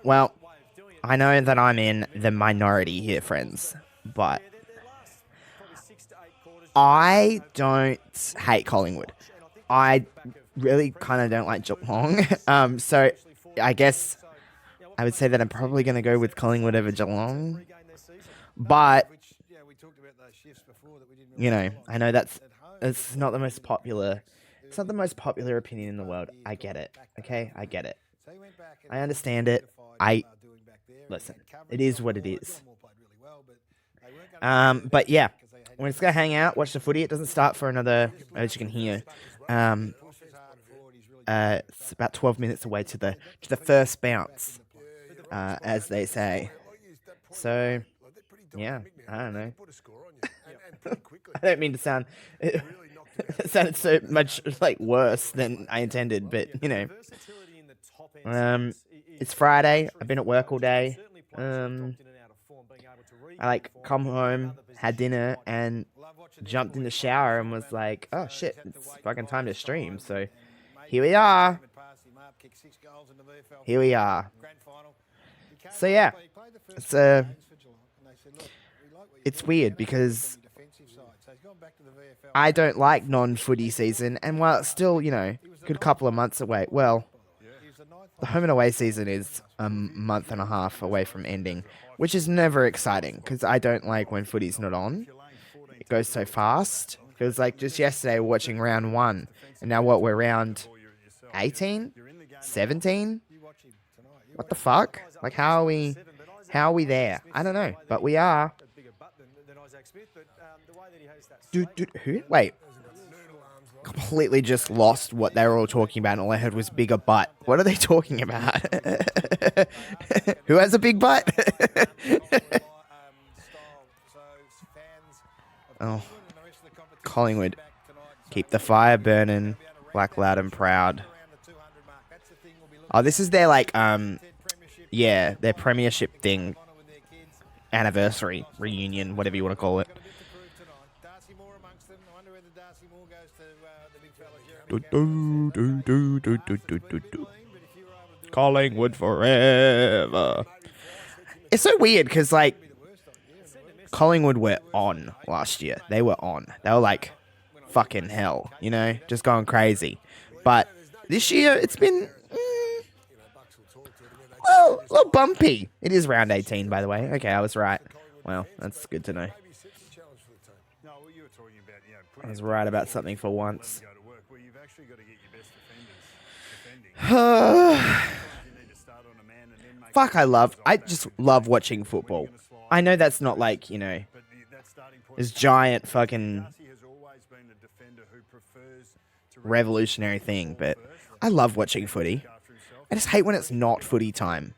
Well, I know that I'm in the minority here, friends, but I don't hate Collingwood. I really kind of don't like Geelong. So I guess I would say that I'm probably going to go with Collingwood over Geelong. But I know it's not the most popular. It's not the most popular opinion in the world. I get it. Okay, I get it. I understand it. I listen. It is what it is. But yeah, we're just gonna hang out, watch the footy. It doesn't start for another, as you can hear. Um, it's about 12 minutes away to the first bounce, as they say. So yeah, I don't know. I don't mean to sound. It sounded so much like worse than I intended, but it's Friday. I've been at work all day. I come home, had dinner, and jumped in the shower and was like, "Oh shit, it's fucking time to stream." So here we are. Here we are. So yeah, it's weird because I don't like non-footy season, and while it's still good couple of months away, well, the home and away season is a month and a half away from ending, which is never exciting because I don't like when footy's not on. It goes so fast. Feels like just yesterday we're watching round 1, and now what, we're round 18? 17? What the fuck? Like, how are we there? I don't know, but we are. Dude, who? Wait. Completely just lost what they were all talking about, and all I heard was bigger butt. What are they talking about? Who has a big butt? Oh, Collingwood. Keep the fire burning, black, loud, and proud. Oh, this is their, their premiership thing. Anniversary, reunion, whatever you want to call it. Collingwood forever. It's so weird because, Collingwood were on last year. They were on. They were like, fucking hell, just going crazy. But this year, it's been, well, a little bumpy. It is round 18, by the way. Okay, I was right. Well, that's good to know. I was right about something for once. Fuck, I just love watching football. I know that's not this giant fucking revolutionary thing, but I love watching footy. I just hate when it's not footy time.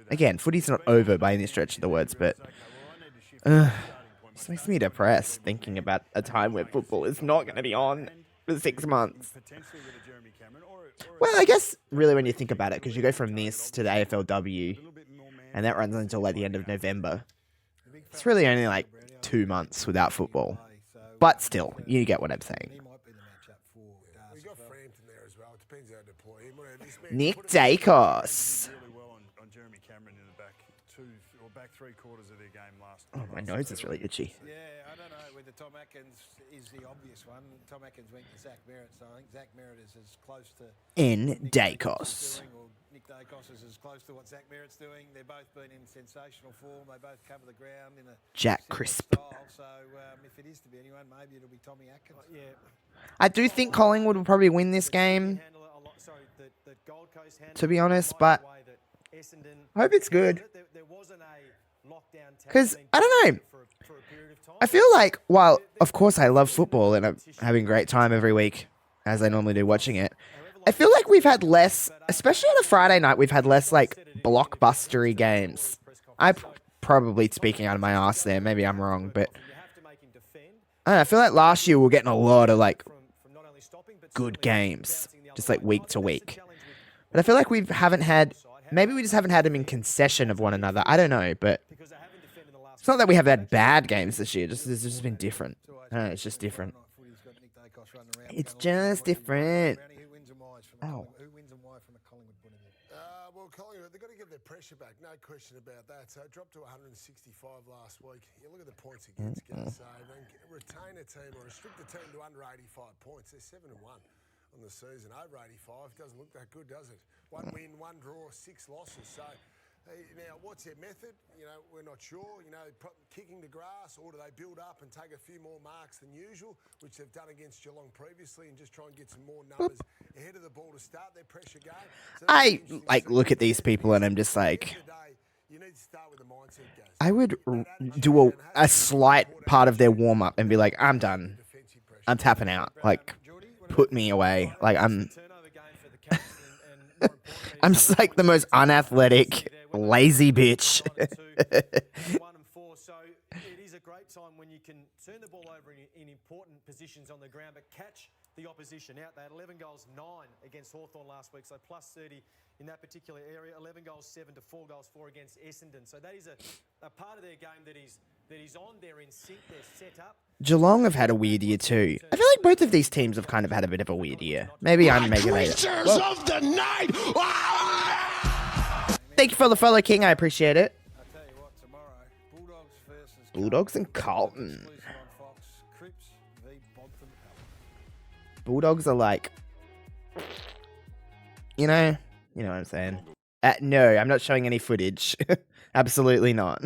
Again, footy's not over by any stretch of the words, but it makes me depressed thinking about a time where football is not going to be on for 6 months. Well, I guess really when you think about it, because you go from this to the AFLW, and that runs until the end of November. It's really only 2 months without football. But still, you get what I'm saying. Nick Dacos. Oh, my nose is really itchy. Yeah, I don't know whether Tom Atkins is the obvious one. Tom Atkins went to Zach Merritt, so I think Zach Merritt is as close to Dacos. Nick Dacos is as close to what Zach Merritt's doing. They've both been in sensational form. They both cover the ground in a Jack Crisp. style. So if it is to be anyone, maybe it'll be Tommy Atkins. I do think Collingwood will probably win this game, to be honest, but I hope it's good. Because, I don't know, I feel like, while, of course, I love football and I'm having a great time every week, as I normally do watching it, I feel like we've had less, especially on a Friday night, we've had less, blockbustery games. I'm probably speaking out of my ass there, maybe I'm wrong, but I don't know, I feel like last year we were getting a lot of, good games, just, week to week. But I feel like maybe we just haven't had them in concession of one another, I don't know, but it's not that we have had bad games this year. It's just been different. I don't know, it's just different. It's just different. Oh. Well, Collingwood to get their pressure back, no question about that. So it dropped to 165 last week. You look at the points against Gus. So retain a team or restrict a team to under 85 points. They're 7-1 on the season. Over 85 doesn't look that good, does it? 1 win, 1 draw, 6 losses. So now, what's their method? We're not sure. Kicking the grass, or do they build up and take a few more marks than usual, which they've done against Geelong previously, and just try and get some more numbers ahead of the ball to start their pressure game? So I look at these people and I'm just like, you need to start with the mindset, guys. I would do a slight part of their warm up and be like, I'm done. I'm tapping out. Like, put me away. Like, I'm just like the most unathletic, lazy bitch. So it is a great time when you can turn the ball over in important positions on the ground, but catch the opposition out. They had 11 goals, 9 against Hawthorn last week, so plus 30 in that particular area. 11 goals, 7 to 4 goals, 4 against Essendon. So that is a part of their game that is on. They're in sync. They're set up. Geelong have had a weird year too. I feel like both of these teams have kind of had a bit of a weird year. Maybe I'm making it. Of the night. Thank you for the follow, King. I appreciate it. I'll tell you what, tomorrow, Bulldogs and Carlton. Bulldogs are like, you know what I'm saying. No, I'm not showing any footage. Absolutely not.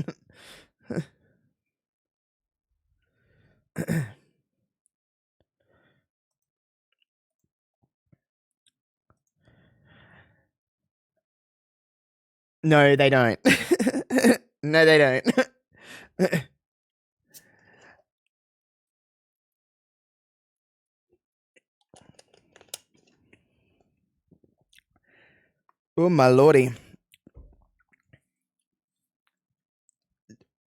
No, they don't. No, they don't. Oh, my lordy.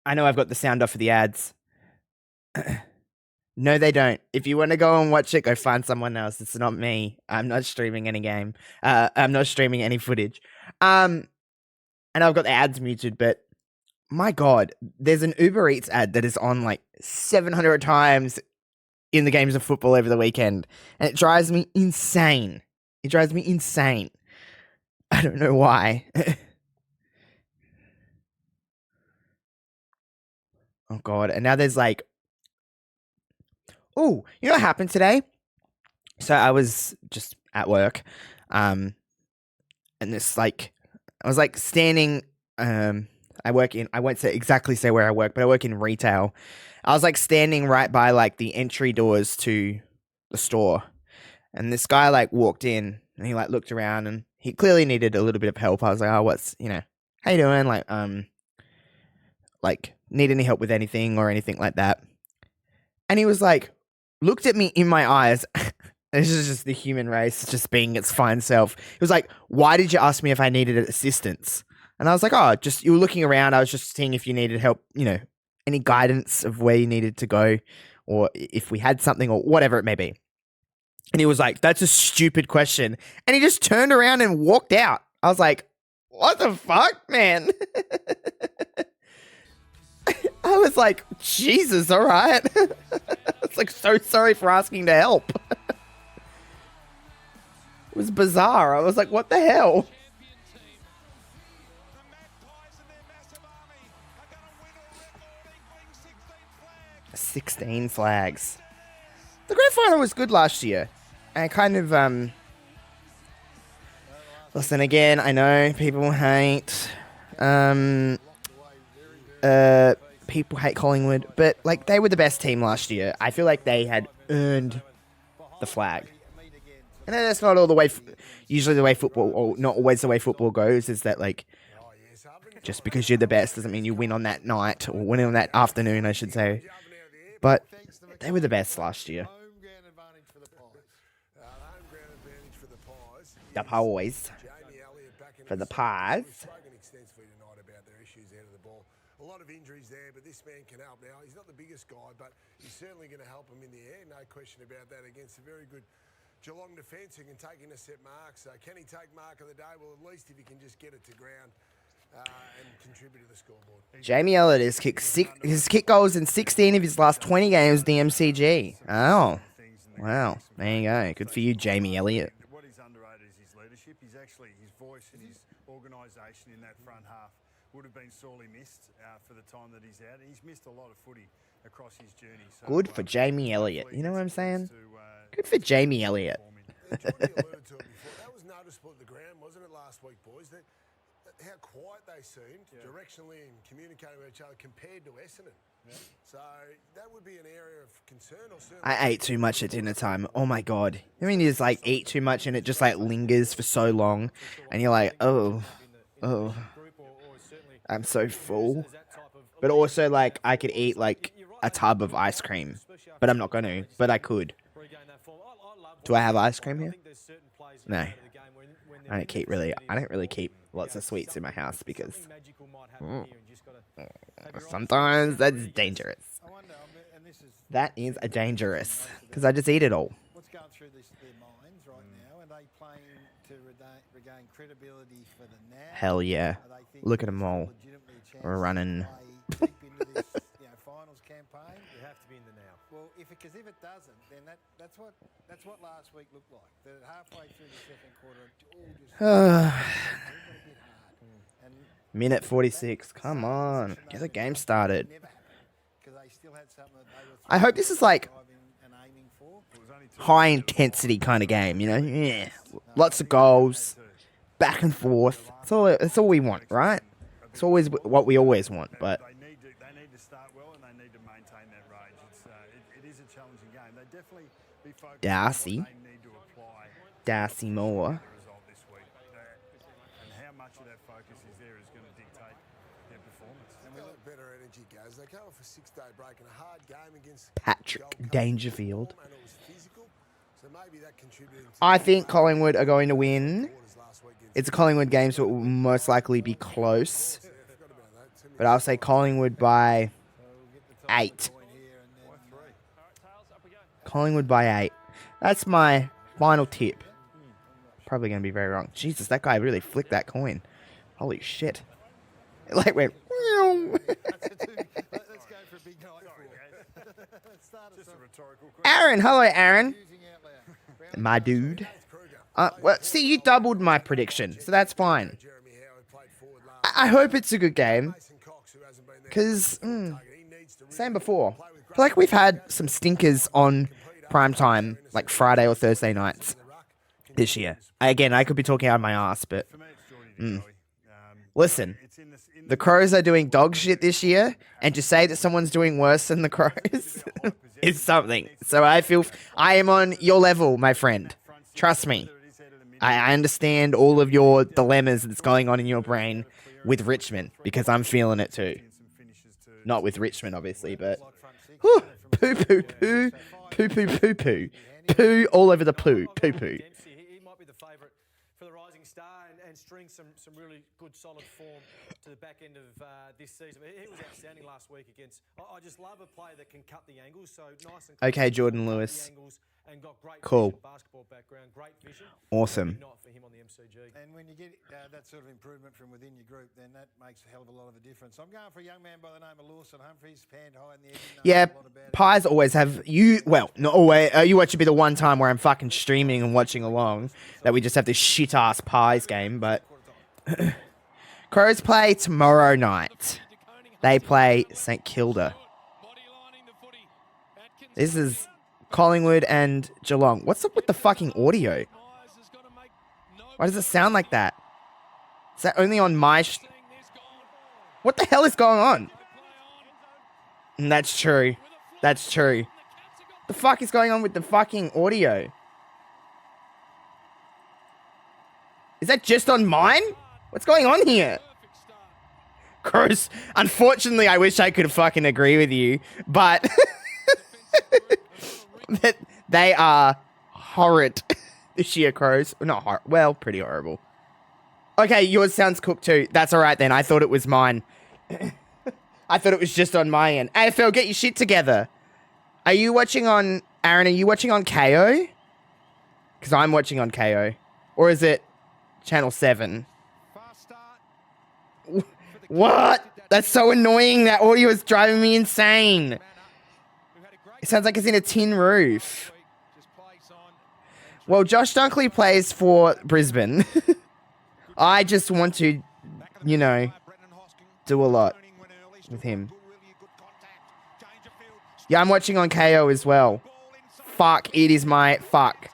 I know I've got the sound off for the ads. No, they don't. If you want to go and watch it, go find someone else. It's not me. I'm not streaming any game. I'm not streaming any footage. And I've got the ads muted, but my God, there's an Uber Eats ad that is on like 700 times in the games of football over the weekend. And it drives me insane. It drives me insane. I don't know why. Oh, God. And now there's like... Oh, you know what happened today? So I was just at work. And this like... I was like standing... I won't exactly say where I work, but I work in retail. I was like standing right by like the entry doors to the store. And this guy like walked in and he like looked around and he clearly needed a little bit of help. I was like, oh, how you doing? Like, need any help with anything or anything like that? And he was like, looked at me in my eyes. This is just the human race just being its fine self. He was like, why did you ask me if I needed assistance? And I was like, oh, just, you were looking around. I was just seeing if you needed help, any guidance of where you needed to go or if we had something or whatever it may be. And he was like, that's a stupid question. And he just turned around and walked out. I was like, what the fuck, man? I was like, Jesus, all right. I was like, so sorry for asking to help. It was bizarre. I was like, what the hell? 16 flags. The grand final was good last year. I kind of, listen, again, I know people hate, people hate Collingwood, but, like, they were the best team last year. I feel like they had earned the flag. And that's not all the way, usually the way football, or not always the way football goes, is that, like, just because you're the best doesn't mean you win on that night, or win on that afternoon, I should say. But they were the best last year. The Pies. For the Pies. A lot of injuries there, but this man can help now. He's not the biggest guy, but he's certainly going to help him in the air. No question about that against a very good Geelong defence who can take intercept marks. So can he take mark of the day? Well, at least if he can just get it to ground and contribute to the scoreboard. Jamie Elliott has kicked goals in 16 of his last 20 games in the MCG. Oh, wow. There you go. Good for you, Jamie Elliott. What is underrated is his leadership. leadership. He's actually, his voice and his organisation in that front half would have been sorely missed for the time that he's out. He's missed a lot of footy across his journey. So, Good for Jamie Elliott. You know what I'm saying? Good for Jamie Elliott. Jordan alluded to it before. That was noticeable at the ground, wasn't it, last week, boys? How quiet they seemed, directionally and communicating with each other compared to Essendon. Yeah. So that would be an area of concern. I ate too much at dinner time. Oh my god. I mean, you just like eat too much and it just like lingers for so long, and you're like, oh, I'm so full. But also, like, I could eat like a tub of ice cream, but I'm not going to. But I could. Do I have ice cream here? No. I don't really keep lots of sweets in my house because sometimes that's dangerous. That is dangerous because I just eat it all. What's going through their minds right now? Are they playing to regain credibility for the now? Hell yeah. Look at them all. We're running. Deep into this, finals campaign. You have to be in the now. Well, because if it doesn't, then that's what last week looked like. That halfway through the second quarter, it all just a bit hard. Minute 46. Come on, get the game started. I hope this is like high intensity kind of game. You know, yeah, lots of goals, back and forth. That's all we want, right? It's always what we always want, but. They need to start well and they need to maintain that rage. It is a challenging game. They definitely be focused Darcy. on what they need to apply. Darcy Moore. Result this week. And how much of that focus is there is going to dictate their performance. And we look better energy, guys. They come off a 6-day break and a hard game against Patrick Dangerfield. and it was physical. So maybe that contributed to I think Collingwood are going to win. It's a Collingwood game, so it will most likely be close. But I'll say Collingwood by 8. Collingwood by 8. That's my final tip. Probably going to be very wrong. Jesus, that guy really flicked that coin. Holy shit. It like went... Let's go for a big night. Just a rhetorical question. Aaron, hello Aaron. My dude. Well, see, you doubled my prediction, so that's fine. I hope it's a good game. Because, same before. I feel like we've had some stinkers on primetime, like Friday or Thursday nights this year. Again, I could be talking out of my ass, but... Listen, the Crows are doing dog shit this year, and to say that someone's doing worse than the Crows is something. So I am on your level, my friend. Trust me. I understand all of your dilemmas that's going on in your brain with Richmond, because I'm feeling it too. Not with Richmond, obviously, but... Whew, poo, poo, poo, poo, poo, poo, poo. Poo all over the poo, poo, poo. He might be the favourite for the Rising Star and string some really good, solid form to the back end of this season. He was outstanding last week against... I just love a player that can cut the angles, so nice and... Okay, Jordan Lewis. And got great cool. Vision, basketball background, great vision. Awesome. Not for him on the MCG. And when you get that sort of improvement from within your group, then that makes a hell of a lot of a difference. I'm going for a young man by the name of Lawson Humphries, panned high in the edge. Yeah, Pies always have you. Well, not always. You watch it be the one time where I'm fucking streaming and watching along that we just have this shit ass Pies game. But Crows play tomorrow night. They play St Kilda. This is Collingwood and Geelong. What's up with the fucking audio? Why does it sound like that? Is that only on my... What the hell is going on? That's true. That's true. The fuck is going on with the fucking audio? Is that just on mine? What's going on here? Crows. Unfortunately, I wish I could fucking agree with you, but... that they are horrid this year, Crows. Not horrible. Well, pretty horrible. Okay, yours sounds cooked too. That's all right then. I thought it was mine. I thought it was just on my end. AFL, get your shit together. Are you watching on... Aaron, are you watching on KO? Because I'm watching on KO. Or is it Channel 7? What? That's so annoying. That audio is driving me insane. It sounds like it's in a tin roof. Well, Josh Dunkley plays for Brisbane. I just want to, you know, do a lot with him. Yeah, I'm watching on KO as well. Fuck, it is my fuck.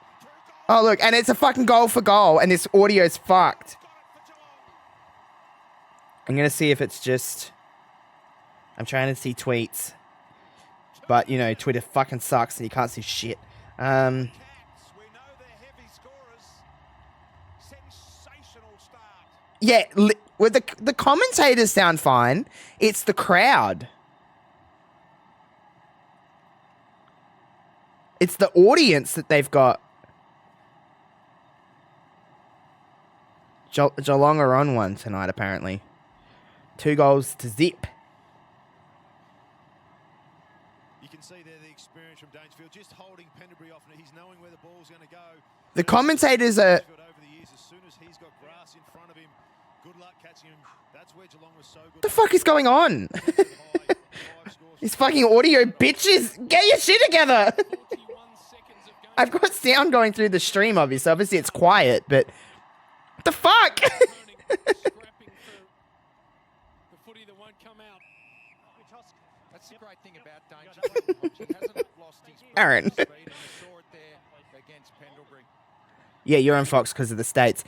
Oh, look, and it's a fucking goal for goal, and this audio's fucked. I'm going to see if it's just... I'm trying to see tweets. But, you know, Twitter fucking sucks and you can't see shit. Yeah, with the commentators sound fine. It's the crowd. It's the audience that they've got. Geelong are on one tonight, apparently. 2 goals to zip. You can see there the experience from Dangerfield, just holding Pendlebury off, and he's knowing where the ball's going to go. The commentators are... Over the years, as soon as he's got grass in front of him, good luck catching him. That's where Geelong was so good. What the fuck is going on? These fucking audio bitches, get your shit together. I've got sound going through the stream, obviously. Obviously, it's quiet, but... What the fuck? That's the great thing about Dangerfield. He hasn't lost his Aaron. speed, and we saw it there against Pendlebury. Yeah, you're on Fox because of the States.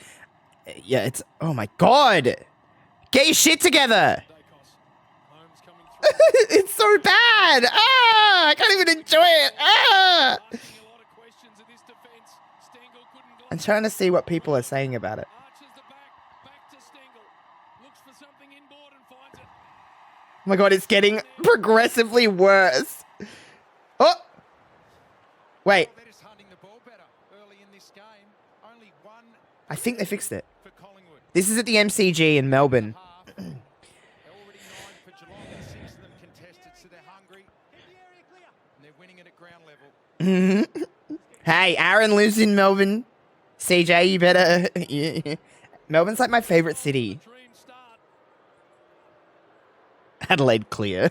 Yeah, it's... Oh, my God. Get your shit together. It's so bad. Ah, I can't even enjoy it. Ah. I'm trying to see what people are saying about it. Oh my God, it's getting progressively worse. Oh! Wait. They're just hunting the ball better early in this game. Only one I think they fixed it. for Collingwood. This is at the MCG in Melbourne. Half. They're already 9 for Geelong and 6 of them contested, so they're hungry. And they're winning it at ground level. Hey, Aaron lives in Melbourne. CJ, you better... Yeah. Melbourne's like my favorite city. Adelaide clear.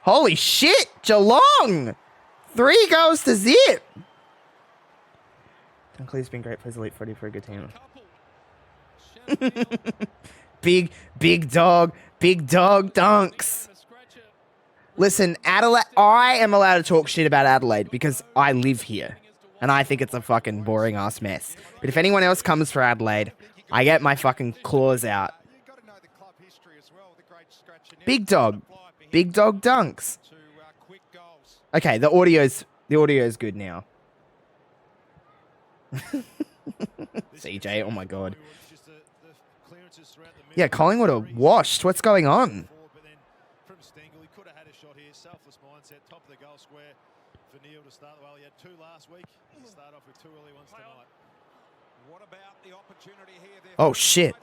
Holy shit, Geelong! 3 goals to zip. Dunkley's been great. Plays elite footy for a good team. big dog dunks. Listen, Adelaide, I am allowed to talk shit about Adelaide because I live here. And I think it's a fucking boring ass mess. But if anyone else comes for Adelaide, I get my fucking claws out. Big dog dunks. Okay, the audio's good now. CJ, oh my God. Yeah, Collingwood are washed. What's going on? From Stengel, he could have had a shot here. Selfless mindset, top of the goal square for Neil to start. Well, he had 2 last week. He started off with 2 early ones tonight. What about the opportunity here? Oh shit.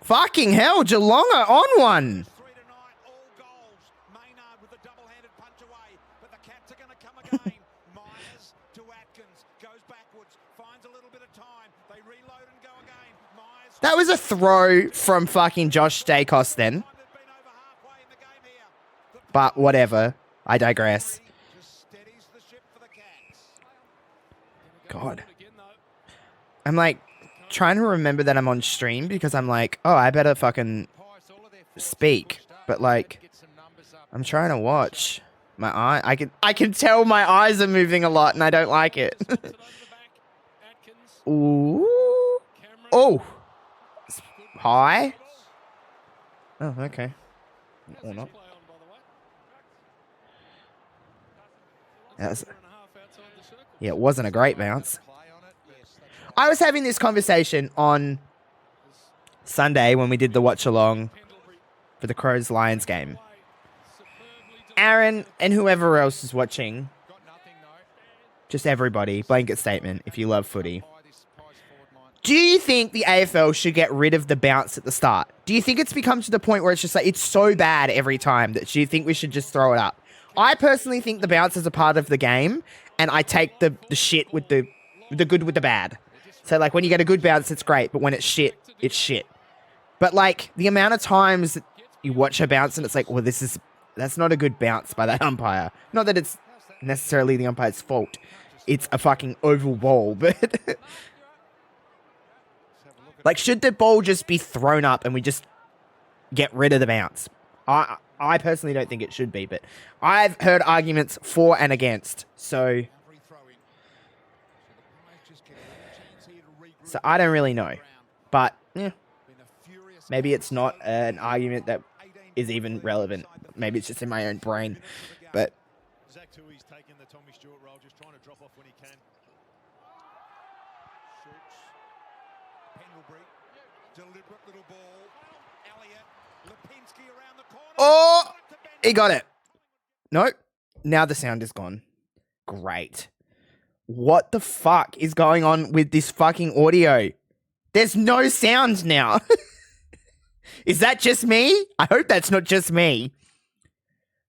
Fucking hell, Geelong are on one. 3 tonight, all goals. Maynard with a double-handed punch away, but the Cats are going to come again. Myers to Atkins, goes backwards, finds a little bit of time. They reload and go again. Myers. That was a throw from fucking Josh Dacos then. But whatever. I digress. God. I'm like trying to remember that I'm on stream because I'm like, oh, I better fucking speak. But like, I'm trying to watch. My eye, I can tell my eyes are moving a lot and I don't like it. Ooh. Oh. High. Oh, okay. Or not. Yeah, it wasn't a great bounce. I was having this conversation on Sunday when we did the watch along for the Crows Lions game. Aaron and whoever else is watching, just everybody, blanket statement if you love footy. Do you think the AFL should get rid of the bounce at the start? Do you think it's become to the point where it's just like, it's so bad every time that you think we should just throw it up? I personally think the bounce is a part of the game, and I take the shit with the good with the bad. So, like, when you get a good bounce, it's great, but when it's shit, it's shit. But, like, the amount of times that you watch a bounce and it's like, well, that's not a good bounce by that umpire. Not that it's necessarily the umpire's fault. it's a fucking oval ball, but like, should the ball just be thrown up and we just get rid of the bounce? I personally don't think it should be, but I've heard arguments for and against, so I don't really know, but yeah, maybe it's not an argument that is even relevant. Maybe it's just in my own brain, but Zach Tui's taking the Tommy Stewart role, just trying to drop off when he can. Schultz, Pendlebury, deliberate little ball. Elliott, Lipinski around the corner. oh, he got it. Nope. Now the sound is gone. Great. What the fuck is going on with this fucking audio? There's no sound now. Is that just me? I hope that's not just me.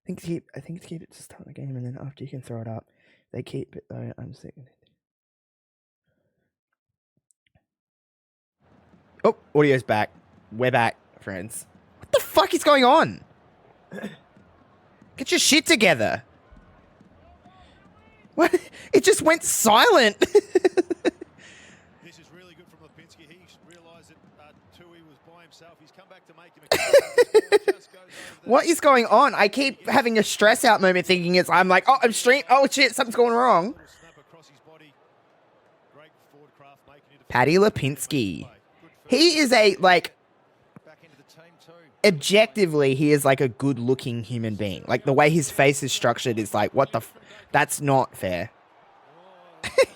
I think to keep it to start the game, and then after you can throw it up. They keep it though. I'm sick. Oh, audio's back. We're back, friends. What the fuck is going on? Get your shit together. What? It just went silent. This is really good from Lipinski. He realised that Tui was by himself. He's come back to make him a What is going on? I keep having a stress out moment thinking I'm like, oh, I'm stream. Oh shit, something's going wrong. Paddy Lipinski. He is a, like, objectively, he is like a good looking human being. Like the way his face is structured is like, what the that's not fair.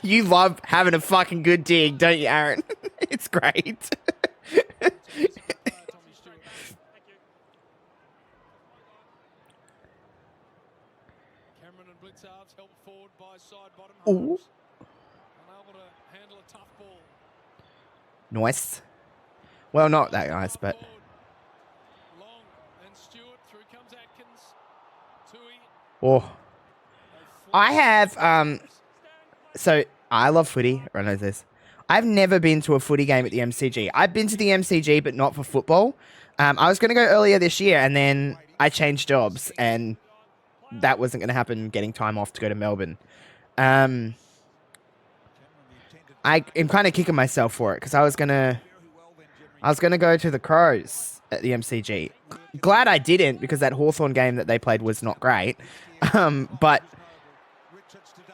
You love having a fucking good dig, don't you, Aaron? It's great. Ooh. Nice. Well, not that nice, but oh, I have so I love footy. Everyone knows this. I've never been to a footy game at the MCG. I've been to the MCG, but not for football. I was going to go earlier this year, and then I changed jobs, and that wasn't going to happen. Getting time off to go to Melbourne. I am kind of kicking myself for it because I was gonna go to the Crows at the MCG. Glad I didn't, because that Hawthorn game that they played was not great. But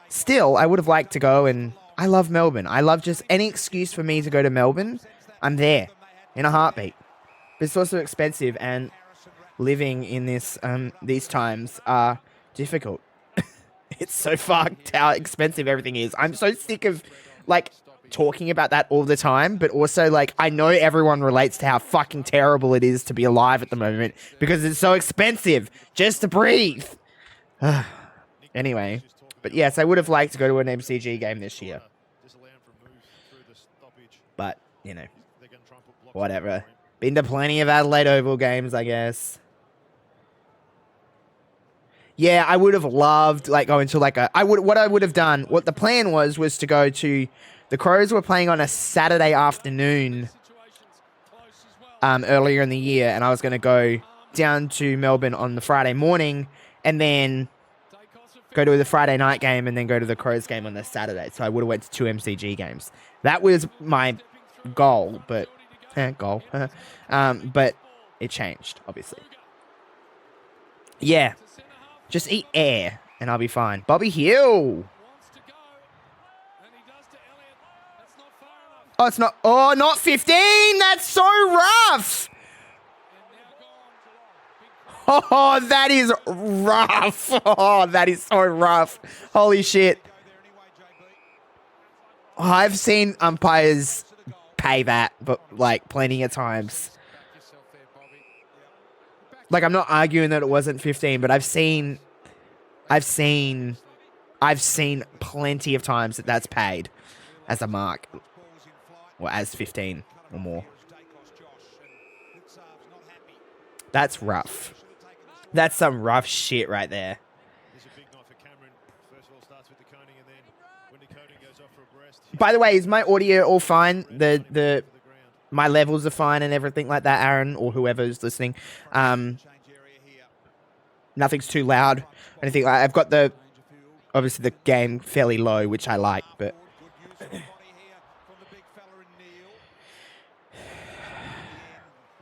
still, I would have liked to go, and I love Melbourne. I love just any excuse for me to go to Melbourne. I'm there in a heartbeat. But it's also expensive, and living in these times are difficult. It's so fucked how expensive everything is. I'm so sick of, like, talking about that all the time, but also, like, I know everyone relates to how fucking terrible it is to be alive at the moment because it's so expensive just to breathe. Anyway, but yes, I would have liked to go to an MCG game this year. But, you know, whatever. Been to plenty of Adelaide Oval games, I guess. Yeah, I would have loved, like, going to, like, what I would have done, what the plan was to go to, the Crows were playing on a Saturday afternoon earlier in the year, and I was going to go down to Melbourne on the Friday morning, and then go to the Friday night game, and then go to the Crows game on the Saturday. So I would have went to 2 MCG games. That was my goal, but, but it changed, obviously. Yeah. Just eat air, and I'll be fine. Bobby Hill. Oh, it's not. Oh, not 15. That's so rough. Oh, that is rough. Oh, that is so rough. Holy shit. I've seen umpires pay that, but, like, plenty of times. Like, I'm not arguing that it wasn't 15, but I've seen plenty of times that that's paid as a mark, or as 15 or more. That's rough. That's some rough shit right there. By the way, is my audio all fine? My levels are fine and everything like that, Aaron, or whoever's listening. Nothing's too loud or anything. I've got the Obviously, the game fairly low, which I like, but Good use of the body here from the big fella in Neil.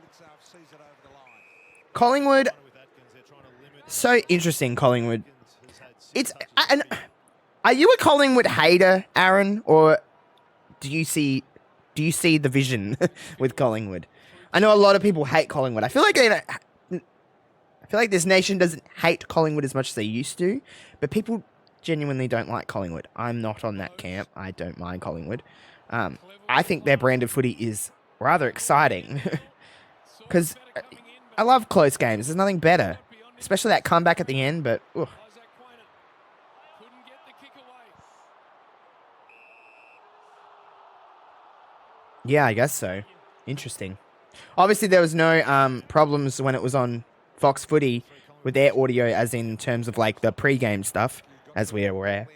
Blitzoff sees it over the line. Collingwood, so interesting. Collingwood. It's and are you a Collingwood hater, Aaron, or do you see the vision with Collingwood? I know a lot of people hate Collingwood. I feel like this nation doesn't hate Collingwood as much as they used to, but people genuinely don't like Collingwood. I'm not on that camp. I don't mind Collingwood. I think their brand of footy is rather exciting because I love close games. There's nothing better, especially that comeback at the end. But yeah, I guess so. Interesting. Obviously, there was no problems when it was on Fox Footy with their audio, as in terms of like the pre-game stuff, as we are aware.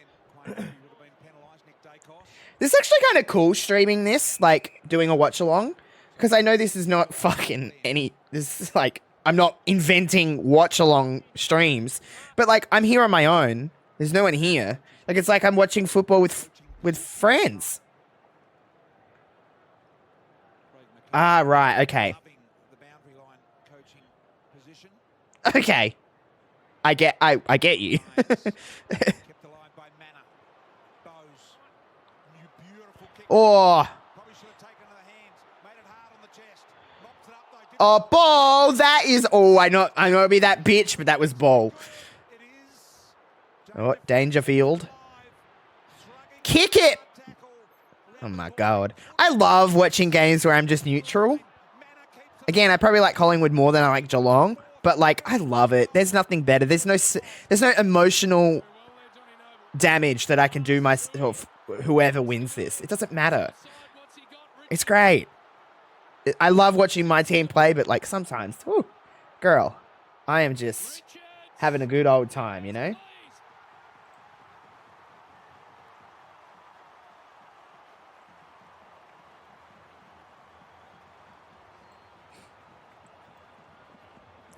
This is actually kind of cool, streaming this, like doing a watch along, because I know this is not fucking any. This is like I'm not inventing watch along streams, but like I'm here on my own. There's no one here. Like it's like I'm watching football with friends. Ah, right. Okay. Okay. I get you. Oh. Oh, ball. That is. Oh, I know it'd be that bitch, but that was ball. Oh, Dangerfield. Kick it. Oh my God. I love watching games where I'm just neutral. Again, I probably like Collingwood more than I like Geelong, but like I love it. There's nothing better. There's no emotional damage that I can do myself whoever wins this. It doesn't matter. It's great. I love watching my team play, but like sometimes, whew, girl, I am just having a good old time, you know?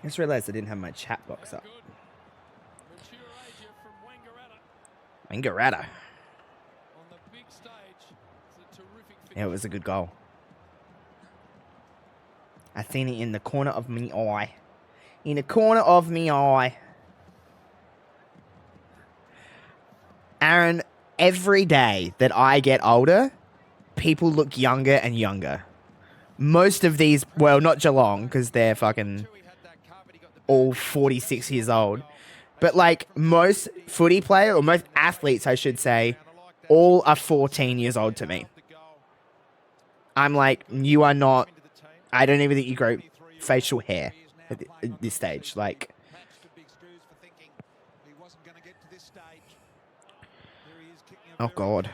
I just realized I didn't have my chat box up. Wangaratta. Yeah, it was a good goal. I seen it in the corner of me eye. In the corner of me eye. Aaron, every day that I get older, people look younger and younger. Most of these, well, not Geelong, because they're fucking all 46 years old. But like most footy player, or most athletes, I should say, all are 14 years old to me. I'm like, you are not, I don't even think you grow facial hair at this stage. Like, oh God.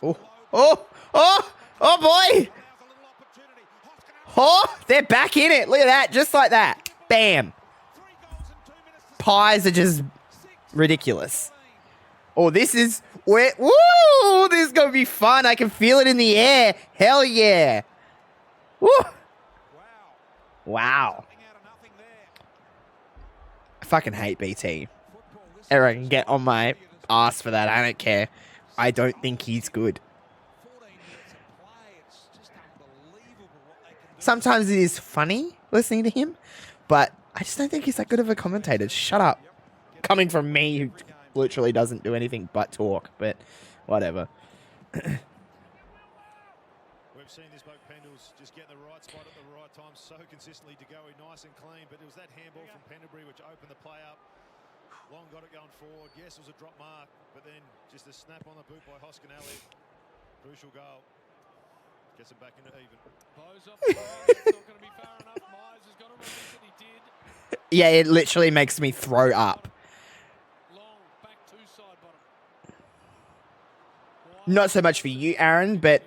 Oh, oh, oh, oh boy. Oh, they're back in it. Look at that. Just like that. Bam. Pies are just ridiculous. Oh, this is where. Woo! This is going to be fun. I can feel it in the air. Hell yeah. Woo. Wow. I fucking hate BT. Everyone can get on my ass for that. I don't care. I don't think he's good. Sometimes it is funny listening to him, but I just don't think he's that good of a commentator. Shut up. Coming from me, who literally doesn't do anything but talk, but whatever. We've seen this bloke Pendles just get in the right spot at the right time so consistently to go nice and clean, but it was that handball from Pendlebury which opened the play up. Long got it going forward. Yes, it was a drop mark, but then just a snap on the boot by Hoskinelli. Crucial goal. Gets him back into even. Blows off the line. It's not going to be far enough. Myers has got to release it. He did. Yeah, it literally makes me throw up. Long, back two side bottom. Not so much for you, Aaron, but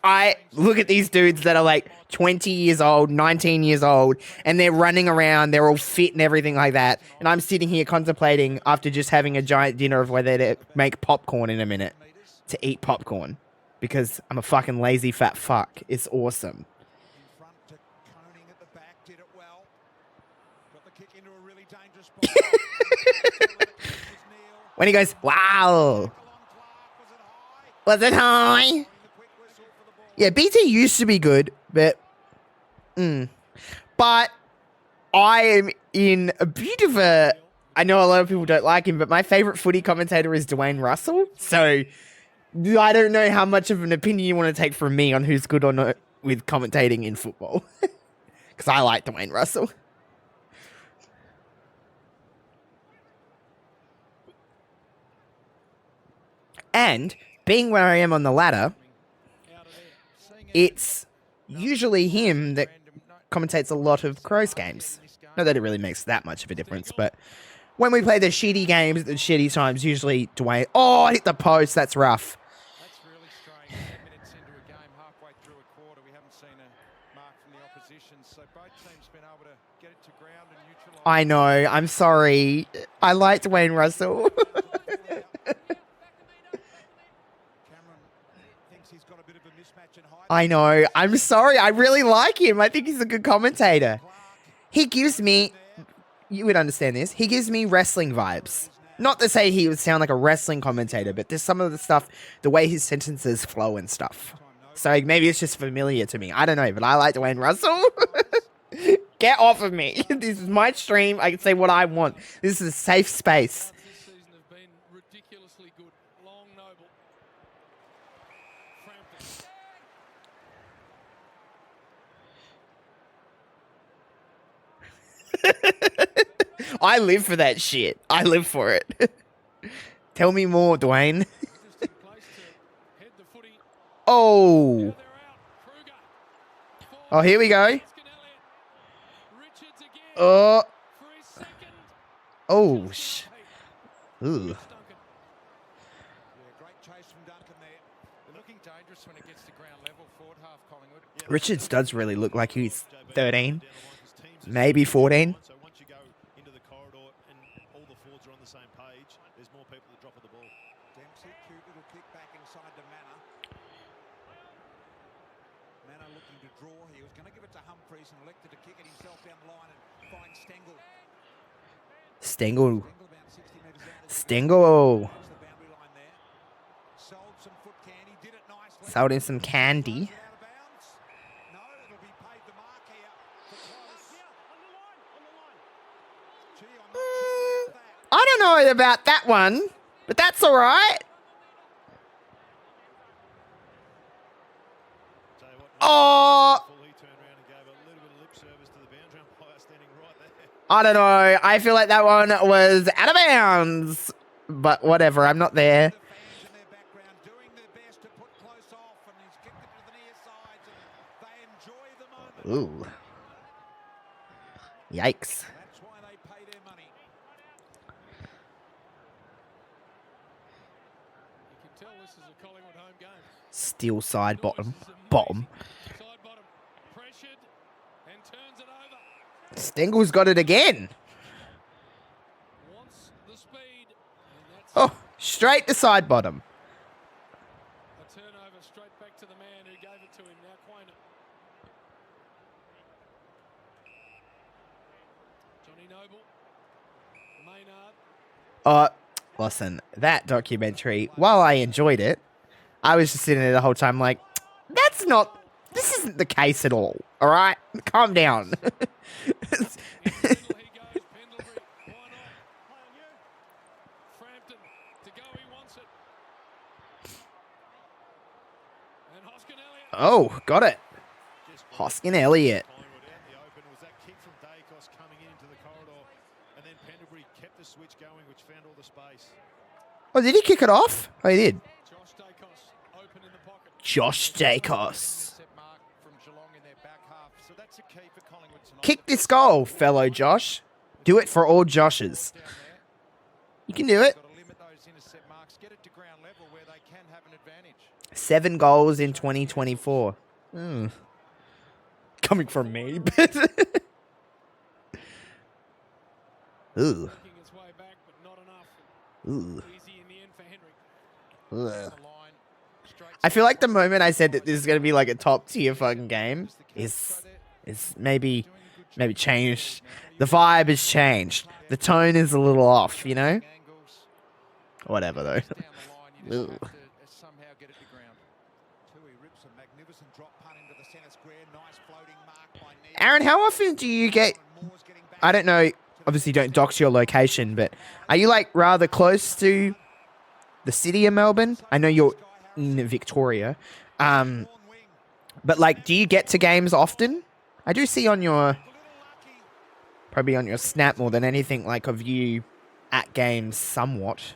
I look at these dudes that are like 20 years old, 19 years old, and they're running around, they're all fit and everything like that. And I'm sitting here contemplating after just having a giant dinner of whether to make popcorn in a minute, to eat popcorn. because I'm a fucking lazy fat fuck. It's awesome. In front to Koning at the back, did it well. Got the kick into a really dangerous spot. When he goes, wow. Was it high? Yeah, BT used to be good, but... But I am in a bit of a... I know a lot of people don't like him, but my favourite footy commentator is Dwayne Russell. So I don't know how much of an opinion you want to take from me on who's good or not with commentating in football. Because I like Dwayne Russell. And being where I am on the ladder, it's usually him that commentates a lot of Crows games. Not that it really makes that much of a difference, but when we play the shitty games, the shitty times, usually Dwayne... Oh, I hit the post. That's rough. That's really strange. 10 minutes into a game, halfway through a quarter, we haven't seen a mark from the opposition. So both teams been able to get it to ground and neutralise. I know. I'm sorry. I like Dwayne Russell. I know. I'm sorry. I really like him. I think he's a good commentator. He gives me... You would understand this. He gives me wrestling vibes. Not to say he would sound like a wrestling commentator, but there's some of the stuff, the way his sentences flow and stuff. So maybe it's just familiar to me. I don't know, but I like Dwayne Russell. Get off of me. This is my stream. I can say what I want. This is a safe space. This season have been ridiculously good. Long, noble. I live for that shit. I live for it. Tell me more, Dwayne. Oh. Oh, here we go. Oh. Oh. Ooh. Great chase from Duncan there. They're looking dangerous when it gets to ground level. Forward half Collingwood. Richards does really look like he's 13. Maybe 14. So once you go into the corridor and all the forwards are on the same page, there's more people that drop at the ball. Dempsey, cute little kick back inside to Manor. Manor looking to draw. He was going to give it to Humphreys and elected to kick it himself down the line and find Stengel. Stengel. About 60 metres out. Stengel. That's the boundary line there. Sold some foot candy. Did it nicely. Sold him some candy. Out of bounds. No, it'll be paid the mark here. For close. Gee, I'm not sure about that. I don't know about that one, but that's all right. Tell you what, Oh, he turned around and gave a little bit of lip service to the boundary umpire standing right there. I don't know. I feel like that one was out of bounds. But whatever, I'm not there. The fans in their background doing their best to put close off, and he's kicked it to the near sides, and they enjoy the moment. Ooh. Yikes. That's why they pay their money. You can tell this is a Collingwood home game. Steel side bottom. Bottom. Side bottom. Pressured and turns it over. Stengel's got it again. Wants the speed. And that's Oh, straight to side bottom. a turnover straight back to the man who gave it to him. Now Quainer. Johnny Noble. Maynard. Listen, that documentary, while I enjoyed it, I was just sitting there the whole time like, this isn't the case at all, all right? Calm down. Pendle he goes. Pendlebury. Why not? Frampton. To go, he wants it. And Hoskin Elliott. Oh, got it. Hoskin Elliott. Collingwood out in the open. Was that kick from Dacos coming into the corridor, and then Pendlebury kept the switch going, which found all the space. Oh, did he kick it off? Oh, he did. Josh Dacos. Open in the pocket. Josh Dacos. Intercept mark from Geelong in their back half. So that's a key for Collingwood tonight. Kick this goal, fellow Josh. Do it for all Joshes. Down there. You can do it. Got to limit those intercept marks. Get it to ground level where they can have an advantage. 7 goals in 2024. Coming from me, but... Ooh. Making its way back, but not enough. Ooh. Easy in the end for Henry. Ugh. The line. I feel like the moment I said that this is going to be like a top tier fucking game is maybe changed. The vibe has changed. The tone is a little off, you know? Whatever, though. Ugh. Aaron, how often do you get... I don't know, obviously don't dox your location, but are you, like, rather close to the city of Melbourne? I know you're in Victoria. But, like, do you get to games often? I do see on your... Probably on your snap more than anything, like, of you at games somewhat.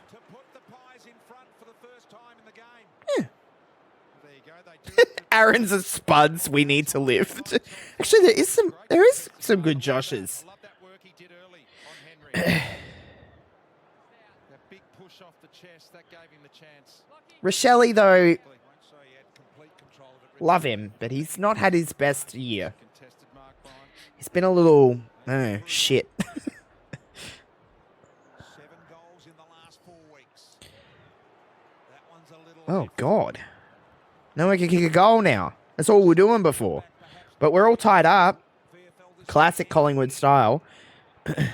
Yeah. Aaron's a spuds we need to lift. Actually, there is some good Joshes. Rochelle, though, love him, but he's not had his best year. He's been a little, shit. Oh, God. No one can kick a goal now. That's all we're doing before. But we're all tied up. Classic Collingwood style. Started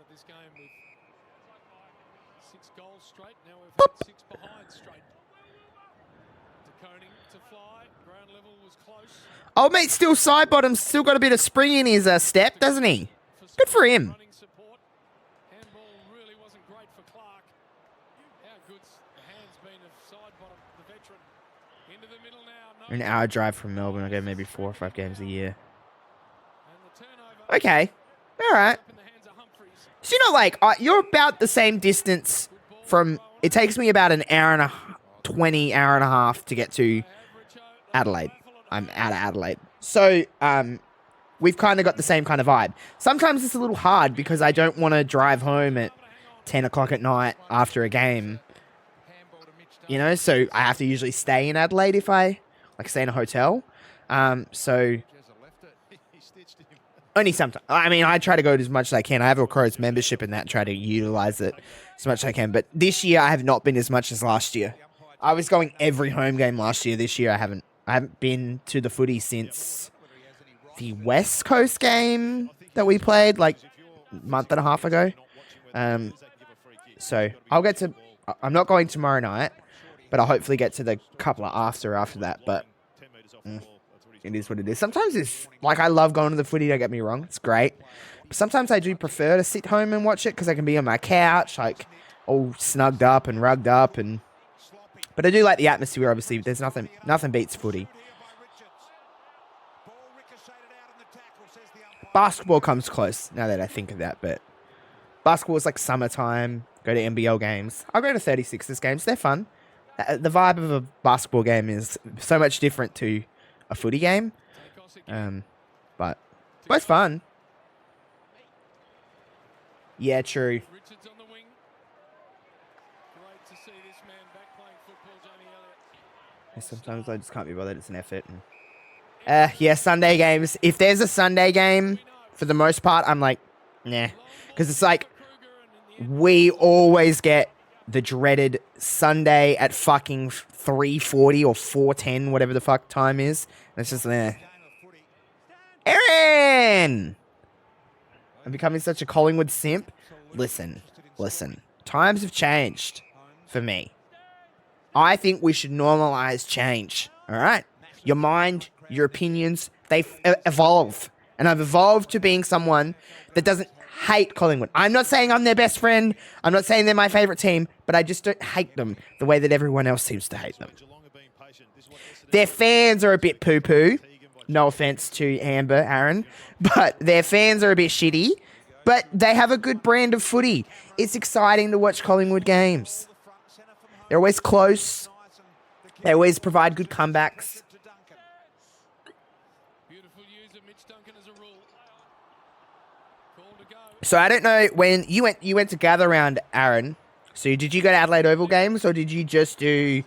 this game with 6 goals straight. Now we've had 6 behind straight. To Koning to fly. Ground level was close. Oh, mate, still side bottom. Still got a bit of spring in his step, doesn't he? Good for him. Handball really wasn't great for Clark. How good's the hands been of side bottom, the veteran. Into the middle now. No. An hour drive from Melbourne. I go maybe 4 or 5 games a year. And the turnover. Okay. All right. In the hands of Humphries. So, you know, like, you're about the same distance from... It takes me about an hour and a 20, hour and a half to get to Adelaide. I'm out of Adelaide. So, we've kind of got the same kind of vibe. Sometimes it's a little hard because I don't want to drive home at 10 o'clock at night after a game. You know, so I have to usually stay in Adelaide if I, like, stay in a hotel. So... Only sometimes. I mean, I try to go as much as I can. I have a Crows membership and that, try to utilize it as much as I can. But this year, I have not been as much as last year. I was going every home game last year. This year, I haven't been to the footy since the West Coast game that we played, like, a month and a half ago. So, I'll get to... I'm not going tomorrow night, but I'll hopefully get to the couple of after that. But... it is what it is. Sometimes it's like I love going to the footy, don't get me wrong. It's great. But sometimes I do prefer to sit home and watch it because I can be on my couch, like all snugged up and rugged up. But I do like the atmosphere, obviously. There's nothing beats footy. Basketball comes close now that I think of that. But basketball is like summertime. Go to NBL games. I'll go to 36ers games. They're fun. The vibe of a basketball game is so much different to a footy game, but both fun. Yeah, true. Richards on the wing. Great to see this man back playing football, Jamie Elliott. Sometimes I just can't be bothered. It's an effort. Yeah, Sunday games. If there's a Sunday game, for the most part, I'm like, nah, because it's like we always get the dreaded Sunday at fucking 3:40 or 4:10, whatever the fuck time is. And it's just there. Aaron! I'm becoming such a Collingwood simp. Listen. Times have changed for me. I think we should normalize change. All right? Your mind, your opinions, they evolve. And I've evolved to being someone that doesn't hate Collingwood. I'm not saying I'm their best friend. I'm not saying they're my favourite team. But I just don't hate them the way that everyone else seems to hate them. Their fans are a bit poo-poo. No offence to Amber, Aaron. But their fans are a bit shitty. But they have a good brand of footy. It's exciting to watch Collingwood games. They're always close. They always provide good comebacks. Beautiful use of Mitch Duncan as a rule. Call to go. So I don't know when you went to gather round, Aaron. So did you go to Adelaide Oval games or did you just do Really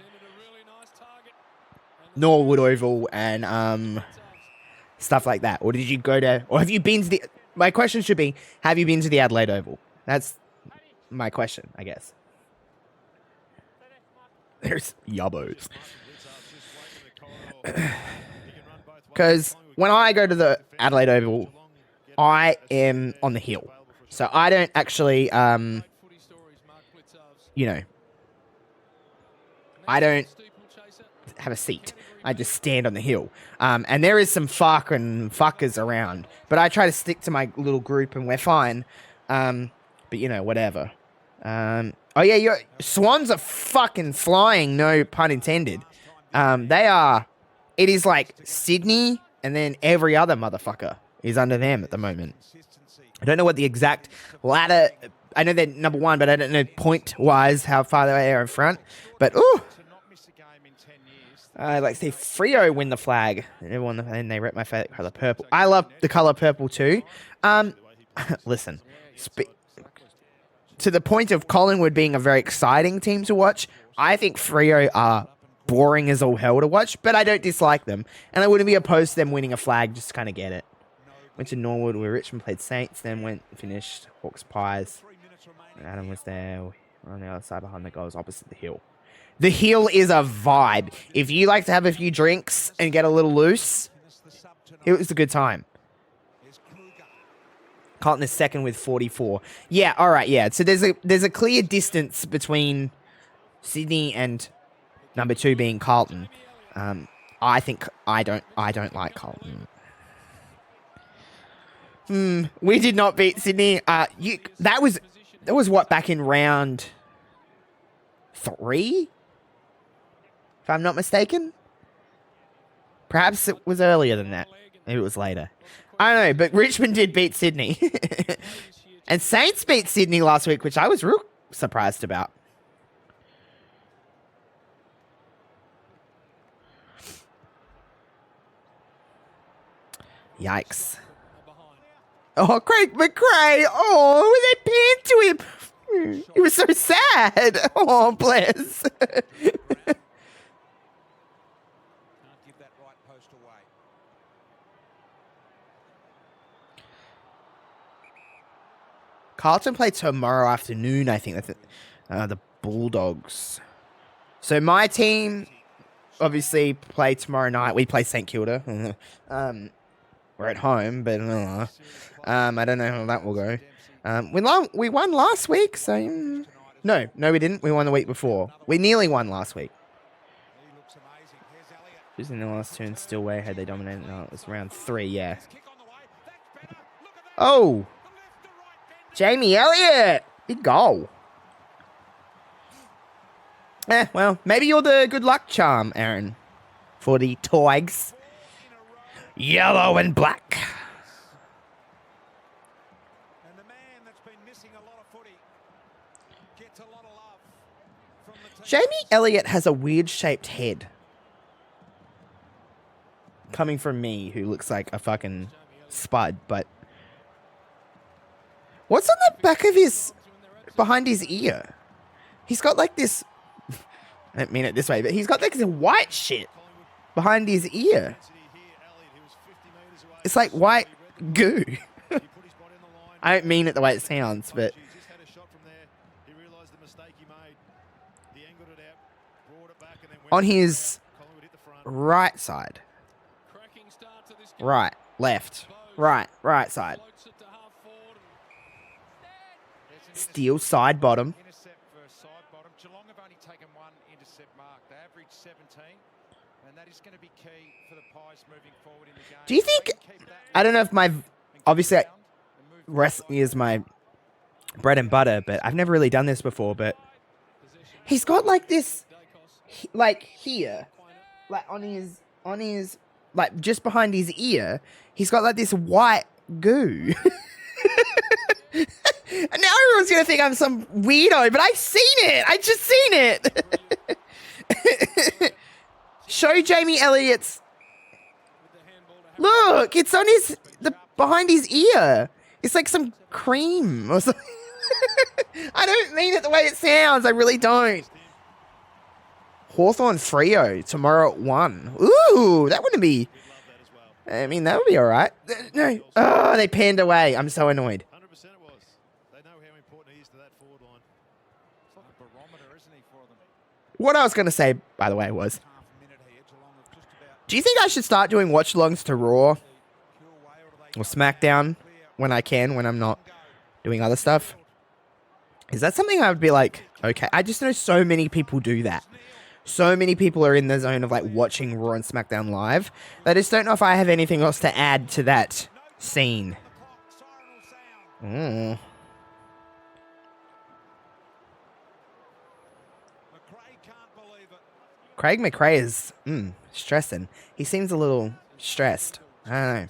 nice target. Norwood Oval and stuff like that? Or did you go to, or have you been to the, my question should be, have you been to the Adelaide Oval? That's my question, I guess. There's yubbos. Because when I go to the Adelaide Oval, I am on the hill. So I don't actually, you know, I don't have a seat. I just stand on the hill. And there is some fuckers around. But I try to stick to my little group and we're fine. But, you know, whatever. Oh, yeah, your Swans are fucking flying, no pun intended. They are... It is like Sydney and then every other motherfucker is under them at the moment. I don't know what the exact ladder... I know they're number one, but I don't know point-wise how far they are in front. But, ooh... I'd like to see Freo win the flag. And they rep my favourite colour, purple. I love the colour purple too. Listen... To the point of Collingwood being a very exciting team to watch, I think Freo are boring as all hell to watch, but I don't dislike them. And I wouldn't be opposed to them winning a flag, just to kind of get it. Went to Norwood where Richmond played Saints, then finished Hawks Pies. And Adam was there on the other side behind the goals opposite the hill. The hill is a vibe. If you like to have a few drinks and get a little loose, it was a good time. Carlton is second with 44. Yeah, all right, yeah. So there's a clear distance between Sydney and number 2 being Carlton. I think I don't like Carlton. We did not beat Sydney. That was what, back in round 3, if I'm not mistaken. Perhaps it was earlier than that. Maybe it was later. I don't know, but Richmond did beat Sydney. And Saints beat Sydney last week, which I was real surprised about. Yikes. Oh, Craig McRae. Oh, they panned to him. He was so sad. Oh, bless. Carlton play tomorrow afternoon, I think. The Bulldogs. So my team obviously play tomorrow night. We play St Kilda. We're at home, but I don't know how that will go. We won last week, so... No, we didn't. We won the week before. We nearly won last week. Who's in the last two and still way ahead? They dominated. No, it was round 3, yeah. Oh! Jamie Elliott! Big goal. Well, maybe you're the good luck charm, Aaron. For the Tigers. Yellow and black. And the man that's been missing a lot of footy gets a lot of love from the team. Jamie Elliott has a weird shaped head. Coming from me, who looks like a fucking spud, but... What's on the back of behind his ear? He's got like this, I don't mean it this way, but he's got like this white shit behind his ear. It's like white goo. I don't mean it the way it sounds, but... On his right side. Right, left, right side. Steal side bottom. Intercept for side bottom. Geelong have only taken one intercept mark. They average 17, and that is going to be key for the Pies moving forward in the game. Do you think... I don't know if my... Obviously, wrestling is my bread and butter, but I've never really done this before, but... He's got like this... Like here. Like on his... Like just behind his ear. He's got like this white goo. And now everyone's going to think I'm some weirdo, but I've seen it. I just seen it. Show Jamie Elliott's... Look, it's on behind his ear. It's like some cream or something. I don't mean it the way it sounds. I really don't. Hawthorn Freo tomorrow at 1. Ooh, that wouldn't be... I mean, that would be all right. No. Oh, they panned away. I'm so annoyed. what I was going to say, by the way, was, do you think I should start doing watch-alongs to Raw or SmackDown when I can, when I'm not doing other stuff? Is that something I would be like, okay? I just know so many people do that. So many people are in the zone of like watching Raw and SmackDown live. I just don't know if I have anything else to add to that scene. Craig McRae is stressing. He seems a little stressed. I don't know.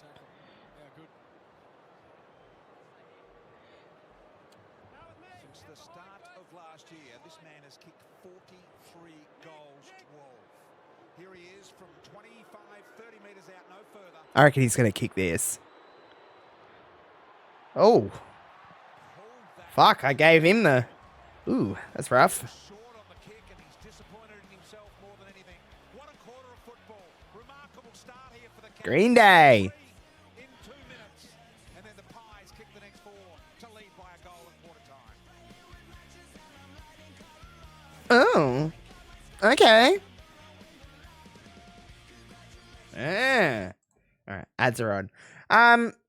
Since the start of last year, this man has kicked 43 goals 12. Here he is from 25, 30 metres out, no further. I reckon he's going to kick this. Oh. Fuck, I gave him the... Ooh, that's rough. Short on the kick, and he's disappointed in himself more than anything. What a quarter of football. Remarkable start here for the Cats. Green Day. In 2 minutes. And then the Pies kick the next 4 to lead by a goal at quarter time. Oh. Okay. Yeah. All right, ads are on.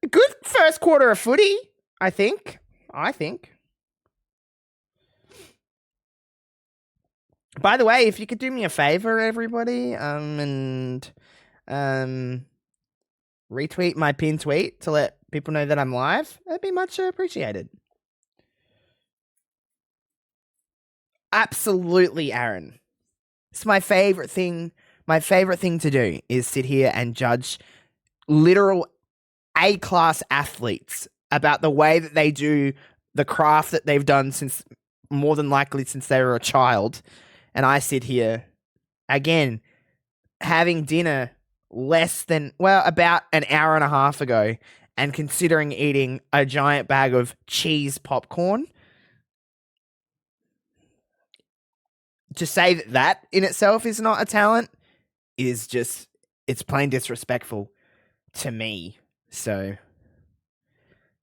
Good first quarter of footy, I think. By the way, if you could do me a favor, everybody, and retweet my pinned tweet to let people know that I'm live, that'd be much appreciated. Absolutely, Aaron. It's my favorite thing. My favorite thing to do is sit here and judge literal A-class athletes about the way that they do the craft that they've done since, more than likely, since they were a child. And I sit here, again, having dinner about an hour and a half ago, and considering eating a giant bag of cheese popcorn. To say that that in itself is not a talent is just, it's plain disrespectful to me. So,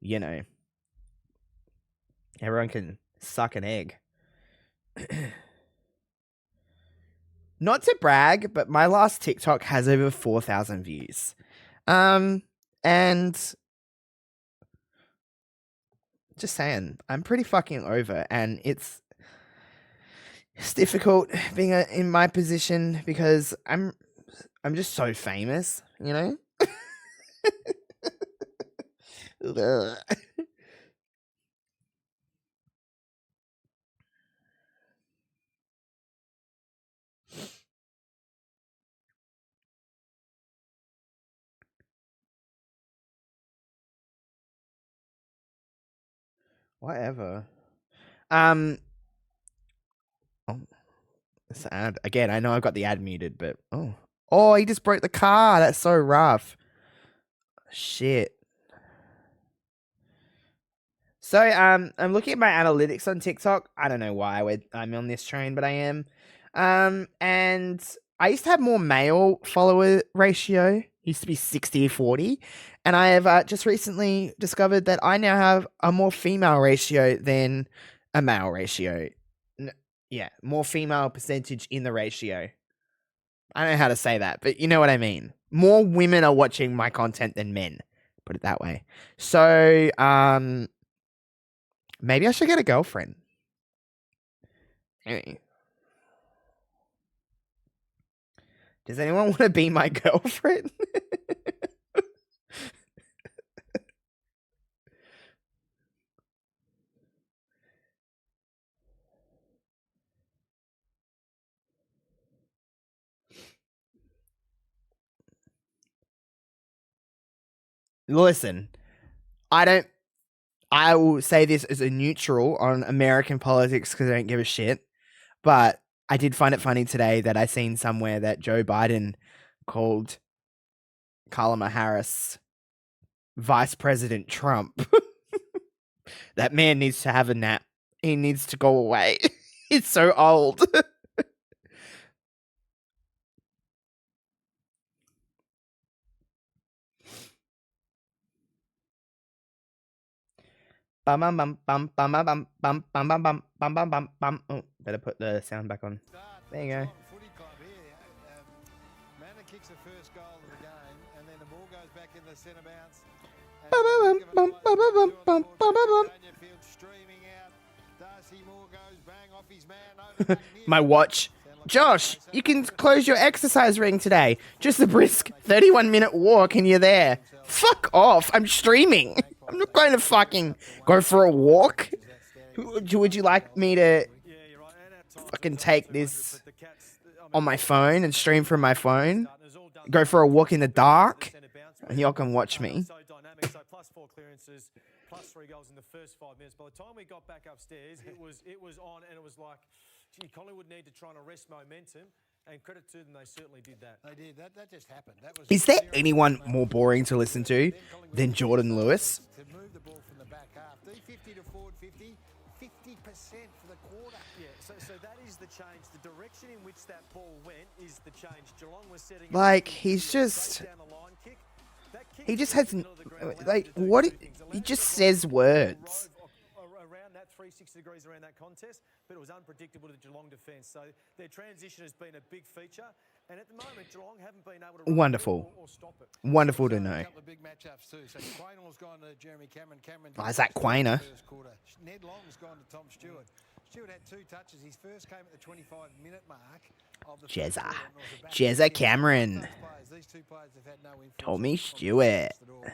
you know, everyone can suck an egg. Not to brag, but my last TikTok has over 4,000 views. And just saying, I'm pretty fucking over, and it's difficult being in my position because I'm just so famous, you know? Ugh. Whatever. Oh, this ad again. I know I've got the ad muted, but oh, he just broke the car. That's so rough. Shit. So I'm looking at my analytics on TikTok. I don't know why I'm on this train, but I am. And I used to have more male follower ratio. Used to be 60-40. And I have just recently discovered that I now have a more female ratio than a male ratio. Yeah, more female percentage in the ratio. I don't know how to say that, but you know what I mean. More women are watching my content than men. Put it that way. So, maybe I should get a girlfriend. Anyway. Does anyone want to be my girlfriend? Listen, I will say this as a neutral on American politics because I don't give a shit. But I did find it funny today that I seen somewhere that Joe Biden called Kamala Harris Vice President Trump. That man needs to have a nap. He needs to go away. He's so old. Bum bum bum bum bum bum bum bum bum bum bum bum bum bum. Oh, better put the sound back on. There you go. Geelong Footy Club here. Manor kicks the first goal of the game, and then the ball goes back in the centre bounce. Dangerfield streaming out. Darcy Moore goes bang off his man over back near. My watch. Josh, you can close your exercise ring today. Just a brisk 31-minute walk and you're there. Fuck off. I'm streaming. I'm not going to fucking go for a walk. Would you like me to fucking take this on my phone and stream from my phone? Go for a walk in the dark? And y'all can watch me. So dynamic, so +4 clearances, +3 goals in the first 5 minutes. By the time we got back upstairs, it was on, and it was like, gee, Collingwood need to try and arrest momentum, and credit to them, they certainly did that. They did. That just happened. That was Is there anyone more boring to listen to than Jordan Lewis? to move the ball from the back half. D50 to forward 50, 50% for the quarter. Yeah, so that is the change. The direction in which that ball went is the change. Geelong was setting Like, he's just... down the line kick. That kick He just in the has... middle of the ground allowed Like, you to do what... two things. He Allowed just you to says words. rove around that 360 degrees around that contest, but it was unpredictable to the Geelong defence. So their transition has been a big feature, and at the moment Geelong haven't been able to run Wonderful. or stop it. Wonderful to A know. couple of big matchups too. So Quaynell's gone to Jeremy Cameron. Isaac Quaynor. First quarter. Ned Long's gone to Tom Stewart. Stewart had 2 touches. His first came at the 25-minute mark of the first Jezza. quarter, and it was a back Jezza end. Cameron. Those players, these 2 players have had no influence Tommy on the Stewart. contest at all.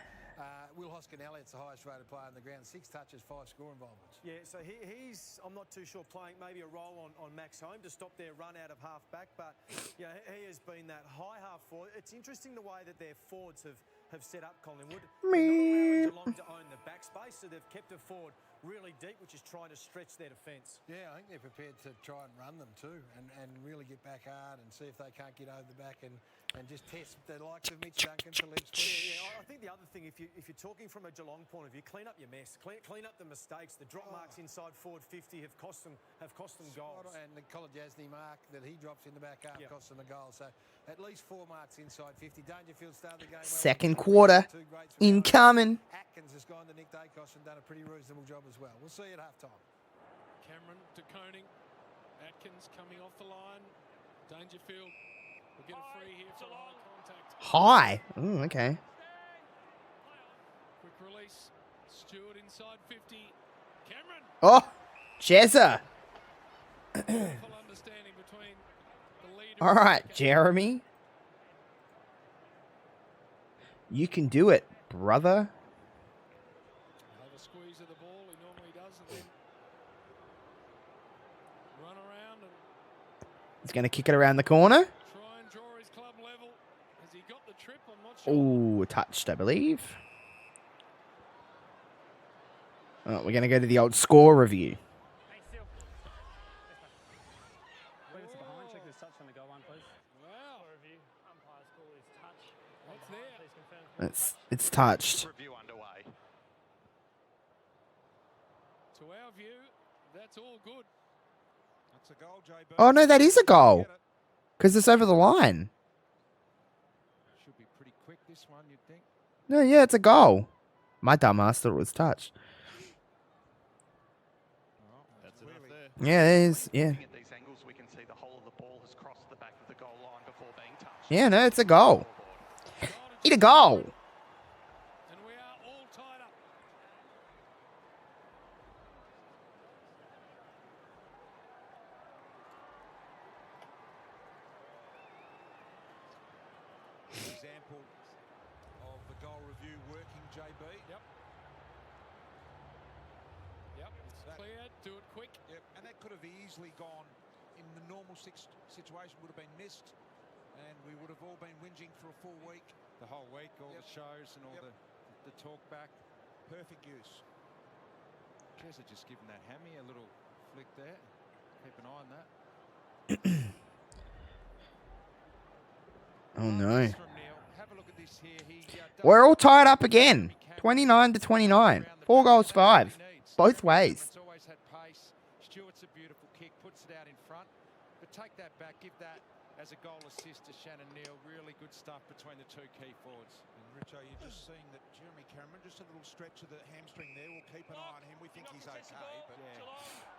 Will Hoskin-Elliott's the highest rated player on the ground. 6 touches, 5 score involvements. Yeah, so he's, I'm not too sure, playing maybe a role on Max Home to stop their run out of half back, but yeah, he has been that high half forward. It's interesting the way that their forwards have set up Collingwood. They're not allowing Geelong to own the back space, so they've kept it forward really deep, which is trying to stretch their defence. Yeah, I think they're prepared to try and run them too, and really get back hard and see if they can't get over the back and just test the likes of Mitch Duncan, Phillips. Yeah, I think the other thing, if you're talking from a Geelong point of view, clean up your mess, clean up the mistakes. The drop marks inside forward 50 have cost them goals. And the Colin Jasny mark that he drops in the back half cost them a goal. So at least 4 marks inside 50. Dangerfield started the game well. Second quarter. 2 greats for Incoming. Atkins has gone to Nick Dacos and done a pretty reasonable job as well. We'll see you at halftime. Cameron to Koning. Atkins coming off the line. Dangerfield will get a free here for high contact. High. Ooh, okay. Quick release. Stewart inside 50. Cameron. Oh, Jezza. Full understanding between the leader. All right, Jeremy. You can do it, brother. Over squeeze of the ball, he normally does, and then run around and He's going to kick it around the corner. try and draw his club level. Has he got the trip? I'm not sure. Ooh, touched, I believe. Oh, we're going to go to the old score review. Wow. What's there? It's touched. Review underway. To our view, that's all good. That's a goal, JB. Oh, no, that is a goal. Because it's over the line. Should be pretty quick, this one, you'd think. No, yeah, it's a goal. My dumbass thought it was touched. That's enough there. Yeah, it is. Yeah. Looking at these angles, we can see the whole of the ball has crossed the back of the goal line before being touched. Yeah, no, it's a goal. Eat a goal. And we are all tied up. Example of the goal review working, JB. Yep. Yep, it's clear. Do it quick. Yep, and that could have easily gone in the normal situation, would have been missed, and we would have all been whinging for a full week. The whole week, all the shows and all the talk back. Perfect use. Jezza just giving that hammy a little flick there. Keep an eye on that. Oh, no. From Neil. Have a look at this here. He, does We're all tied up again. 29 to 29. 4 goals, 5. Both ways. It's always had pace. Stewart's a beautiful kick, puts it out in front. But take that back, give that as a goal assist to Shannon Neal. Really good stuff between the 2 key forwards. And Richo, you're just seeing that Jeremy Cameron, just a little stretch of the hamstring there. We'll keep an eye on him. We think he's okay, but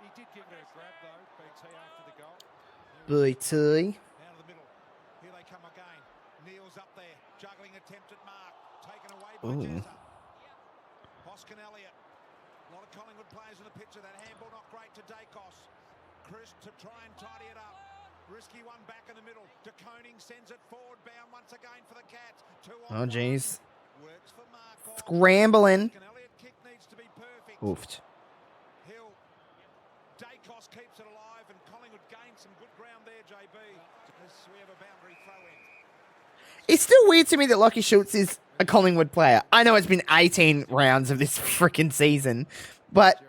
He did give it a grab though, BT, after the goal. BT. Out of the middle. Here they come again. Neil's up there. Juggling attempt at mark. Taken away by Ooh. Jezza. Hoskin Elliott. A lot of Collingwood players in the picture. That handball not great to Dacos. Chris to try and tidy it up. Risky one back in the middle. De Koning sends it forward. Bound once again for the Cats. Oh, jeez. Works for Markov. Scrambling. Hoskin Elliott kick needs to be perfect. Oofed. Hill. Dacos keeps it alive and Collingwood gains some good ground there, JB. As we have a boundary throw in. It's still weird to me that Lockie Schultz is a Collingwood player. I know it's been 18 rounds of this freaking season, but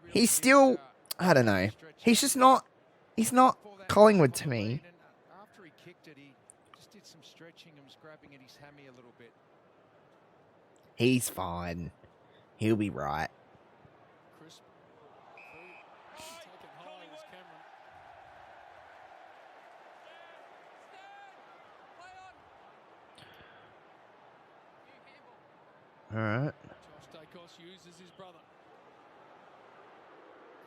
he's still, I don't know. He's just not, he's not Collingwood to me. After he kicked it, he just did some stretching and was grabbing at his hammy a little bit. He's fine. He'll be right. Crisp. Taken high was Cameron. All right. Josh Dacos uses his brother.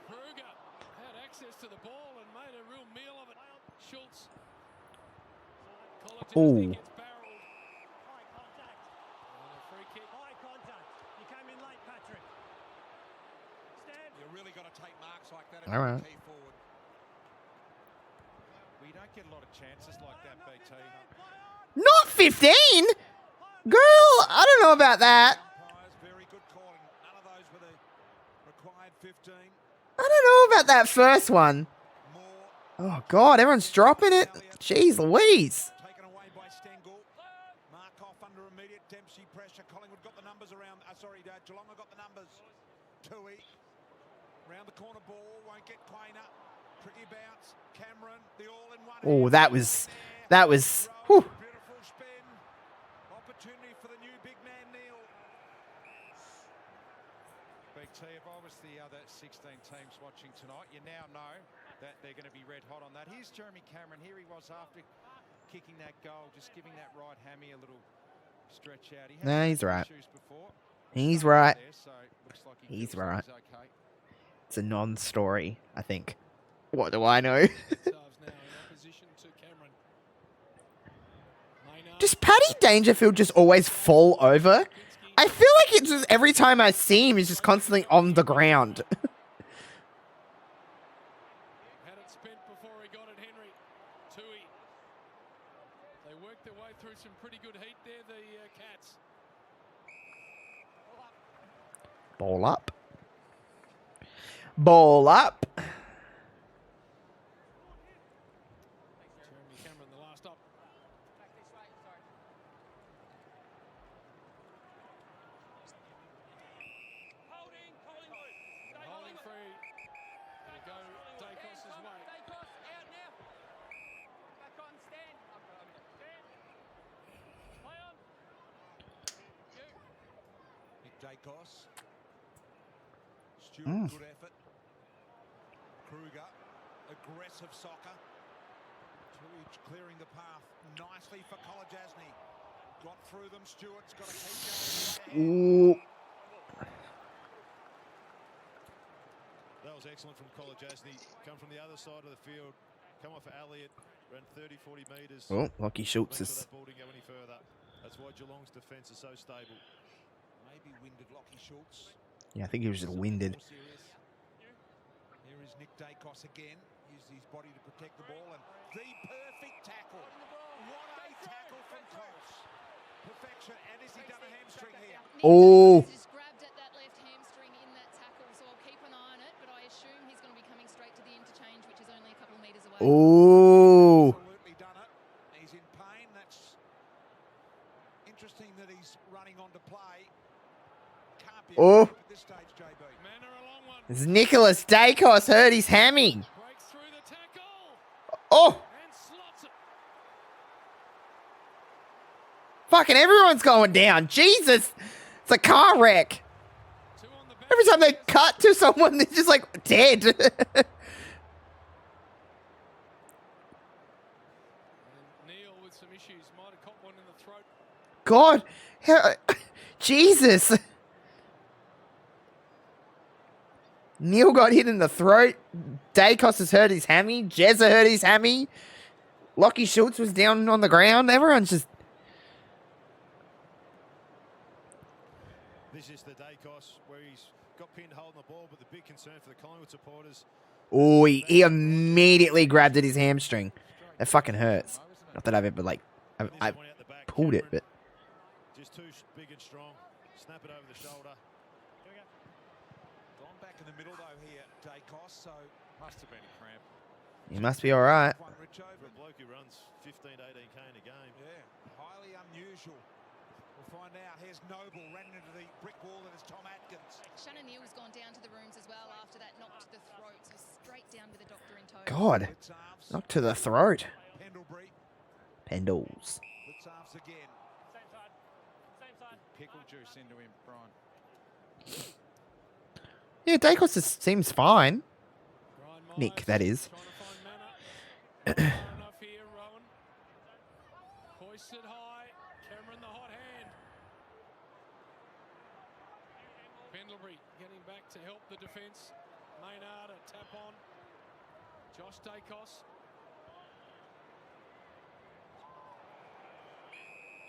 Kruger had access to the ball and made a real meal of it. Schultz. Ooh. Gets barreled. High contact. And a free kick. High contact. You came in late, Patrick. Stand. You really got to take marks like that. All right. Key forward. We don't get a lot of chances like that, BT. Not 15? Girl, I don't know about that. Umpires, very good calling. None of those were the required 15. I don't know about that first one. More Oh, God, everyone's dropping it. Jeez Louise. taken away by Stengel. Markov under immediate Dempsey pressure. Collingwood got the numbers around. Geelong have got the numbers. Tui. Round the corner ball. Won't get Quainer. Tricky bounce. Cameron. The all-in-one. Oh, that was, whew. Beautiful spin. Opportunity for the new big man, Neil. BT, if I was the other 16 teams watching tonight, you now know that they're going to be red hot on that. Here's Jeremy Cameron. Here he was after kicking that goal, just giving that right hammy a little stretch out. Nah, he's right. Before. He's right. There, so looks like He's feels right. like he's okay. It's a non-story, I think. What do I know? Serves now in opposition to Cameron. Maynard. Does Paddy Dangerfield just always fall over? I feel like it's just every time I see him, he's just constantly on the ground. Had it spent before he got it, Henry. Tui. They worked their way through some pretty good heat there, the Cats. Ball up. Ball up. Jeremy Cameron, the last up. Holding free. Gonna go Dacos' way. Nick Dacos. Stewart, good effort. Kruger, aggressive soccer. Tui clearing the path nicely for Kolajasny. Got through them. Stewart's got to keep going. Ooh. That was excellent from Kolajasny. Come from the other side of the field. Come off for Elliott. Around 30, 40 metres. Oh, Lockie Schultz Make sure is... that ball didn't go any further. That's why Geelong's defence is so stable. Maybe winded Lockie Schultz. Yeah, I think he was just winded. More serious. Here is Nick Dacos again. Used his body to protect the ball and the perfect tackle. What a tackle from Coles. Perfection. And has he done a hamstring here? Oh. Just grabbed at that left hamstring in that tackle, so I'll keep an eye on it, but I assume he's going to be coming straight to the interchange, which is only a couple of metres away. Oh. Absolutely done it. He's in pain. That's interesting that he's running on to play. Can't be Oh. at this stage, JB. Manor a long one. It's Nicholas Dacos hurt his hammy. Breaks through the tackle. Oh. And slots it. Fucking everyone's going down. Jesus. It's a car wreck. Two on the back. Every time they cut to someone, they're just like dead. And Neil with some issues. Might have caught one in the throat. God. Jesus. Neil got hit in the throat. Dacos has hurt his hammy. Jezza hurt his hammy. Lockie Schultz was down on the ground. Everyone's just... This is the Dacos where he's got pinned holding the ball, but the big concern for the Collingwood supporters. Oh, he immediately grabbed at his hamstring. That fucking hurts. Not that I've ever, like, I've pulled it, but... Just too big and strong. Snap it over the shoulder. Gone back in the middle though here, Dacos, so must have been a cramp. He must be all right. For a bloke who runs 15 to 18k in a game. Yeah, highly unusual. We'll find out. Here's Noble, ran into the brick wall, and it's Tom Atkins. Shannon Neal's gone down to the rooms as well after that knock to the throat, so straight down with the doctor in tow. God. Knock to the throat. Pendlebury. Pendles. Blitz halves again. Same side. Same side. Pickle juice into him, Brian. Yeah, Dacos seems fine. Brian Nick, Myers that is. trying to find Manor. Far enough here, Rowan. Hoisted high. Cameron the hot hand. Pendlebury getting back to help the defence. Maynard a tap on. Josh Dacos.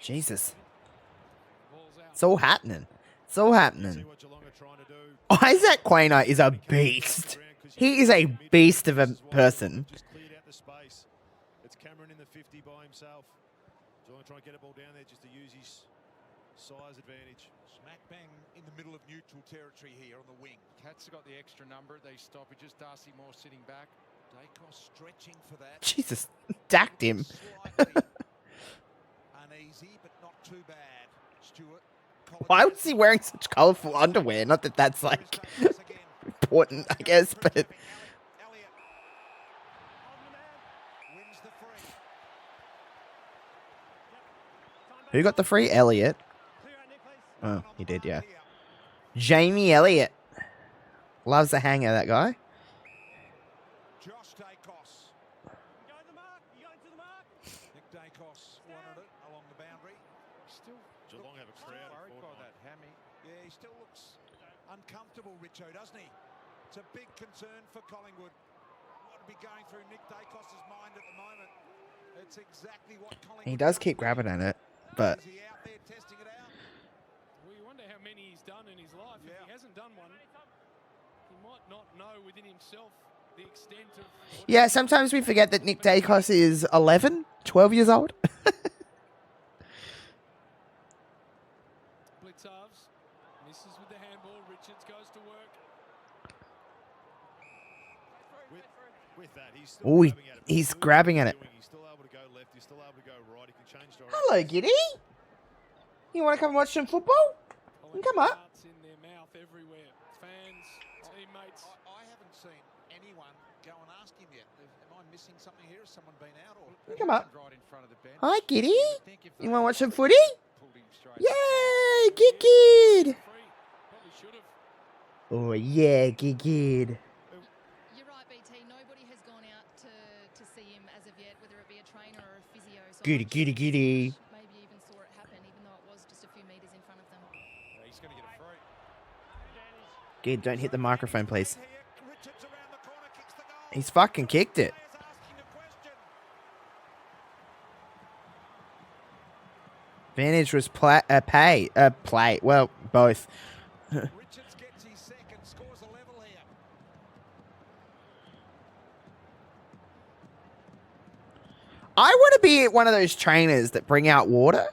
Jesus. Ball's out. It's all happening. It's all happening. See what Geelong are trying to do. Isaac Quainer is a beast. He is a beast of a person. Just cleared out the space. It's Cameron in the 50 by himself. Geelong trying to get a ball down there just to use his size advantage. Smack bang in the middle of neutral territory here on the wing. Cats have got the extra number at these stoppages. Darcy Moore sitting back. Dacos stretching for that. Jesus. Dacked him. Slightly uneasy, but not too bad. Stewart. Why was he wearing such colourful underwear? Not that that's, like, important, I guess, but... Elliott wins the free. Who got the free? Elliot. Clear out, Nick, please. Oh, he did, yeah. Jamie Elliott. Loves the hanger, that guy. Josh Dacos. Go to the mark. You go to the mark. Nick Dacos wanted it along the boundary. Still Geelong have a crowd worried of by 49. that hammy. Yeah, he still looks uncomfortable, Richo, doesn't he? It's a big concern for Collingwood. What would be going through Nick Dacos' mind at the moment? It's exactly what Collingwood... He does keep grabbing at it, but... Is he out there testing it out? Well, you wonder how many he's done in his life. If he hasn't done one, he might not know within himself the extent of... Yeah, sometimes we forget that Nick Dacos is 11, 12 years old. Blitz halves. Misses with the handball. Richards goes to work. With that, he's still Oh, grabbing at it. he's Doing what grabbing at he's it. doing. He's still able to go left. He's still able to go right. He can change direction. Hello, Giddy. You want to come and watch some football? You can come up. Hearts in their mouth everywhere. Fans, teammates. I haven't seen anyone go and ask him yet. Am I missing something here? Has someone been out? Or You come up. Right in front of the bench. Hi, Giddy. Think if You they want to watch some had footy? pulled him straight Yay, Gigid. Free. Probably should have. Oh, yeah, Gigid. You're right, BT. Nobody has gone out to see him as of yet, whether it be a trainer or a physio. So Giddy, I'm giddy, sure giddy. maybe even saw it happen, even though it was just a few metres in front of them. Yeah, he's going to get a free. Gid, don't hit the microphone, please. Richards around the corner, kicks the goal. He's fucking kicked it. Players asking a question. Vantage was play. Well, both. Richards gets his second, scores a level here. I want to be one of those trainers that bring out water.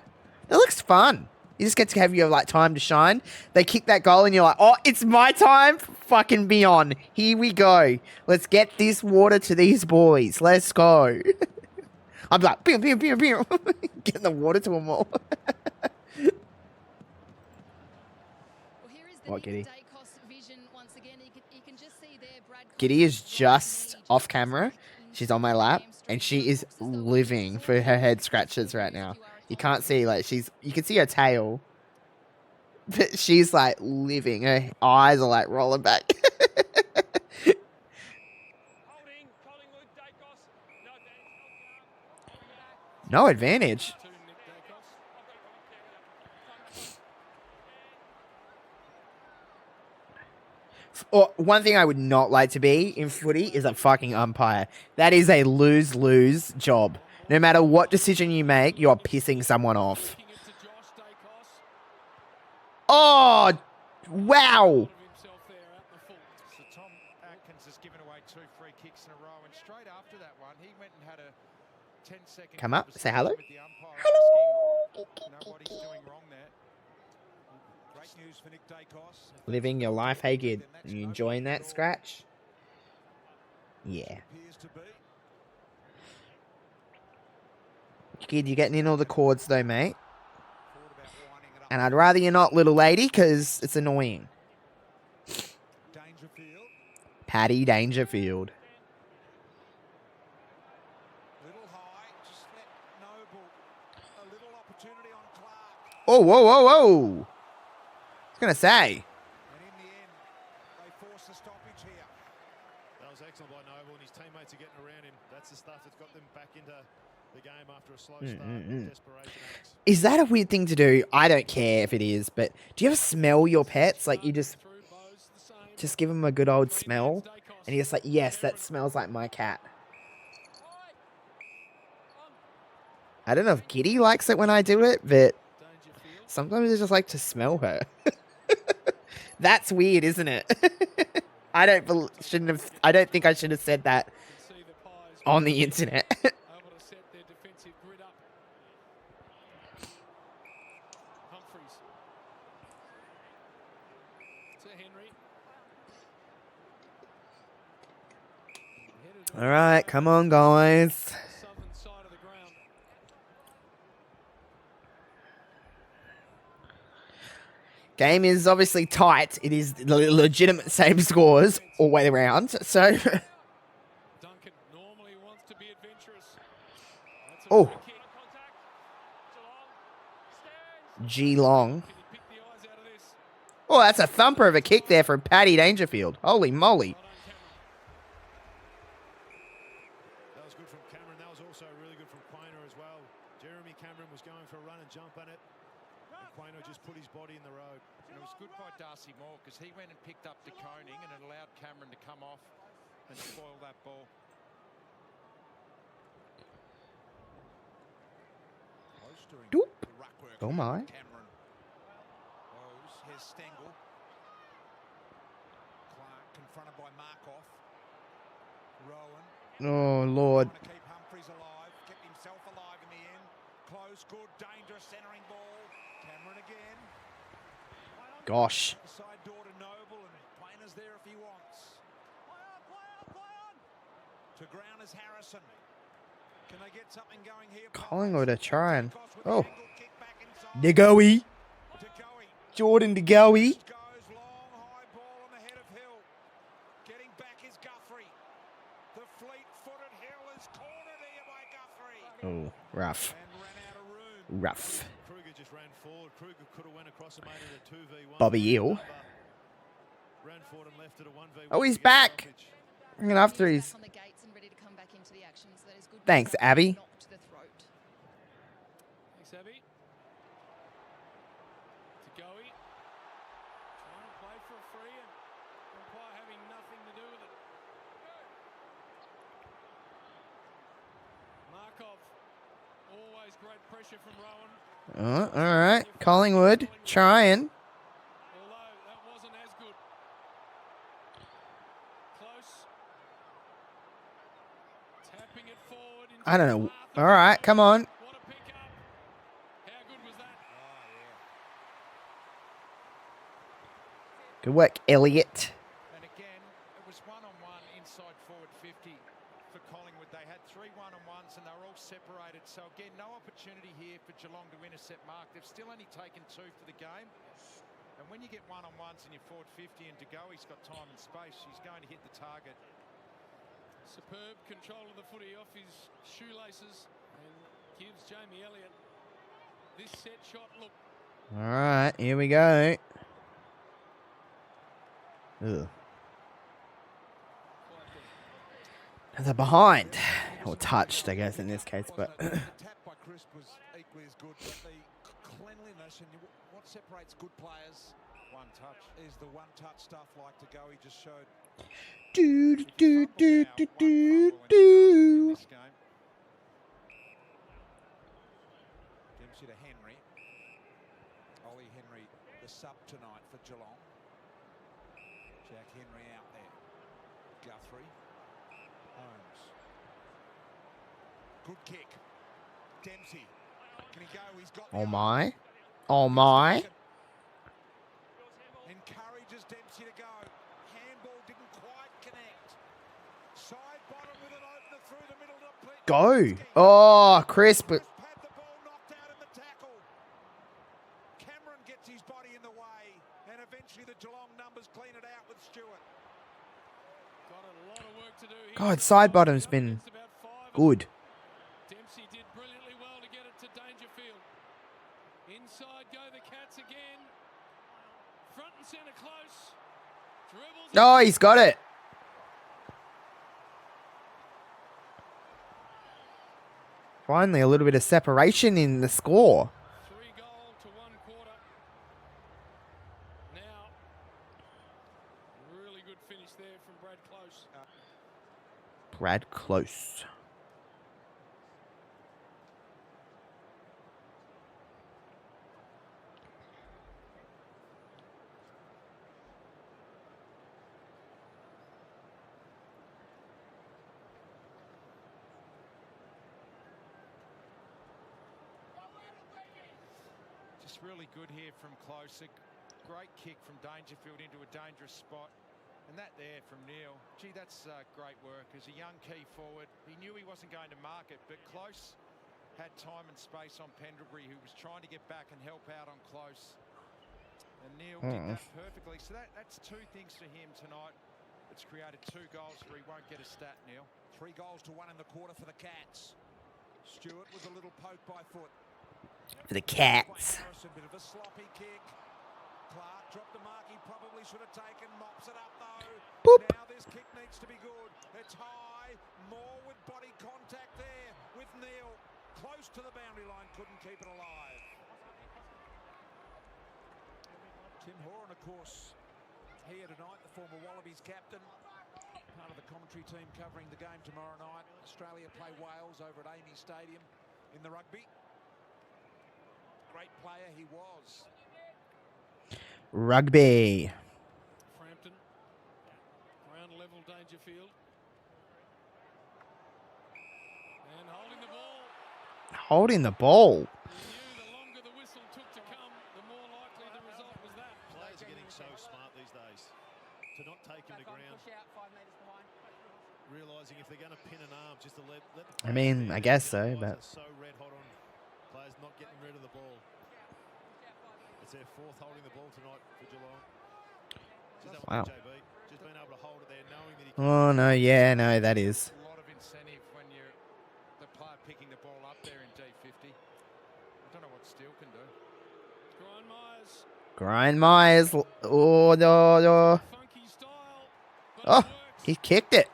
That looks fun. You just get to have your like time to shine. They kick that goal and you're like, oh, it's my time. Fucking be on. Here we go. Let's get this water to these boys. Let's go. I'm like, pew, pew, pew, pew. Getting the water to them all. Well, here is the What, Giddy? Dacos vision once again. You can just see there Brad Giddy is Collins just right off knee camera. just She's on my lap hamstring. and she is Looks as though living for her head scratches right now. You can't see, like, you can see her tail. But she's like living. Her eyes are like rolling back. Holding. Collingwood. Dacos. No No advantage. advantage. To Nick Dacos. Or one thing I would not like to be in footy is a fucking umpire. That is a lose-lose job. No matter what decision you make, you are pissing someone off. Oh, wow. So Tom Atkins has given away 2 free kicks in a row, and straight after that one, he went and had a 10-second Come up, say hello. with the umpire, asking, what he's doing wrong there. Great news for Nick Dacos. Living your life, hey kid. Are you enjoying that, Scratch? Yeah. Appears to be. Kid, you're getting in all the chords though, mate. And I'd rather you're not, little lady, because it's annoying. Dangerfield. Paddy Dangerfield. Little high. Just let Noble. A little opportunity on Clark. Oh, whoa, whoa, whoa. I was going to say. And in the end, they force a stoppage here. That was excellent by Noble, and his teammates are getting around him. That's the stuff that's got them back into the game after a slow start. Desperation acts. Is that a weird thing to do? I don't care if it is, but do you ever smell your pets? Like you just give them a good old smell, and you're just like, yes, that smells like my cat. I don't know if Giddy likes it when I do it, but sometimes I just like to smell her. That's weird, isn't it? I don't think I should have said that on the internet. All right, come on, guys. Game is obviously tight. It is legitimate same scores all the way around. So, oh, Geelong. Oh, that's a thumper of a kick there from Paddy Dangerfield. Holy moly. That was good from Cameron. That was also really good from Quainer as well. Jeremy Cameron was going for a run and jump on it. And Quainer just put his body in the road. And it was good by Darcy Moore because he went and picked up De Koning and it allowed Cameron to come off and spoil that ball. Doop. Oh my. Cameron. Rose. Here's Stengel. Clark confronted by Markov. Rowan. Oh, Lord. Trying to keep Humphries alive. Kept himself alive in the end. Close, good, dangerous centering ball. Cameron again. Gosh. Side door to Noble and Quainer's there if he wants. Play on. To ground is Harrison. Can they get something going here? Collingwood are trying. Oh. Degoe. Jordan Degoe. Goes long, high ball on the head of Hill. Getting back is Guthrie. The fleet-footed Hill is cornered here by Guthrie. Oh, rough. And ran out of room. Rough. Kruger just ran forward. Kruger could have went across and made it a 2v1. Bobby Eel. Ran forward and left it a 1v1. Oh, he's back. Bringing after he's. Thanks, Abby. Thanks, Abby. To Goey. Trying to play for a free and umpire having nothing to do with it. Markov. Always great pressure from Rowan. Oh, all right. Collingwood trying. Although that wasn't as good. Close. Tapping it forward. I don't know. All right, come on. What a pick up. How good was that? Good work, Elliot. And again, it was one-on-one inside forward 50 for Collingwood. They had 3 one-on-ones and they were all separated. So again, no opportunity here for Geelong to intercept Mark. They've still only taken 2 for the game. And when you get one-on-ones in your forward 50 and Degoe's got time and space, he's going to hit the target. Superb control of the footy off his shoelaces and gives Jamie Elliott this set shot look. All right, here we go. Ugh. They're behind. Or touched, I guess, in this case, but. The tap by Crisp was equally as good, but the cleanliness and what separates good players One touch. Is the one-touch stuff like to go? He just showed. Do do do do do In do. this game. Dempsey to Henry. Ollie Henry, the sub tonight for Geelong. Jack Henry out there. Guthrie. Holmes. Good kick. Dempsey. Can he go? He's got. Oh my. Oh my. Encourages Dempsey to go. Handball didn't quite connect. Side bottom with an opener through the middle to play. Go. Oh, crisp. Had the ball knocked out in the tackle. Cameron gets his body in the way, and eventually the Geelong numbers clean it out with Stewart. Got a lot of work to do here. God, side bottom's been good. Dempsey did brilliantly well to get it to Dangerfield. Inside go the Cats again. Front and centre close. Dribbles. Oh, he's got it. Finally, a little bit of separation in the score. 3 goal to 1 quarter. Now, really good finish there from Brad Close. Brad Close. Just really good here from Close. A great kick from Dangerfield into a dangerous spot. And that there from Neil. Gee, that's great work. As a young key forward, he knew he wasn't going to mark it, but Close had time and space on Pendlebury, who was trying to get back and help out on Close. And Neil did that perfectly. So that's 2 things for him tonight. It's created 2 goals where he won't get a stat, Neil. 3 goals to 1 in the quarter for the Cats. Stewart with a little poke by foot. For the Cats. Harrison, bit of a sloppy kick. Clark dropped the mark he probably should have taken. Mops it up though. Boop. Now this kick needs to be good. It's high. Moore with body contact there with Neil. Close to the boundary line. Couldn't keep it alive. Tim Horan, of course, here tonight. The former Wallabies captain. Part of the commentary team covering the game tomorrow night. Australia play Wales over at Amy Stadium in the rugby. Great player he was. Rugby. Frampton. Ground level Dangerfield. And holding the ball. Holding the ball. He knew the longer the whistle took to come, the more likely the result was that. Players are getting so smart these days to not take him to ground. Realising if they're going to pin an arm, just to let the I mean, I guess so, but so red hot on players not getting rid of the ball. It's their 4th holding the ball tonight for Geelong. Wow. JB, just being able to hold it there, knowing that he oh no, yeah, no, that is. A lot of incentive when you're the player picking the ball up there in D50. I don't know what Steele can do. Brian Myers. Grind Myers. Oh, no, no. Funky style. But Oh, it works. he kicked it.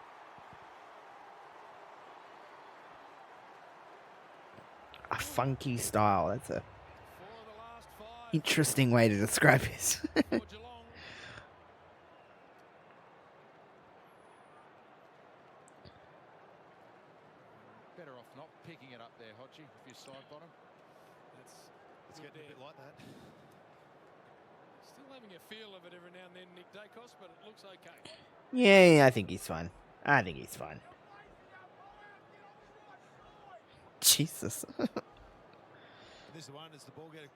A funky style. That's a 4 of the last 5 interesting way to describe this. for Geelong. Better off not picking it up there, Hodgie, if you're side bottom. it's getting a bit like that. Still having a feel of it every now and then, Nick Dacos, but it looks okay. Yeah, I think he's fine. I think he's fine. Jesus. This is the one as the ball gets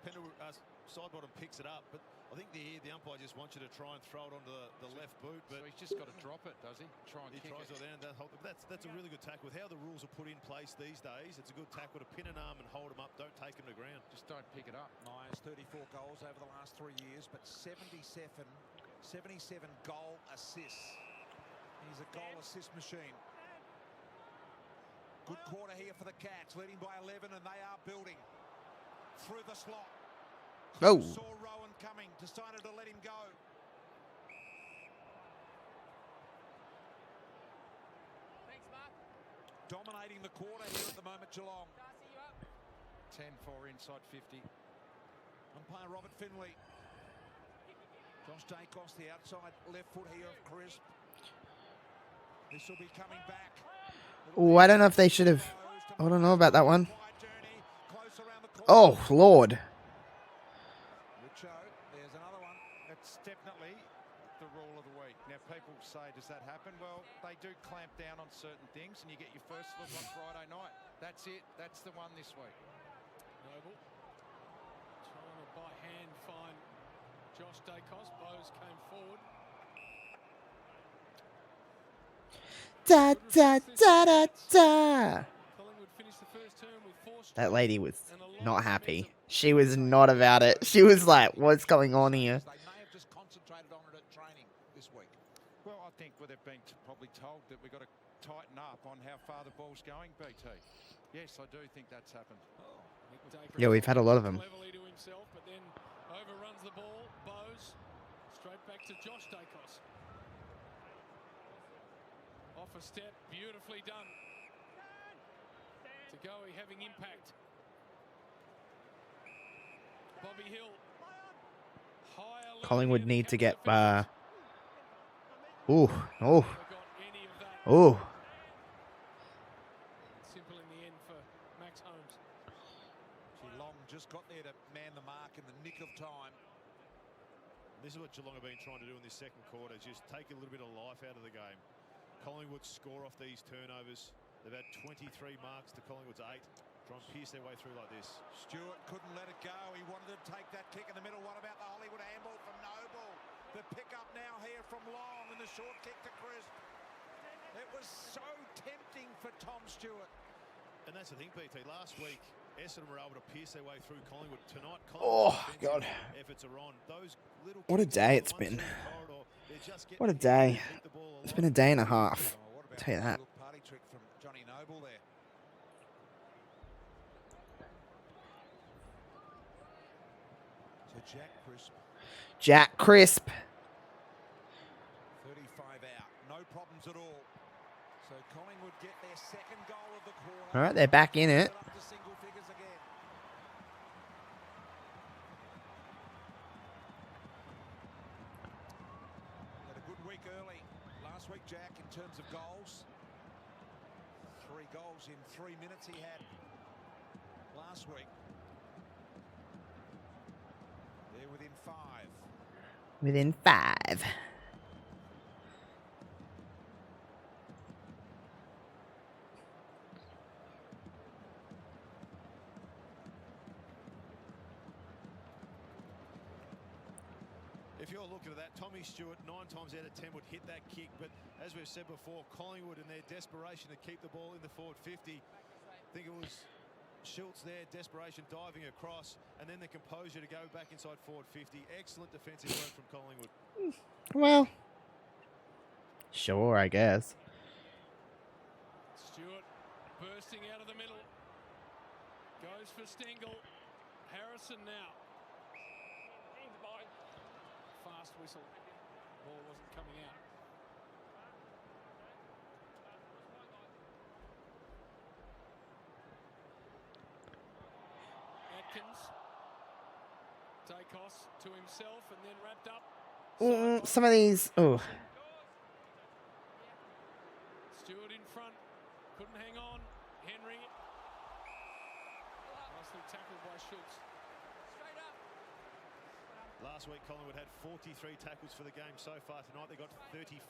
side bottom picks it up, but I think the umpire just wants you to try and throw it onto the left boot, but So he's just got to drop it, does he? Try and he kick tries it. it down. That's a really good tackle. With how the rules are put in place these days, it's a good tackle to pin an arm and hold him up. Don't take him to ground. Just don't pick it up. Myers 34 goals over the last 3 years, but 77 goal assists. He's a goal assist machine. Good quarter here for the Cats, leading by 11, and they are building through the slot. Oh. Saw Rowan coming, decided to let him go. Thanks, Mark. Dominating the quarter here at the moment, Geelong. 10-4 inside 50. Umpire Robert Finley. Josh Dacos, the outside left foot here of Crisp. This will be coming back. Oh, I don't know if they should have. I don't know about that one. Oh, Lord. Richo, there's another one. It's definitely the rule of the week. Now, people say, does that happen? Well, they do clamp down on certain things, and you get your first look on Friday night. That's it. That's the one this week. Noble trying to by hand find Josh Dacos. Bowes came forward. Da da da da da. Collingwood finished the first term with 4 straight. That lady was not happy. She was not about it. She was like, "What's going on here?" They may have just concentrated on it at training this week. Well, I think they've been probably told that we've got to tighten up on how far the ball's going, BT. Yes, I do think that's happened. Yeah, we've had a lot of them. Cleverly to himself, but then overruns the ball. Bowes straight back to Josh Dacos. Off a step, beautifully done. Tagoe having impact. Bobby Hill. Higher Collingwood level need to get. defenders. Oh, Never got any of that. oh. Simple in the end for Max Holmes. Geelong just got there to man the mark in the nick of time. This is what Geelong have been trying to do in this second quarter, just take a little bit of life out of the game. Collingwood score off these turnovers. They've had 23 marks to Collingwood's 8. Try and pierce their way through like this. Stewart couldn't let it go. He wanted to take that kick in the middle. What about the Hollywood handball from Noble? The pick up now here from Long and the short kick to Crisp. It was so tempting for Tom Stewart. And that's the thing, BT. Last week, Essendon were able to pierce their way through Collingwood. Tonight, Oh, Collingwood's God. efforts are on. Those little What a kicks day off it's the been. one-side corridor, they're just getting What a the day. kick to keep the ball It's alive. been a day and a half. Oh, what about Tell you that. little party trick from Johnny Noble there? So Jack Crisp, Jack Crisp. 35 out. No problems at all. So Collingwood get their second goal of the quarter. All right, they're back in it. Up to single figures again. Had a good week early. Last week, Jack, in terms of goals. 3 goals in 3 minutes he had last week. They're within 5. Within 5. If you're looking at that, Tommy Stewart 9 times out of 10 would hit that kick, but as we've said before, Collingwood in their desperation to keep the ball in the forward 50, I think it was Schultz there, desperation diving across, and then the composure to go back inside forward 50. Excellent defensive work from Collingwood. Well, sure, I guess. Stewart bursting out of the middle. Goes for Stengel. Harrison now. Fast whistle. Ball wasn't coming out. Atkins. Dacos to himself and then wrapped up. Some of these. Oh. Stewart in front. Couldn't hang on. Henry. Nicely tackled by Schultz. Last week, Collingwood had 43 tackles for the game so far. Tonight, they got 35.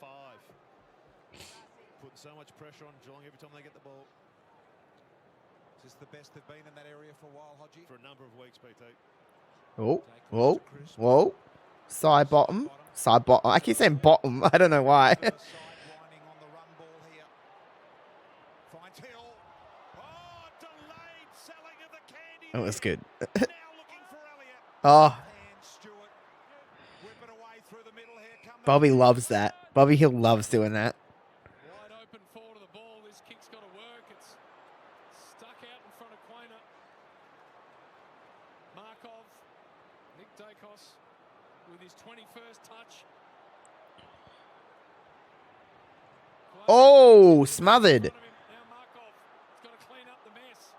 Putting so much pressure on Geelong every time they get the ball. Is this the best they've been in that area for a while, Hodgie? For a number of weeks, BT. Oh. Whoa. Whoa. Side bottom. Side bottom. I keep saying bottom. I don't know why. Sidewinding on the run ball here. Finds Hill. Oh, delayed selling of the candy. That was good. Now looking for Elliott. Oh, And Stewart whip it away through the middle here. Come the Bobby loves that. Bobby Hill loves doing that. Wide open forward of the ball. This kick's got to work. It's stuck out in front of Quainer. Markov. Nick Dacos with his 21st touch. Oh, smothered. Now Markov has got to clean up the mess.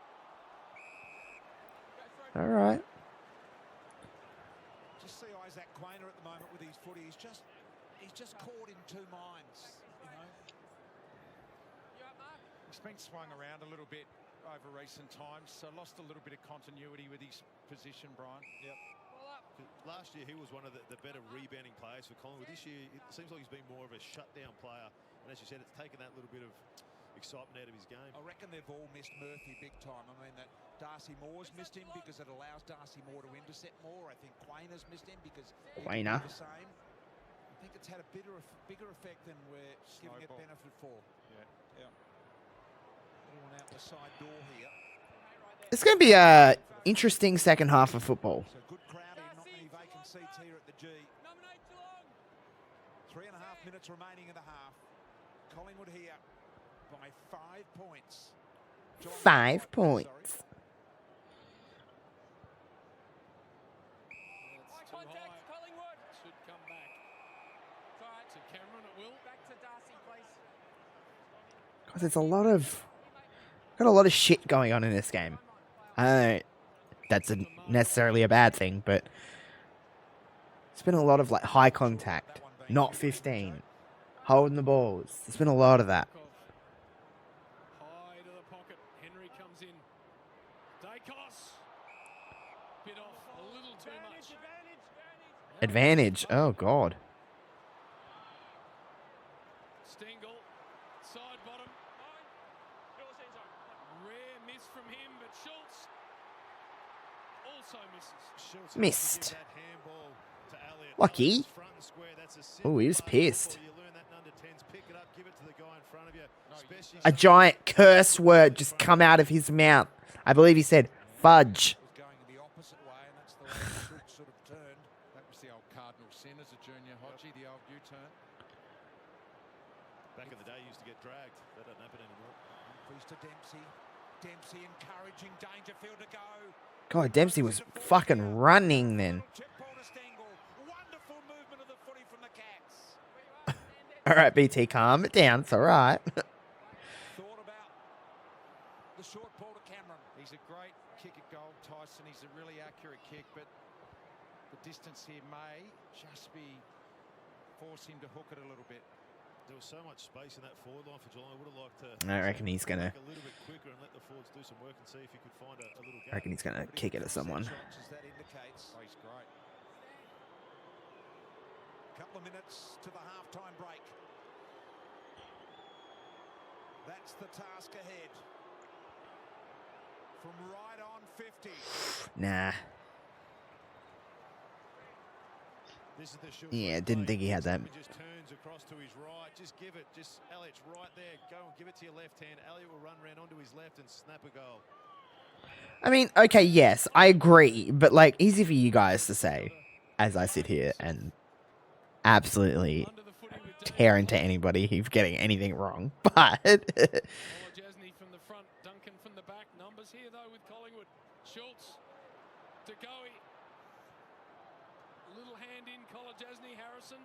All right. Just see Isaac Quainer at the moment with his footy just caught in two minds, you know. He's been swung around a little bit over recent times, so lost a little bit of continuity with his position, Brian. Yep. Last year, he was one of the better rebounding players for Collingwood. This year, it seems like he's been more of a shutdown player. And as you said, it's taken that little bit of excitement out of his game. I reckon they've all missed Murphy big time. I mean, that Darcy Moore's missed him because it allows Darcy Moore to intercept more. I think Quayner's missed him because he can do the same. I think it's had a bigger effect than we're giving it benefit for. Yeah. Anyone out the side door here. It's going to be a interesting second half of football. So good crowd here, not many vacant seats here at the G. 3.5 minutes remaining in the half. Collingwood here by 5 points. 5 points. Contact, Collingwood. Should come back. To Cameron, it will. Back to Darcy, please. Because there's got a lot of shit going on in this game. I don't know that's necessarily a bad thing, but it's been a lot of like high contact, not 15, holding the balls. There's been a lot of that. High to the pocket. Henry comes in. Dacos. Bit off a little too much. Advantage. Oh, God. Stengel. Side bottom. Rare miss from him, but Schultz also misses. Missed. Lucky. Oh, he was pissed. A giant curse word just come out of his mouth. I believe he said fudge. Going the opposite way, and that's the way Schultz sort of turned. That was the old cardinal sin as a junior, Hodgie, the old U-turn. Back in the day, he used to get dragged. That doesn't happen anymore. Increase to Dempsey. Dempsey encouraging Dangerfield to go. God, Dempsey was fucking running then. Wonderful movement of the footy from the Cats. All right, BT, calm it down. It's all right. Thought about the short ball to Cameron. He's a great kick at goal, Tyson. He's a really accurate kick, but the distance here may just be force him to hook it a little bit. There was so much space in that forward line for Geelong. I would have liked to. I reckon he's gonna. A little bit quicker and let the forwards do some work and see if he could find a little gap. I reckon he's gonna kick it at someone. As that indicates. Oh, he's great. Couple of minutes to the halftime break. That's the task ahead. From right on 50. Nah. This is the shoot. Yeah, didn't think he had that. He just turns across to his right. Just give it. Just Elliot's right there. Go and give it to your left hand. Elliot will run around onto his left and snap a goal. I mean, okay, yes, I agree, but like, easy for you guys to say, as I sit here and absolutely tear into anybody who's getting anything wrong. But Jasny from the front, Duncan from the back. Numbers here though with Collingwood. Schultz to Goey. Little hand in, Jasny, Harrison.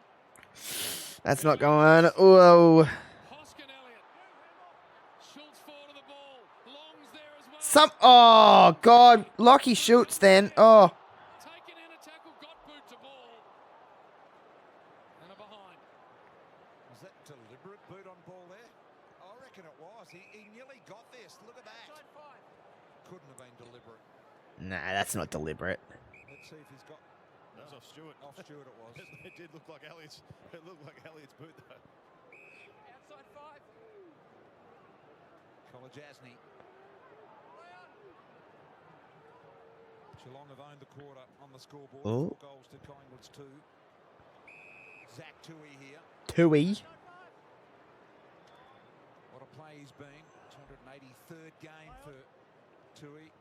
that's not going. Whoa. Hoskin Elliott. Schultz forward of the ball. Long's there as well. Oh God, Lockie shoots then. Oh. Taken in a tackle, got boot to ball. And a behind. Was that deliberate boot on ball there? I reckon it was. He nearly got this. Look at that. Couldn't have been deliberate. Nah, that's not deliberate. Let's see if he's got. That was off Stewart. Off Stewart it was. It did look like Elliot's. It looked like Elliot's boot though. Outside 5. Jasny. Geelong have owned the quarter on the scoreboard. Oh. 4 goals to Collingwood's 2. Zach Tui here. Tui. What a play he's been. 283rd game for Tui.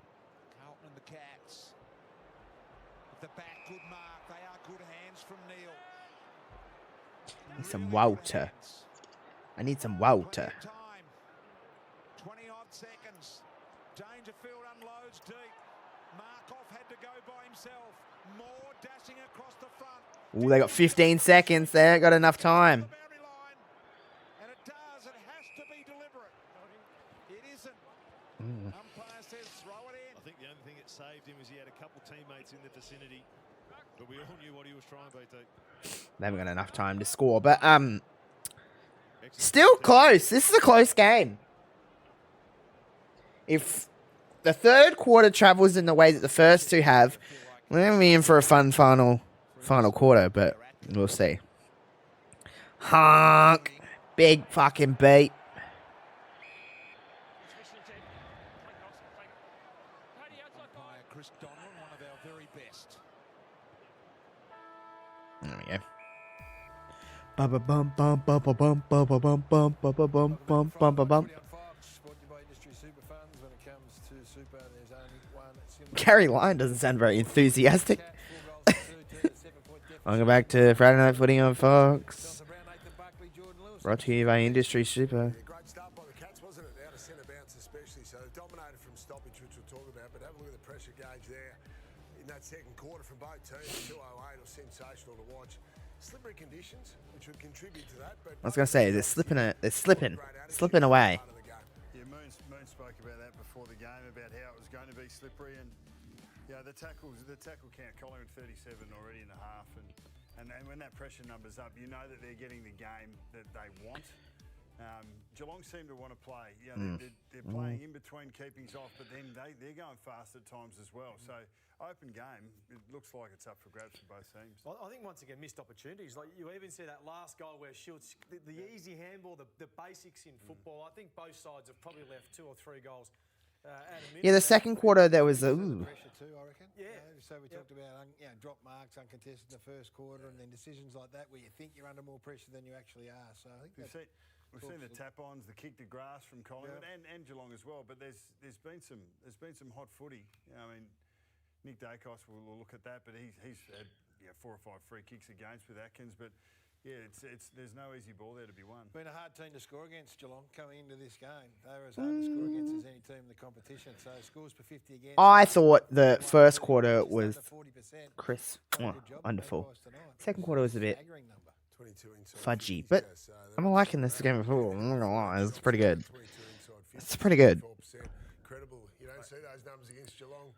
Carlton and the Cats. At the back, good mark. They are good hands from Neil. Need some Walter. I need some Walter. 20-odd seconds. Dangerfield unloads deep. Markov had to go by himself. Moore dashing across the front. Ooh, they got 15 seconds. They ain't got enough time. And it does. It has to be deliberate. It isn't. Umpire says throw it in. I think the only thing that saved him was he had a couple teammates in the vicinity, but we all knew what he was trying, BT. they haven't got enough time to score. But still close. This is a close game. If the third quarter travels in the way that the first two have, we're going to be in for a fun final quarter, but we'll see. Honk. Big fucking beat. There we go. Bum bum bum bum bum bum bum bum bum bum bum bum bum bum bum bum. Gary Lyon doesn't sound very enthusiastic. Welcome back to Friday Night Footy on Fox. Brought to you by Industry Super. Great start by the Cats, wasn't it? Out of centre bounce especially. So they dominated from stoppage, which we'll talk about. But have a look at the pressure gauge there in that second quarter from both teams. 208 was sensational to watch. Slippery conditions, which would contribute to that. But I was gonna say they're slipping away. Yeah, Moon spoke about that before the game, about how it was going to be slippery, and the tackle count, Collingwood 37 already in the half, and when that pressure number's up, you know that they're getting the game that they want. Geelong seem to want to play. They're playing in between keepings off, but then they're going fast at times as well. So open game, it looks like it's up for grabs for both teams. I think once again missed opportunities. Like you even see that last goal where Schultz, the easy handball, the basics in football. I think both sides have probably left 2 or 3 goals. Yeah, the second quarter there was a Pressure too, I reckon. Yeah. So we talked about drop marks, uncontested in the first quarter, and then decisions like that where you think you're under more pressure than you actually are. So I think we've seen the tap-ons, the kick to grass from Collingwood and Geelong as well. But there's been some hot footy. I mean, Nick Dacos will look at that, but he's had 4 or 5 free kicks against with Atkins, but. Yeah, there's no easy ball there to be won. Been a hard team to score against, Geelong, coming into this game. They were as hard to score against as any team in the competition. So scores per 50 again. I thought the first quarter was crisp, wonderful. Second quarter was a bit fudgy, but I'm liking this game of football. I'm not gonna lie, it's pretty good. It's pretty good. Incredible. You don't see those numbers against Geelong.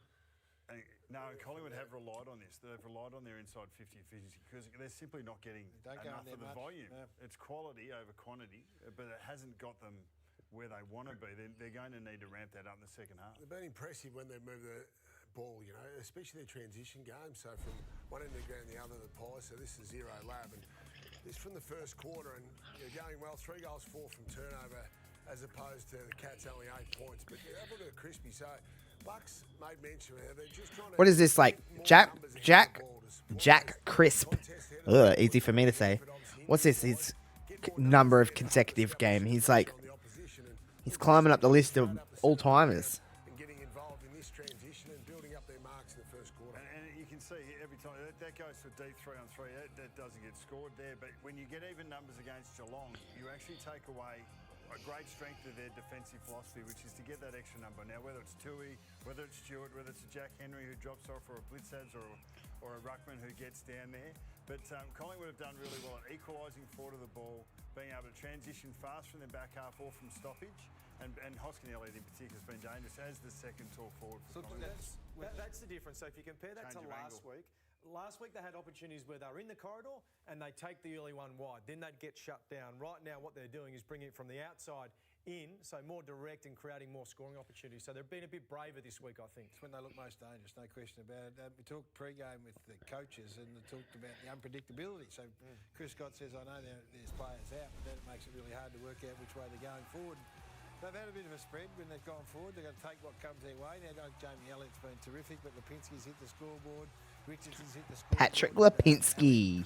No, Collingwood have relied on this. They've relied on their inside 50 efficiency because they're simply not getting enough of the volume. Yeah. It's quality over quantity, but it hasn't got them where they want to be. They're going to need to ramp that up in the second half. They've been impressive when they move the ball, especially their transition game. So from one end of the ground, the other, the pie. So this is zero lab. And this from the first quarter, and going well. 3 goals, 4 from turnover, as opposed to the Cats only 8 points. But have a look at Crispy. So Bucks made mention of they're just trying to. What is this like? Jack Crisp. Ugh, easy for me to say. What's this? His number of consecutive game. He's climbing up the list of all timers. And getting involved in this transition and building up their marks in the first quarter. And you can see every time that goes to a deep 3-on-3. That doesn't get scored there. But when you get even numbers against Geelong, you actually take away a great strength of their defensive philosophy, which is to get that extra number. Now, whether it's Tui, whether it's Stewart, whether it's a Jack Henry who drops off, or a Blitzaz or a Ruckman who gets down there. But Collingwood have done really well at equalising forward of the ball, being able to transition fast from their back half or from stoppage. And Hoskin Elliott in particular has been dangerous as the second tall forward for Collingwood. That's the difference. So if you compare that to last week they had opportunities where they were in the corridor and they take the early one wide. Then they'd get shut down. Right now what they're doing is bringing it from the outside in, so more direct and creating more scoring opportunities. So they've been a bit braver this week, I think. It's when they look most dangerous, no question about it. We talked pre-game with the coaches and they talked about the unpredictability. So Chris Scott says, I know there's players out, but then it makes it really hard to work out which way they're going forward. They've had a bit of a spread when they've gone forward. They're going to take what comes their way. Now, Jamie Elliott's been terrific, but Lipinski's hit the scoreboard. Richardson's hit the scoreboard. Patrick Lipinski.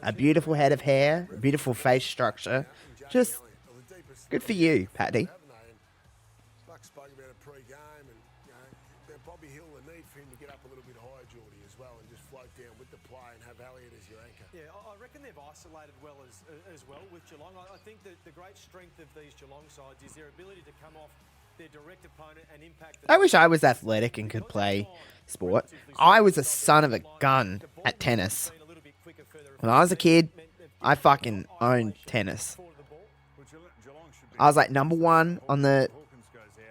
A beautiful head of hair, a beautiful face structure. Just good for you, Patty. Buck spoke about it pre-game, and Bobby Hill, the need for him to get up a little bit higher, Geordie, as well, and just float down with the play and have Elliott as your anchor. Yeah, I reckon they've isolated well as well with Geelong. I think that the great strength of these Geelong sides is their ability to come off their direct opponent and impact. I wish I was athletic and could play sport. I was a son of a gun at tennis. When I was a kid, I fucking owned tennis. I was like number 1 on the,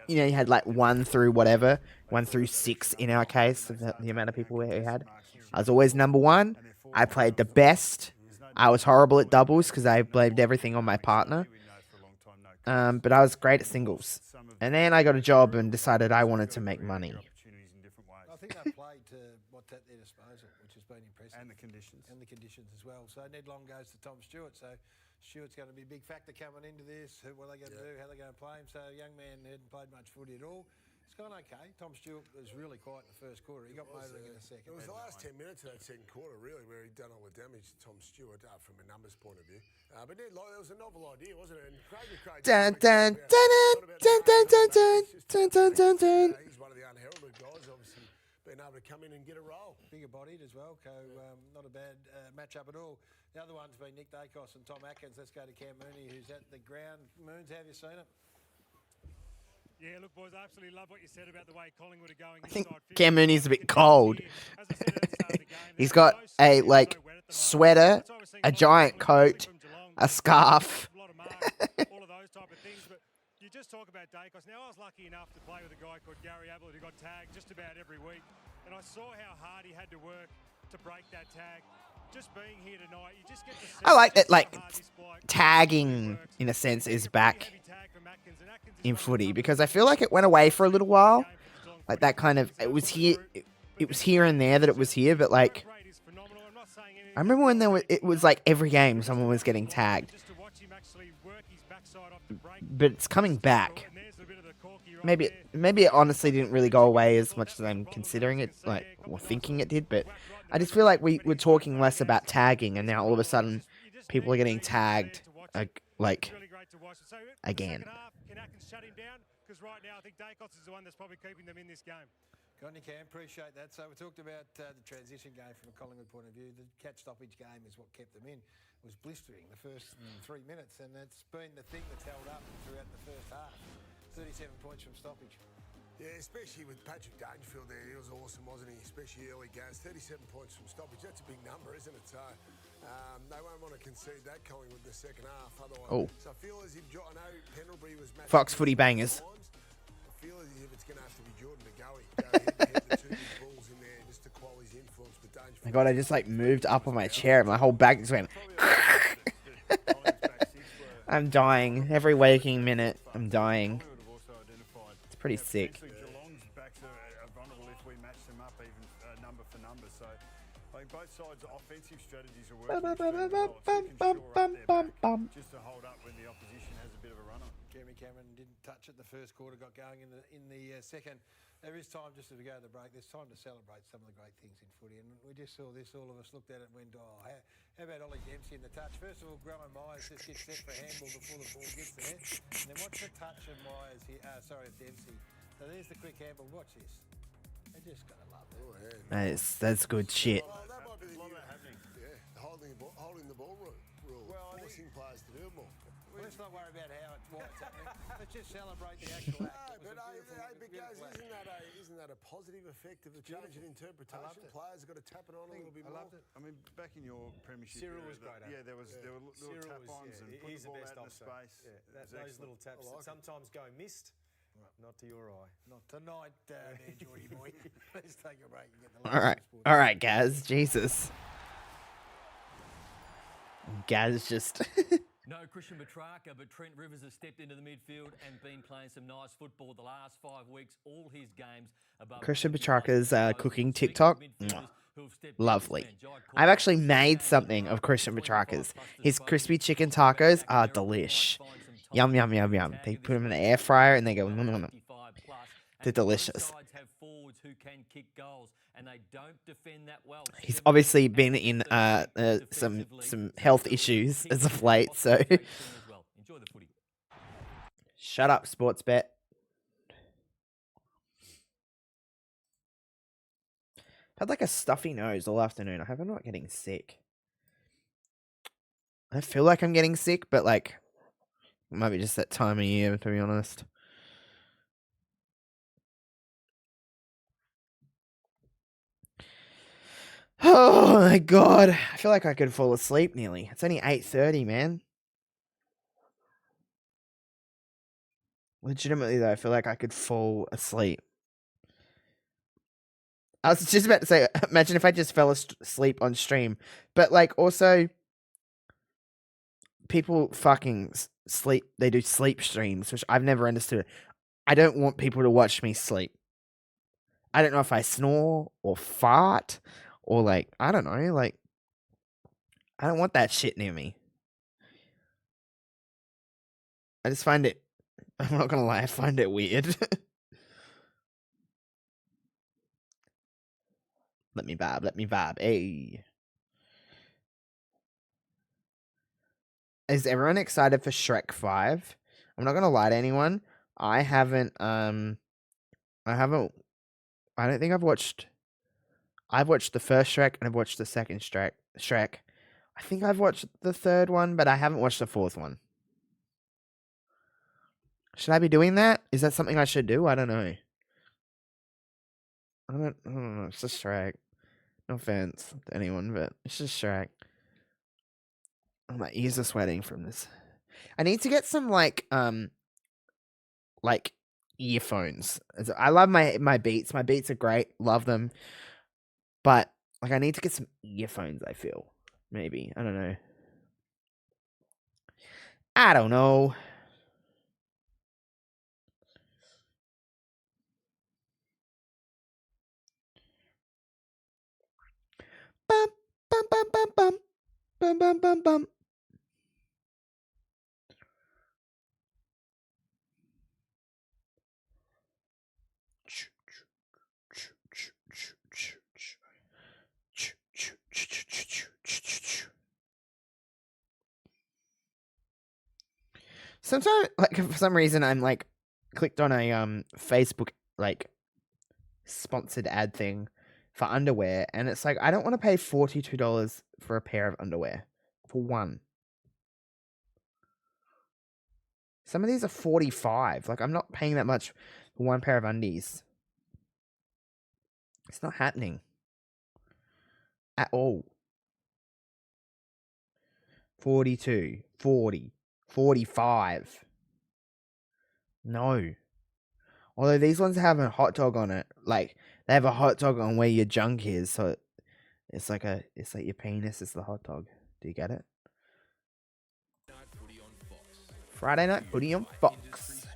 you had like 1 through whatever, 1 through 6 in our case, of the amount of people we had. I was always number 1. I played the best. I was horrible at doubles because I blamed everything on my partner. But I was great at singles. And then I got a job and decided I wanted to make money. I think they played to what's at their disposal, which has been impressive. And the conditions. And the conditions as well. So Ned Long goes to Tom Stewart. So Stewart's going to be a big factor coming into this. What are they going to do? How are they going to play him? So young man hadn't played much footy at all. It's gone okay. Tom Stewart was really quiet in the first quarter. He got motoring in the second. It was the last 10 minutes of that second quarter, really, where he'd done all the damage to Tom Stewart from a numbers point of view. But Ned Long, there was a novel idea, wasn't it? And Craig. Dun, dun, dun, dun, dun, dun, dun, dun, dun, dun, dun. He's one of the unheralded guys, obviously, being able to come in and get a roll. Bigger bodied as well, not a bad match-up at all. The other one's been Nick Dacos and Tom Atkins. Let's go to Cam Mooney, who's at the ground. Moons, have you seen it? Yeah, look, boys, I absolutely love what you said about the way Collingwood are going. I think Cam Mooney's a bit cold. He's got a sweater, a giant coat, a scarf. all of those type of things, but you just talk about Dacos. Now, I was lucky enough to play with a guy called Gary Ablett who got tagged just about every week, and I saw how hard he had to work to break that tag. Just being here tonight, you just get to see I like that, how hard this bloke tagging, in a sense, is back in footy, because I feel like it went away for a little while. Like that kind of, it was here and there that it was here, but like, I remember when it was like every game someone was getting tagged. But it's coming back. Maybe it honestly didn't really go away as much as I'm considering it, or thinking it did, but I just feel like we were talking less about tagging, and now all of a sudden people are getting tagged, again. shut him down, because right now I think Dacos is the one that's probably keeping them in this game. Got any, Cam? Appreciate that. So we talked about the transition game from a Collingwood point of view. The catch stoppage game is what kept them in. It was blistering the first 3 minutes, and that's been the thing that's held up throughout the first half. 37 points from stoppage. Yeah, especially with Patrick Dangerfield there. He was awesome, wasn't he? Especially early games. 37 points from stoppage. That's a big number, isn't it? So they won't want to concede that Collingwood in the second half. Otherwise, so I feel as if I know Pendlebury was Fox Footy Bangers. I feel as if it's going to have to be Jordan McGoey. Head the two big balls in there just to quell his influence. But Dangerfield. My God, I just moved up on my chair, and my whole back just went. I'm dying. Every waking minute, I'm dying. It's pretty sick. Geelong's backs are vulnerable if we match them up even number for number. So I think both sides' offensive strategies are working extremely well. So you can shore up their back just to hold up when the opposition has a bit of a run on. Jeremy Cameron didn't touch it the first quarter, got going in the second. There is time, just as we go to the break, there's time to celebrate some of the great things in footy. And we just saw this, all of us looked at it and went, oh, how about Ollie Dempsey in the touch? First of all, Graham Myers just gets set for handball before the ball gets there. And then watch the touch of Myers here, of Dempsey. So there's the quick handball. Watch this. They're just going to love it. That's good shit. Well, that might be the new happening. Yeah, holding the ball rule. Well, forcing players to do it more. Well, let's not worry about why it's happening. Let's just celebrate the actual act. Isn't that a positive effect of the change in interpretation? Players have got to tap it on a little bit more. I loved it. I mean, back in your premiership, Cyril was great. Yeah, there were little tap-ons and put the ball out in the space. Yeah, those little taps that sometimes go missed. Not to your eye. Not tonight, there, Geordie boy. Let's take a break and get the All right, Gaz. Jesus. Gaz just. No Christian Petrarca, but Trent Rivers has stepped into the midfield and been playing some nice football the last 5 weeks. All his games above. Christian Petrarca's cooking TikTok. Lovely. I've actually made something of Christian Petrarca's. His crispy chicken tacos are delish. Yum, yum, yum, yum. They put them in the air fryer and they go, nom, nom, nom. They're delicious. He's obviously been in some health issues as of late, so. Shut up, sports bet. I've had a stuffy nose all afternoon. I hope I'm not getting sick. I feel like I'm getting sick, but it might be just that time of year, to be honest. Oh my God. I feel like I could fall asleep nearly. It's only 8:30, man. Legitimately, though, I feel like I could fall asleep. I was just about to say, imagine if I just fell asleep on stream. But, also, people fucking sleep. They do sleep streams, which I've never understood. I don't want people to watch me sleep. I don't know if I snore or fart or like, I don't know, like, I don't want that shit near me. I just find it, I'm not gonna lie, I find it weird. Let me vibe, hey. Is everyone excited for Shrek 5? I'm not gonna lie to anyone. I don't think I've watched the first Shrek and I've watched the second Shrek. I think I've watched the third one, but I haven't watched the fourth one. Should I be doing that? Is that something I should do? I don't know. I don't know. It's just Shrek. No offense to anyone, but it's just Shrek. Oh, my ears are sweating from this. I need to get some like earphones. I love my Beats. My Beats are great. Love them. But like I need to get some earphones, I feel. Maybe. I don't know. I don't know. Bum bum bum bum bum bum bum bum bum. Sometimes, like for some reason, I'm like clicked on a Facebook like sponsored ad thing for underwear, and it's like I don't want to pay $42 for a pair of underwear for one. Some of these are 45. Like I'm not paying that much for one pair of undies. It's not happening at all. 42, 40, 45. No. Although these ones have a hot dog on it. Like they have a hot dog on where your junk is, so it's like your penis is the hot dog. Do you get it? Friday night footy on Fox.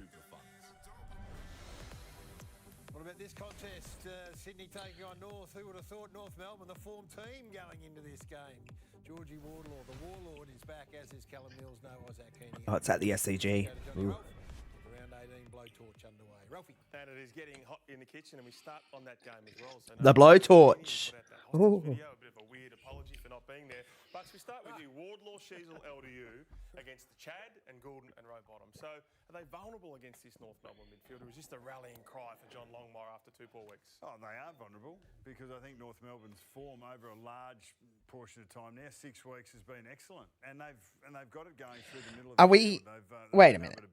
What about this contest? Sydney taking on North. Who would have thought North Melbourne, the form team, going into this game? Georgie Wardlaw, the Warlord, is back, as is Callum Mills. No Isaac Keane. Oh, it's at the SCG. Ooh. Round 18 blowtorch underway. Ralphie. And it is getting hot in the kitchen, and we start on that game as well. So The blowtorch. Video, a bit of a weird apology for not being there. But we start with you, Wardlaw, Sheasel, LDU against the Chad and Goulden and Rowbottom. So are they vulnerable against this North Melbourne midfield, or is this a rallying cry for John Longmire after 2 poor weeks? Oh, they are vulnerable because I think North Melbourne's form over a large portion of time now, 6 weeks, has been excellent, and they've got it going through the middle of Are the we? field. Wait a minute.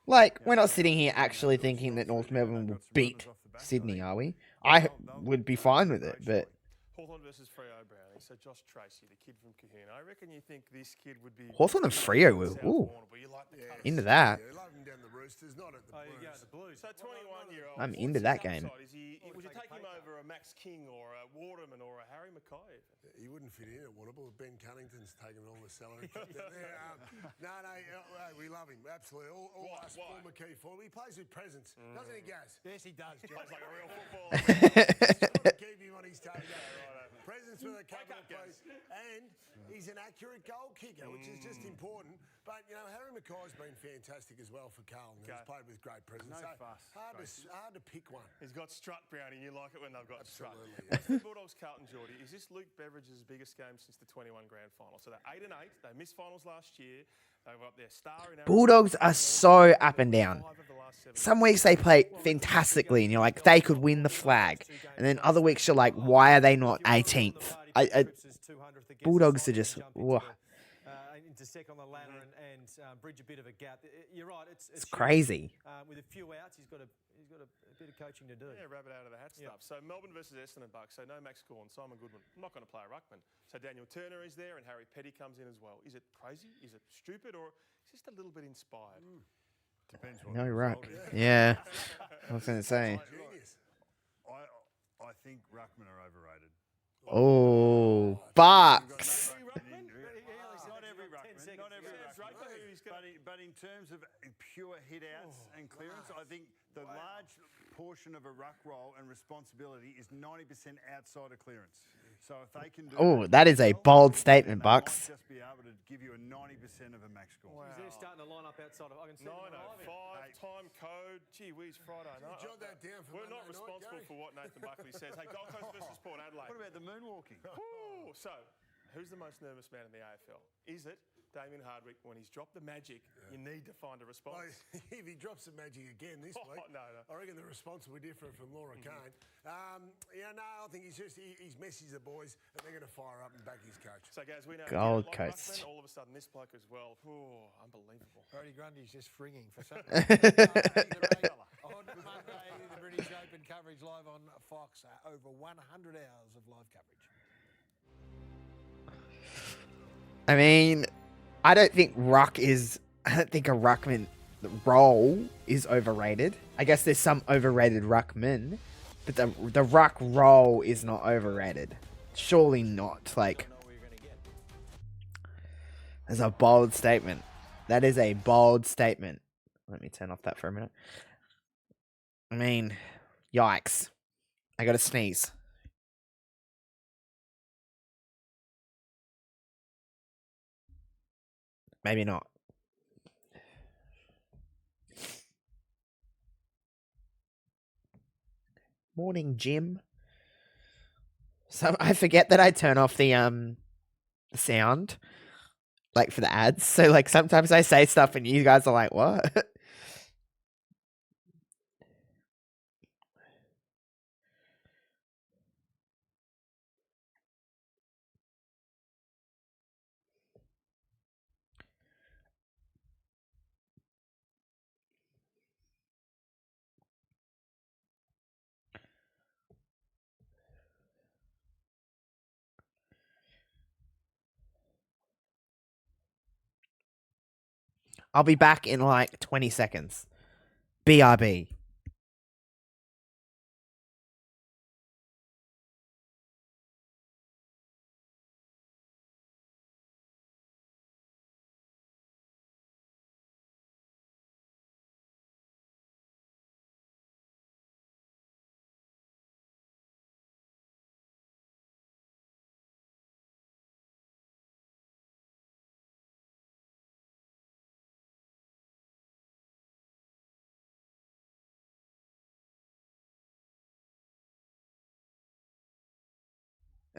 Like we're not sitting here actually thinking that North Melbourne will beat Sydney, are we? I would be fine with it, but Hawthorn versus Freo Brownie. So Josh Tracy, the kid from Kahuna. I reckon you think this kid would be... Hawthorn and Freo will. Ooh. Into that. Yeah, love him down the Roosters, not at the Blues. You go the Blues. So 21-year-old. I'm into that game. Would you take him over a Max King or a Waterman or a Harry Mackay? He wouldn't fit in at Warrnambool. Ben Cunnington's taken all the salary cut down there. No, we love him. Absolutely. All us former key forward. He plays with presence, doesn't he, Gaz? Yes, he does. Plays like a real footballer. Keep him on his toes. Presence with a capital place. And he's an accurate goal kicker, which is just important. But, you know, Harry Mackay's been fantastic as well for Carlton. He's played with great presence. No so fuss. Hard to pick one. He's got strut, Brownie. You like it when they've got Absolutely, strut. The Bulldogs, Carlton, Geordie. Is this Luke Beveridge's biggest game since the 21 grand final? So they're 8-8. They missed finals last year. They were up their star in Bulldogs are so up and down. Some weeks they play fantastically, and you're like, they could win the flag. And then other weeks you're like, why are they not 18th? Bulldogs are just... Into second on the ladder and bridge a bit of a gap. You're right. It's crazy. With a few outs, he's got a bit of coaching to do. Yeah, rabbit out of the hat stuff. So Melbourne versus Essendon Bucks. So no Max Gawn, Simon Goodwin. I'm not going to play a ruckman. So Daniel Turner is there and Harry Petty comes in as well. Is it crazy? Is it stupid? Or is this a little bit inspired? Depends what No the ruck. result is. Yeah. I was going to say. I think ruckmen are overrated. Oh, Bucks. But in terms of pure hit-outs and clearance, I think the large portion of a ruck role and responsibility is 90% outside of clearance. So if they can do that is a bold statement, Bucks. just be able to give you a 90% of a max score. Wow. They're starting to line up outside of. I can see 9:05 time code. Gee whiz, Friday night. Jot that down for We're not Monday night, responsible Gary. for what Nathan Buckley says. Hey, Gold Coast versus Port Adelaide. What about the moonwalking? Ooh, so, who's the most nervous man in the AFL? Is it Damien Hardwick? When he's dropped the magic, you need to find a response. Well, if he drops the magic again this week, no. I reckon the response will be different from Laura Kane. I think he's messaged the boys and they're going to fire up and back his coach. So, guys, we know Gold like Coast. Ruckman, all of a sudden, this bloke as well. Ooh, unbelievable. Brody Grundy's just fringing for something. On Monday, the British Open coverage live on Fox. Over 100 hours of live coverage. I mean, I don't think a ruckman role is overrated. I guess there's some overrated ruckmen, but the ruck role is not overrated. Surely not. Like, that's a bold statement. That is a bold statement. Let me turn off that for a minute. I mean, yikes. I gotta sneeze. Maybe not. Morning, Jim. So I forget that I turn off the sound, like, for the ads. So, like, sometimes I say stuff and you guys are like, what? I'll be back in like 20 seconds. BRB.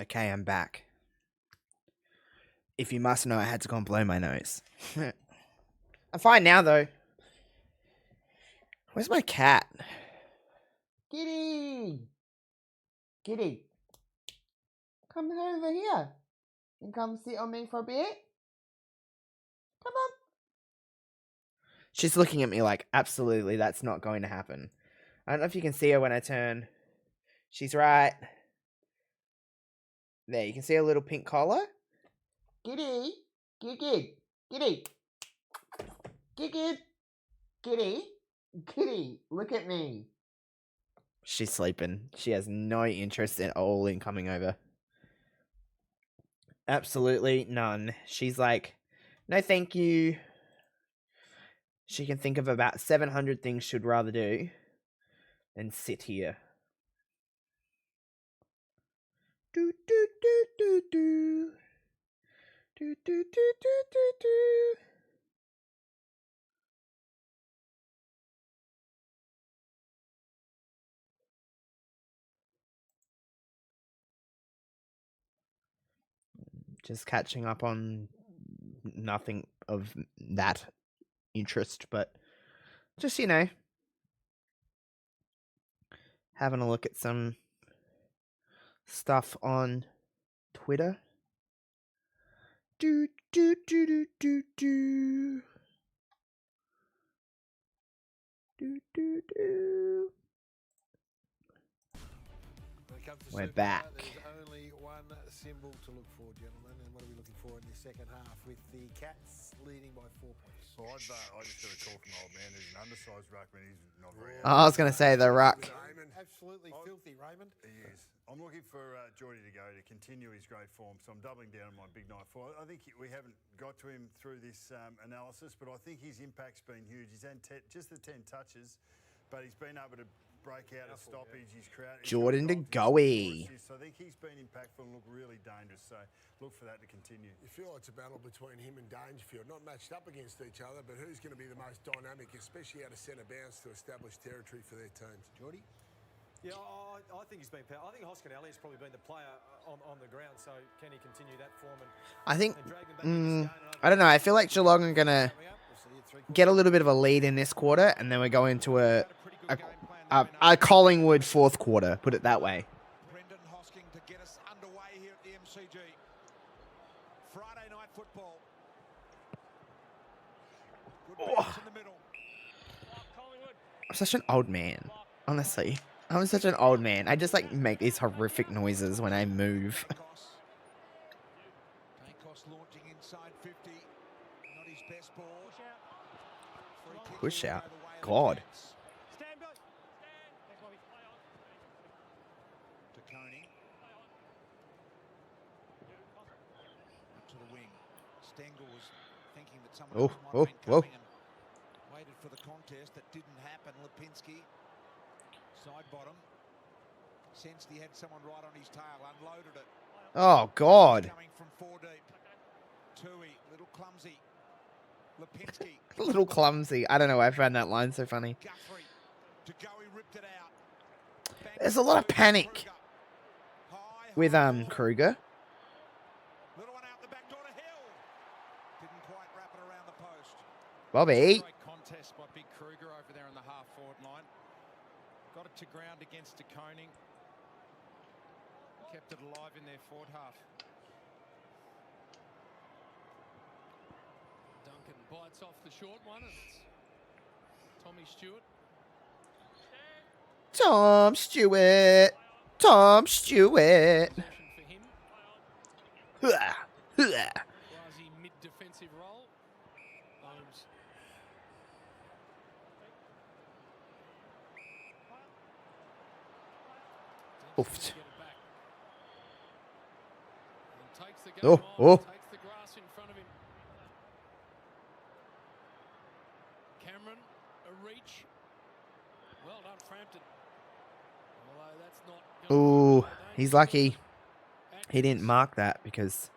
Okay, I'm back. If you must know, I had to go and blow my nose. I'm fine now, though. Where's my cat? Kitty! Kitty. Come over here. And come sit on me for a bit. Come on. She's looking at me like, absolutely, that's not going to happen. I don't know if you can see her when I turn. She's right. There, you can see a little pink collar. Kitty. Kitty. Kitty. Kitty. Kitty. Kitty. Look at me. She's sleeping. She has no interest at all in coming over. Absolutely none. She's like, no thank you. She can think of about 700 things she'd rather do than sit here. Do do do do do. Do do do do do do. Just catching up on nothing of that interest, but just, having a look at some stuff on Twitter. Do do do do do do. Do do do. comes to We're Super back. There's only one symbol to look for, gentlemen. And what are we looking for in the second half with the Cats leading by 4 points? Well, I just got a call from old man who's an undersized ruckman. He's not very. I was going to say the ruck. Absolutely filthy, Raymond. He is. I'm looking for Geordie to go to continue his great form, so I'm doubling down on my big night for. I think we haven't got to him through this analysis, but I think his impact's been huge. He's had just the 10 touches, but he's been able to break out a stoppage. He's created Jordan De Goey. So I think he's been impactful and look really dangerous. So look for that to continue. You feel it's a battle between him and Dangerfield, not matched up against each other, but who's going to be the most dynamic, especially out of centre bounce to establish territory for their teams? Geordie? Yeah, I think he's been powerful. I think Hoskin Elliott's probably been the player on the ground, so can he continue that form? I think, I don't know. I feel like Geelong are going to get a little bit of a lead in this quarter, and then we're going to a Collingwood fourth quarter, put it that way. Brendan Hosking to get us underway here at the MCG. Friday night football. Good bounce in the middle. I'm such an old man, honestly. I'm such an old man. I just like make these horrific noises when I move. Dankos launching inside 50. Not his best ball. Push out. God. To Coney. To the wing. Stengel was thinking that someone else might have been coming and waited for the contest. That didn't happen. Lipinski. Side bottom. Sensed he had someone right on his tail. Unloaded it. Oh, God. Coming from 4 deep. Tui, little clumsy. Lipinski. A little clumsy. I don't know. I found that line so funny. Guthrie. To go, he ripped it out. There's a lot of panic with Kruger. Little one out the back door to Hill. Didn't quite wrap it around the post. Bobby. Great contest by Big Kruger over there on the half-forward line. Got it to ground against De Koning. Kept it alive in their forward half. Duncan bites off the short one, and it's Tommy Stewart. Tom Stewart. Tom Stewart. Quasi mid-defensive role. Holmes. Oofed. Takes the Oh, oh. Takes the grass in front of him. Cameron, a reach. Well done, Frampton. Although that's not. Ooh, he's lucky. He didn't mark that because.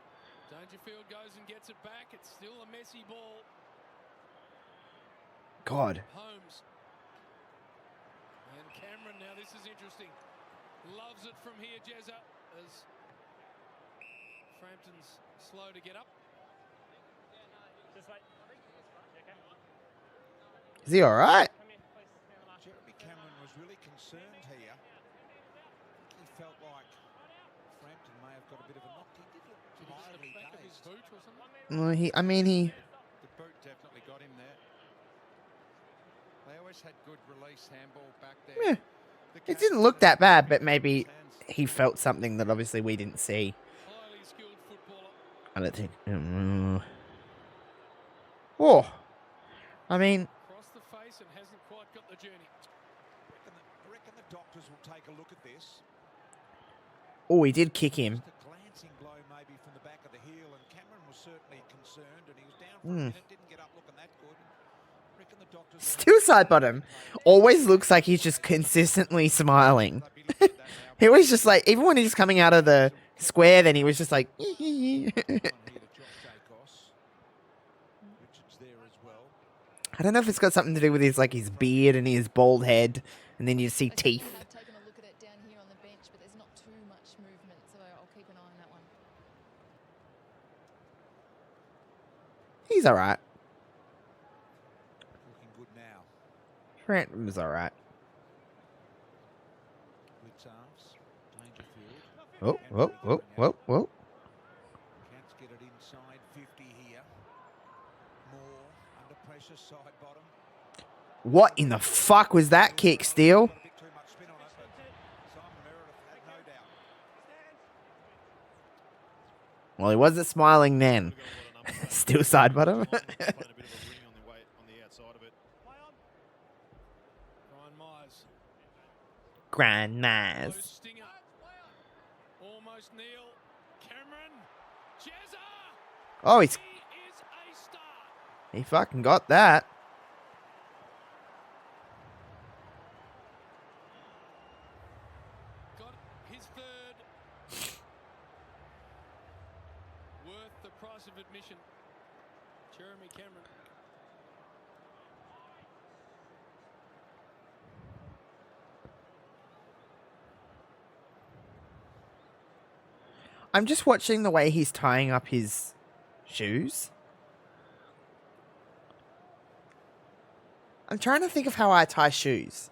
Dangerfield goes and gets it back. It's still a messy ball. God. Holmes. And Cameron, now this is interesting. Loves it from here, Jezza, as Frampton's slow to get up. Is he all right? Jeremy Cameron was really concerned here. He felt like Frampton may have got a bit of a knock. He did look mildly Back of his dazed. boot or something? Well, he. The boot definitely got him there. They always had good release handball back there. Yeah. It didn't look that bad, but maybe he felt something that obviously we didn't see. Highly skilled footballer. I don't think. Oh, I mean, Across the face and hasn't quite got the journey. I reckon the doctors will take a look at this. oh, he did kick him. Just a glancing blow maybe from the back of the heel, and Cameron was certainly concerned, and he was down for a minute, didn't get up looking that good. I reckon the doctors Still side bottom. Always looks like he's just consistently smiling. He was just like, even when he's coming out of the square, then he was just like. I don't know if it's got something to do with his like his beard and his bald head, and then you see teeth. I've taken a look at it down here on the bench, but there's not too much movement, so I'll keep an eye on that one. He's all right. looking good now. Grant was all right. Blitz halves. Dangerfield. Whoa. Cats get it inside 50 here. Moore under pressure, side bottom. What in the fuck was that kick, Steele? A bit too much spin on it, but Simon Meredith had no doubt. Well, he wasn't smiling then. Still side bottom. Playing a bit of a ring on the outside of it. Ryan Myers. Grand Maz. Close stinger. Almost Neil. Cameron. Jezza. Oh, He is a star. he fucking got that. Got his third. Worth the price of admission. Jeremy Cameron. I'm just watching the way he's tying up his shoes. I'm trying to think of how I tie shoes.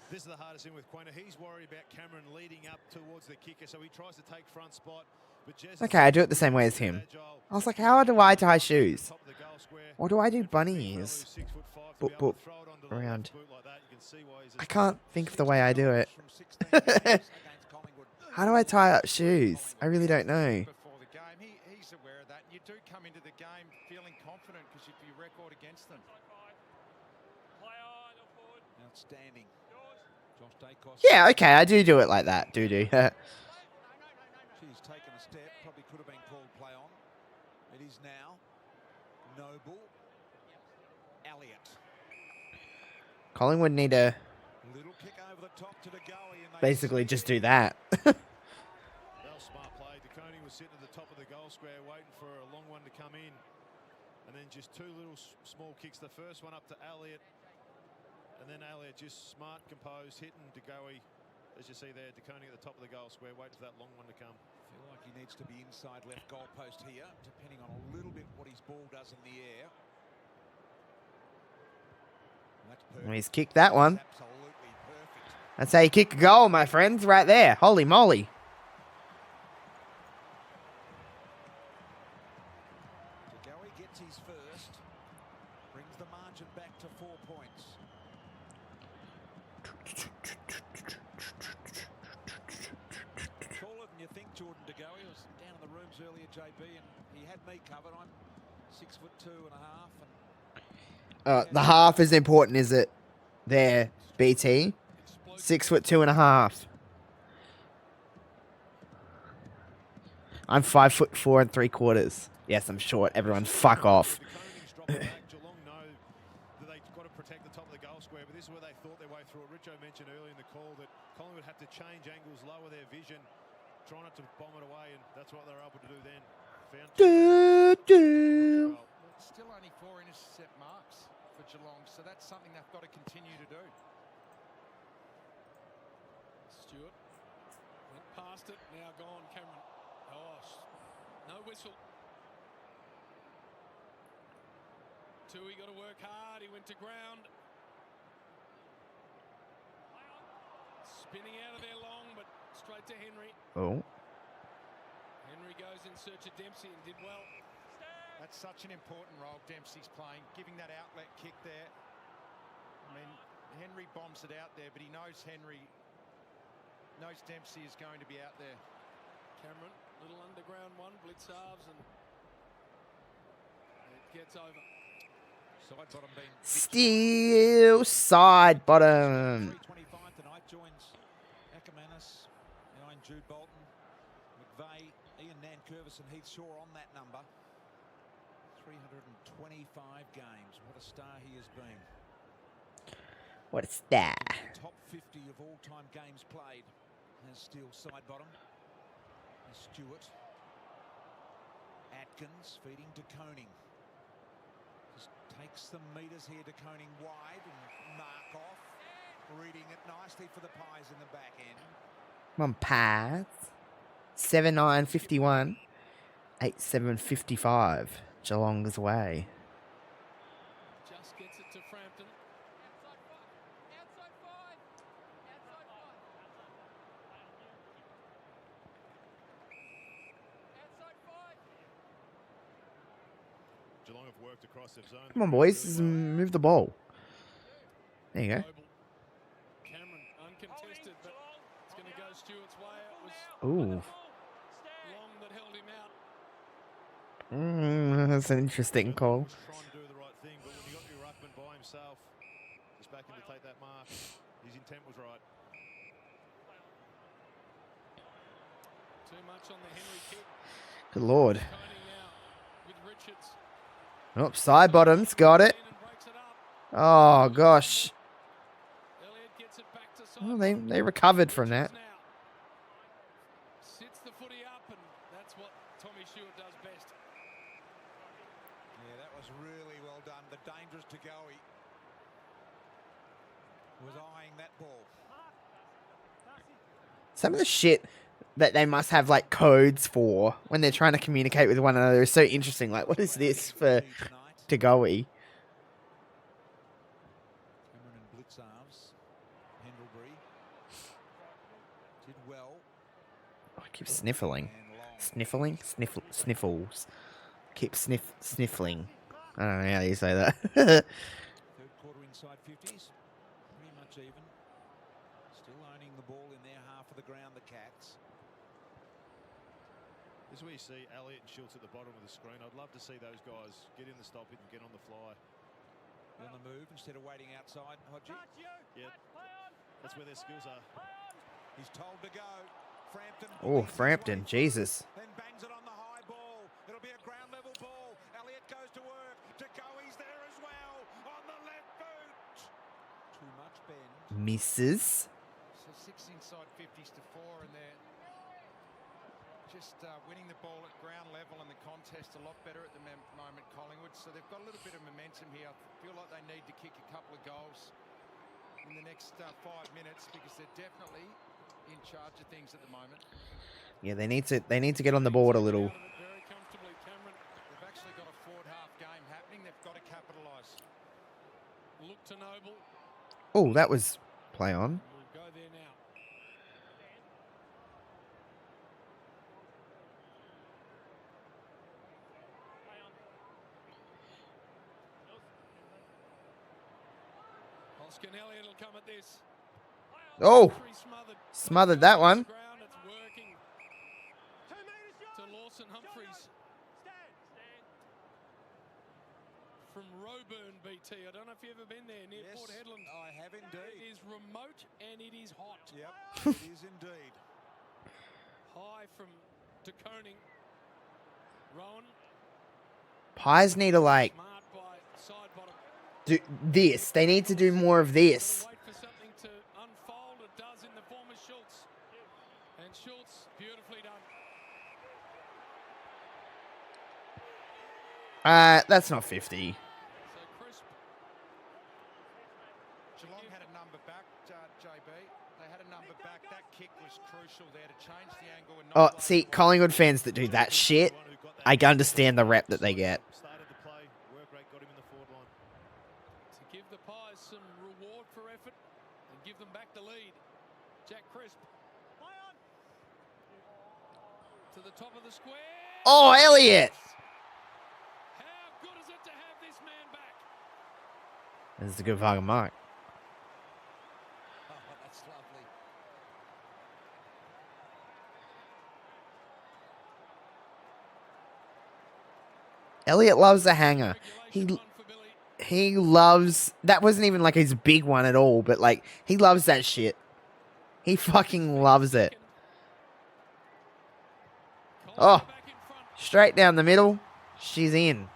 This is the hardest thing with Quainer. He's worried about Cameron leading up towards the kicker, so he tries to take front spot. But Jez Okay, I do it the same way as him. I was like, how do I tie shoes? Or do I do bunny ears? Boop, boop, around. I can't think of the way I do it. How do I tie up shoes? I really don't know. Before the game, he's aware of that. You do come into the game feeling confident because you'd be record against them. Outstanding. Josh Dacos. Yeah, okay, I do it like that. Do. She's taken a step. Probably could have been called play on. It is now. Noble. Elliott. Collingwood need to Little kick over the top to the goalie. And basically just do that. That was smart play. DeConey was sitting at the top of the goal square waiting for a long one to come in. And then just two little small kicks. The first one up to Elliott. And then Elliott just smart, composed, hitting DeGoey. As you see there, DeConey at the top of the goal square, waiting for that long one to come. Feel like he needs to be inside left goal post here, depending on a little bit what his ball does in the air. Well, he's kicked that one. Absolutely perfect. That's how you kick a goal, my friends, right there. Holy moly. DeGoey gets his first, brings the margin back to 4 points. Taller than you think, Jordan DeGoey. Was down in the rooms earlier, JB, and he had me covered. I'm 6'2.5". The half is important, is it? There, BT. 6'2.5". I'm 5'4 3/4. Yes, I'm short. Everyone, fuck off. Geelong know that they've got to protect the top of the goal square, but this is where they thought their way through it. Richo mentioned earlier in the call that Collingwood had to change angles, lower their vision, try not to bomb it away, and that's what they were able to do then. Still only 4 intercept marks for Geelong, so that's something they've got to continue to do. Stewart went past it, now gone. Cameron. Oh, no whistle. Tui got to work hard. He went to ground. Spinning out of there long, but straight to Henry. Oh. Henry goes in search of Dempsey and did well. That's such an important role Dempsey's playing, giving that outlet kick there. I mean, Henry bombs it out there, but he knows Dempsey is going to be out there. Cameron, little underground one, blitz halves, and it gets over. Side bottom being Still side bottom. 3:25 tonight joins Ackermanis behind Jude Bolton, McVeigh, Ian Nankervis and Heath Shaw on that number. 325 games. What a star he has been. What a star. Top 50 of all-time games played. Has Steele side bottom. Stewart. Atkins feeding to Koning. Just takes some metres here to Koning wide and mark off. Reading it nicely for the Pies in the back end. Come on, Pies. 7-9-51. 8-7-55. Geelong's way. Just gets it to Frampton. Outside five. Geelong have worked across their zone. Come on, boys. Just move the ball. There you go. Cameron uncontested, but it's going to go Stewart's way. It was Ooh. Long that held him out. That's an interesting call. Trying to do the right thing, but when you got your ruckman by himself, just back in to take that mark, his intent was right. Too much on the Henry kick. Good lord. Coning now with Richards. Oh, side bottoms, got it. Oh gosh. Elliott gets it back to side. Oh, they recovered from that. Now sits the footy up, and that's what Tommy Stewart does best. Yeah, that was really well done. The dangerous Tagoe was eyeing that ball. Some of the shit that they must have like codes for when they're trying to communicate with one another is so interesting. Like, what is this for Tagoe? Cameron and Blitzarves. Pendlebury did well. Oh, I keep sniffling. Sniffles. Keep sniffling. I don't know how you say that. Third quarter inside 50s. Pretty much even. Still owning the ball in their half of the ground, the Cats. This is where you see Elliott and Schultz at the bottom of the screen. I'd love to see those guys get in the stoppage and get on the fly. On the move instead of waiting outside, Hodgie. Yeah, that's where their skills are. He's told to go. Frampton. Oh, Frampton, Jesus. Then bangs it on the high ball. It'll be a ground level ball. Elliott goes to work. Tagoe's there as well on the left boot. Too much bend. Misses. So 6 inside 50s to 4, and they're just winning the ball at ground level and the contest a lot better at the moment, Collingwood. So they've got a little bit of momentum here. I feel like they need to kick a couple of goals in the next 5 minutes because they're definitely in charge of things at the moment. Yeah, they need to get on the board a little. Very comfortably, Cameron. They've actually got a forward half game happening. They've got to capitalise. Look to Noble. Oh, that was play on. We'll go there now. Hoskin Elliott will come at this. Oh, smothered that one. Ground, it's working. To Lawson Humphries. From Roburn, BT. I don't know if you've ever been there near Port Hedland. I have indeed. It is remote and it is hot. Yep, it is indeed. High from DeConing. Rowan. Pies need to like Smart by side bottom. do this. They need to do more of this. Wait for something to unfold. It does in the form of Schultz. And Schultz, beautifully done. That's not 50. So crisp. Geelong had a number back, JB. They had a number back. That kick was crucial there to change the angle. And Oh, see, Collingwood fans that do that shit, I understand the rep that they get. Started the play, work rate got him in the forward line. To give the Pies some reward for effort and give them back the lead. Jack Crisp. To the top of the square. Oh, Elliott! How good is it to have this man back? This is a good fucking mark. Oh, that's lovely. Elliott loves a hanger. He loves... That wasn't even like his big one at all, but like, he loves that shit. He fucking loves it. Oh, straight down the middle. She's in.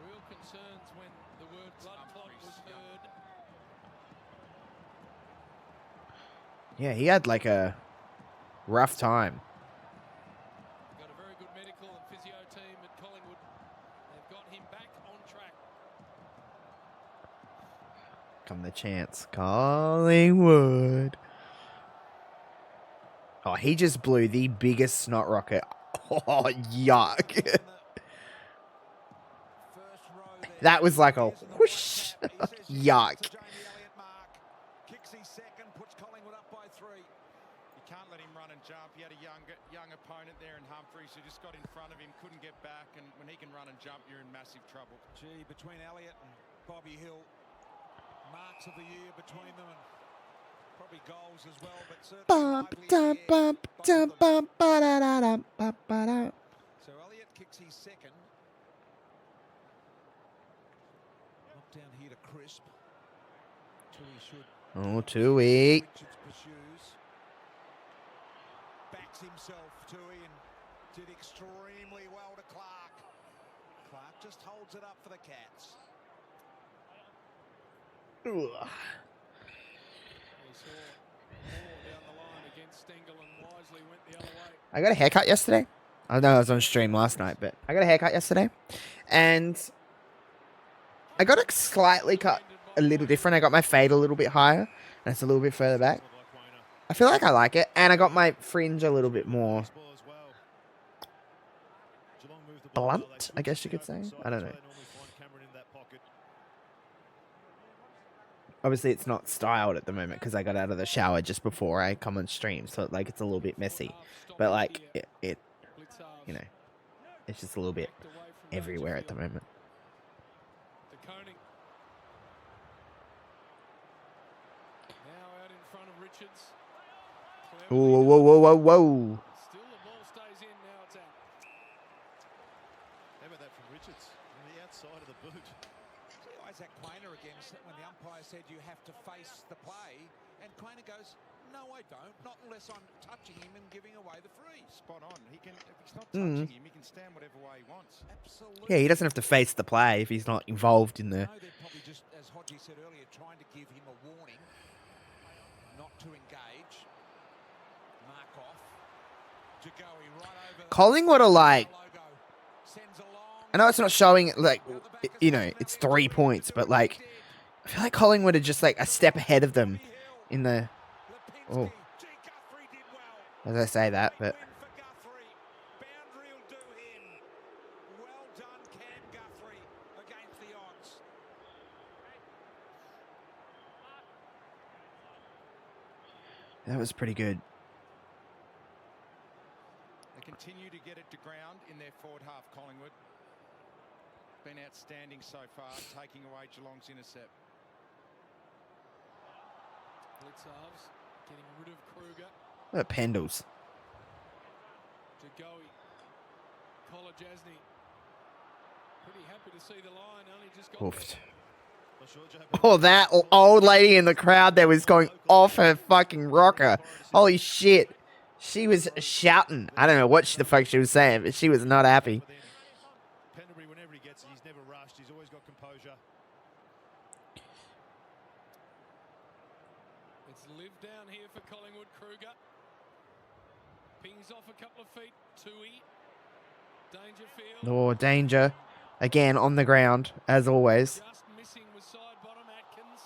Real concerns when the word blood clot was heard. Yeah, he had like a rough time. Got a very good medical and physio team at Collingwood. They've got him back on track. Come the chance. Collingwood. Oh, he just blew the biggest snot rocket. Oh, yuck. That was like a whoosh. Yuck. Kicks his second, puts Collingwood up by 3. You can't let him run and jump. He had a young opponent there in Humphries who just got in front of him, couldn't get back, and when he can run and jump, you're in massive trouble. Gee, between Elliott and Bobby Hill, marks of the year between them, and Probably goals as well, but certainly Bump, lively in dum, the air, bump, both dum, of them. bump, ba-da-da-dum, bump, ba-da. So Elliott kicks his second. Knock down here to Crisp. Tui should. Oh, Tui. Richards pursues. Backs himself, Tui, and did extremely well to Clark. Clark just holds it up for the Cats. Ugh. I got a haircut yesterday. I know I was on stream last night, but I got a haircut yesterday. And I got it slightly cut a little different. I got my fade a little bit higher. And it's a little bit further back. I feel like I like it. And I got my fringe a little bit more blunt, I guess you could say. I don't know. Obviously, it's not styled at the moment because I got out of the shower just before I come on stream. So, like, it's a little bit messy. But, like, it you know, it's just a little bit everywhere at the moment. Whoa, whoa, whoa, whoa, whoa. Still the ball stays in, now it's out. How about that from Richards? On the outside of the boot. See Isaac Quainer again, when the umpire said you have to face the play, and Quainer goes, no, I don't, not unless I'm touching him and giving away the free. Spot on. He can, if he's not touching him, he can stand whatever way he wants. Absolutely. Yeah, he doesn't have to face the play if he's not involved in the... No, they're probably just, as Hodgie said earlier, trying to give him a warning not to engage. Mark off. Jagowi right over Collingwood are like... I know it's not showing, like, you know, it's 3 points, but, like, I feel like Collingwood are just, like, a step ahead of them in the... Oh. As I say that, but... That was pretty good. They continue to get it to ground in their forward half, Collingwood. Been outstanding so far, taking away Geelong's intercept. Blitzarves getting rid of Kruger. What about Pendles? Jagowi. Kolajasny. Pretty happy to see the line. Only just got Oofed. Oh, that old lady in the crowd there was going off her fucking rocker. Holy shit. She was shouting. I don't know what the fuck she was saying, but she was not happy. Pendlebury, whenever he gets it, he's never rushed. He's always got composure. It's lived down here for Collingwood. Kruger pings off a couple of feet. Tui. Dangerfield. Oh, danger. Again, on the ground, as always. Just missing with side bottom Atkins.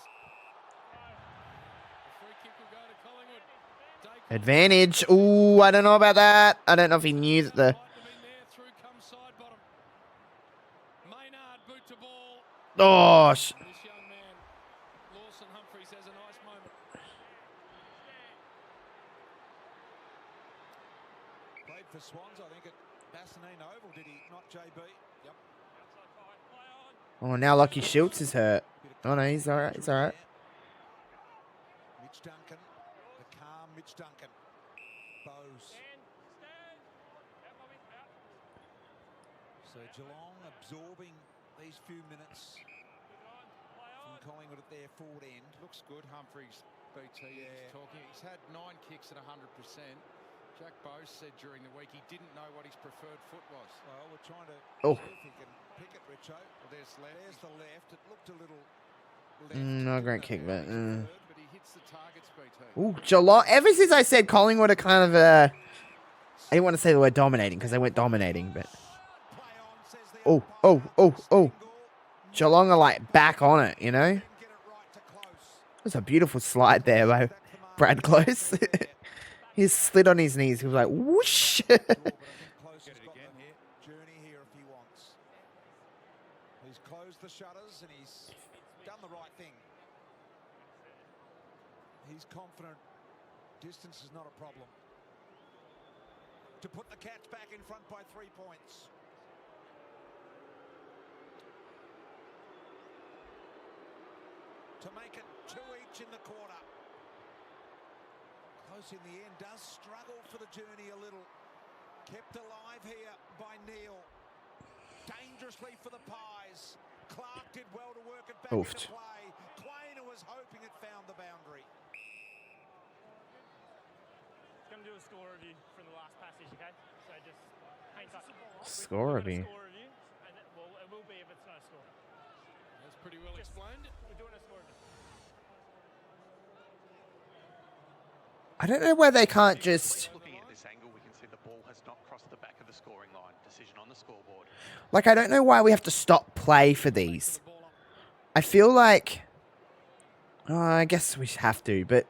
The free kick will go to Collingwood. Dacre. Advantage. Ooh, I don't know about that. I don't know if he knew that the... Might have been there. Through comes side bottom. Maynard boot to ball. Oh, This young man, Lawson Humphries, has a nice moment. Played for Swans, I think, at Bassanine Oval, did he? Not JB? Yep. Oh, now Lucky Schultz is hurt. Oh, no, he's all right. He's all right. Mitch Duncan, the calm Mitch Duncan. Bowes. So Geelong absorbing these few minutes from Collingwood at their forward end. Looks good, Humphries. BT is talking. He's had 9 kicks at 100%. Jack Bowes said during the week he didn't know what his preferred foot was. Well, we're trying to Oh. see if he can pick it, Richo. Well, there's left. There's the left. It looked a little left. No, great kick, but... But he hits the targets, BT. Ooh, Geelong. Ever since I said Collingwood are kind of... I didn't want to say the word dominating because they weren't dominating, but... Oh, oh, oh, oh. Geelong are like back on it, you know? That's a beautiful slide there by Brad Close. He slid on his knees. He was like, whoosh. Get it again here. Journey here if he wants. He's closed the shutters and he's done the right thing. He's confident. Distance is not a problem. To put the Cats back in front by 3 points. To make it 2 each in the quarter. Close in the end, does struggle for the journey a little. Kept alive here by Neil. Dangerously for the Pies. Clark did well to work it back into play. Quainer was hoping it found the boundary. Going to do a score review from the last passage, okay? So just paint up. Score review. Score review, and well, it will be if it's no score. That's pretty well explained. We're doing a score review. I don't know where they can't just... Looking at this angle, we can see the ball has not crossed the back of the scoring line. Decision on the scoreboard. Like, I don't know why we have to stop play for these. I feel like... Oh, I guess we have to, but...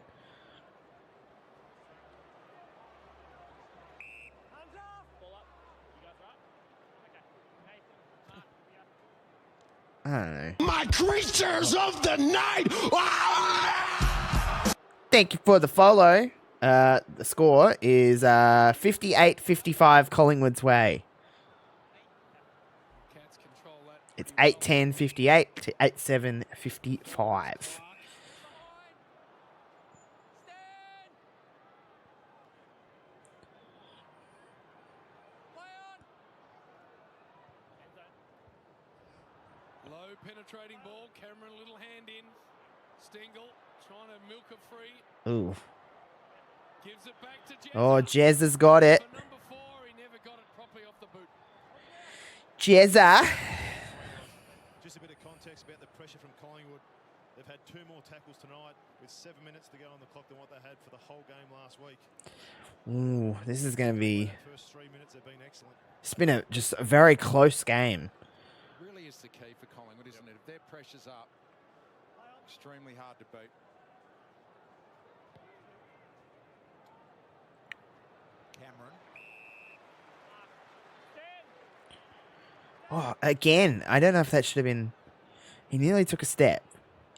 I don't know. My creatures of the night! Thank you for the follow. The score is 58-55 Collingwood's way. It's 8-10-58 to 8-7-55. Low penetrating ball. Cameron, a little hand in. Stengel trying to milk it free. Ooh. Gives it back to Jezza. Oh, Jez has got it. For number 4, he never got it properly off the boot. Jezza. Just a bit of context about the pressure from Collingwood. They've had 2 more tackles tonight with 7 minutes to go on the clock than what they had for the whole game last week. Ooh, this is going to be... First 3 minutes have been excellent. It's been just a very close game. Really is the key for Collingwood, isn't it? If their pressure's up, extremely hard to beat. Cameron. Oh, again, I don't know if that should have been... He nearly took a step.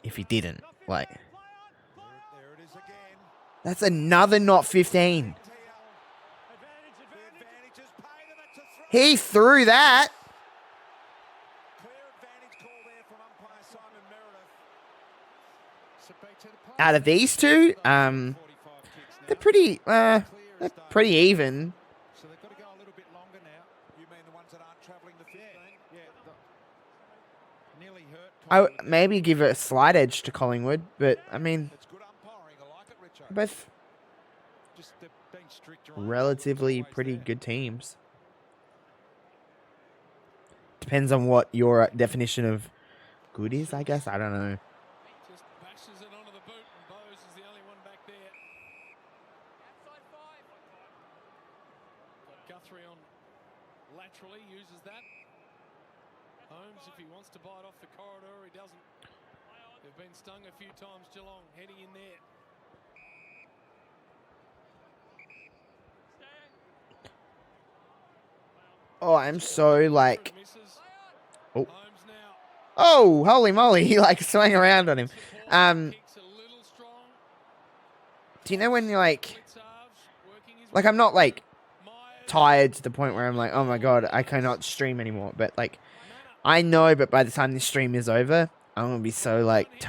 If he didn't. Like... There it is again. That's another not 15. He threw that. Out of these two, they're pretty even. So they've got to go a little bit longer now. You mean the ones that aren't travelling the 15? Yeah. Nearly hurt. I would maybe give it a slight edge to Collingwood, but I mean, It's good umpiring. I like it, Richo. both Just being strict around relatively pretty good teams. Depends on what your definition of good is, I guess. I don't know. Just bashes it onto the boot, and Bowes is the only one back there. Outside 5. Got Guthrie on laterally, uses that. Holmes, if he wants to bite off the corridor, he doesn't. They've been stung a few times, Geelong, heading in there. Oh, I'm so like... Oh. Oh, holy moly. He like swung around on him. Do you know when you're like... Like, I'm not like tired to the point where I'm like, oh my god, I cannot stream anymore. But like, I know, but by the time this stream is over, I'm going to be so like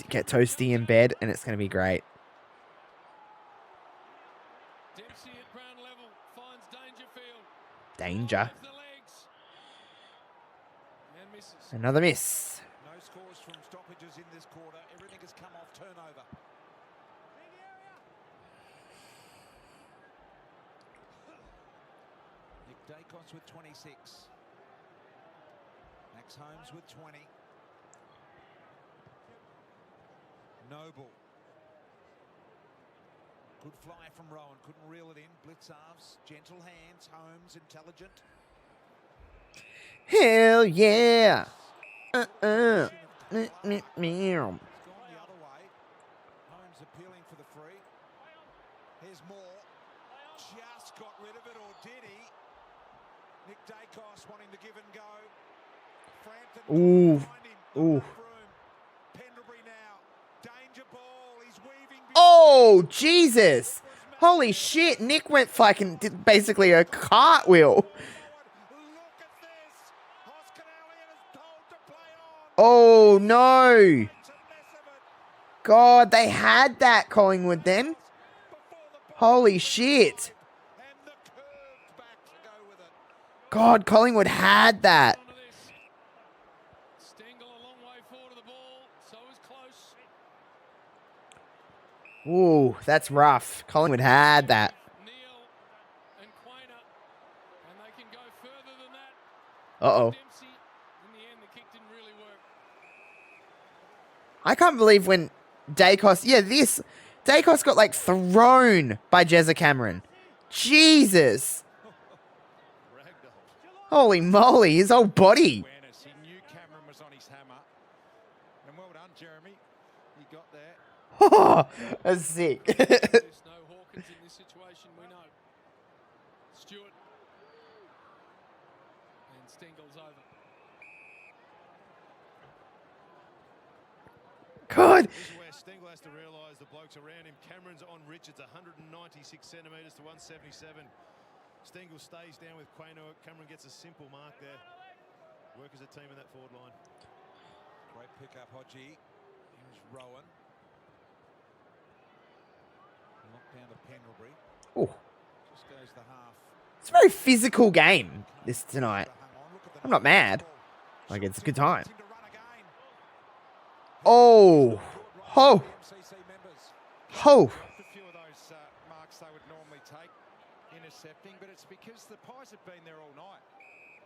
get toasty in bed, and it's going to be great. Danger. Another miss. No scores from stoppages in this quarter. Everything has come off turnover. Nick Dacos with 26. Max Holmes with 20. Noble. Good fly from Rowan. Couldn't reel it in. Blitzarves. Gentle hands. Holmes intelligent. Hell yeah. Meow. It's gone the other way. Holmes appealing for the free. Here's more. Just got rid of it, or did he? Nick Dacos wanting to give and go. Frampton Ooh. behind him. Ooh. Pendlebury now. Danger ball. He's weaving. Oh, Jesus. Holy shit. Nick went fucking did basically a cartwheel. Oh, no. God, they had that, Collingwood, then. Holy shit. God, Collingwood had that. Stengel a long way forward to the ball, so is close. Ooh, that's rough. Collingwood had that. Neil and Quainer, and they can go further than that. Uh-oh. Dempsey, in the end, the kick didn't really work. I can't believe when Dacos... Yeah, Dacos got, like, thrown by Jezza Cameron. Jesus. Holy moly, his whole body. He knew Cameron was on his hammer. And well done, Jeremy. He got there. Oh, that's sick. There's no Hawkins in this situation, we know. Stewart. And Stengel's over. God. This is where Stengel has to realise the blokes around him. Cameron's on Richards, 196 centimetres to 177. Stengel stays down with Quainer. Cameron gets a simple mark there. Work as a team in that forward line. Great pick-up, Hodgie. Here's Rowan. Knocked down to Pendlebury. Ooh. Just goes the half. It's a very physical game this tonight. I'm not mad. Like, it's a good time. Oh. Oh. Oh. A few of those marks they would normally take, intercepting, but it's because the Pies have been there all night,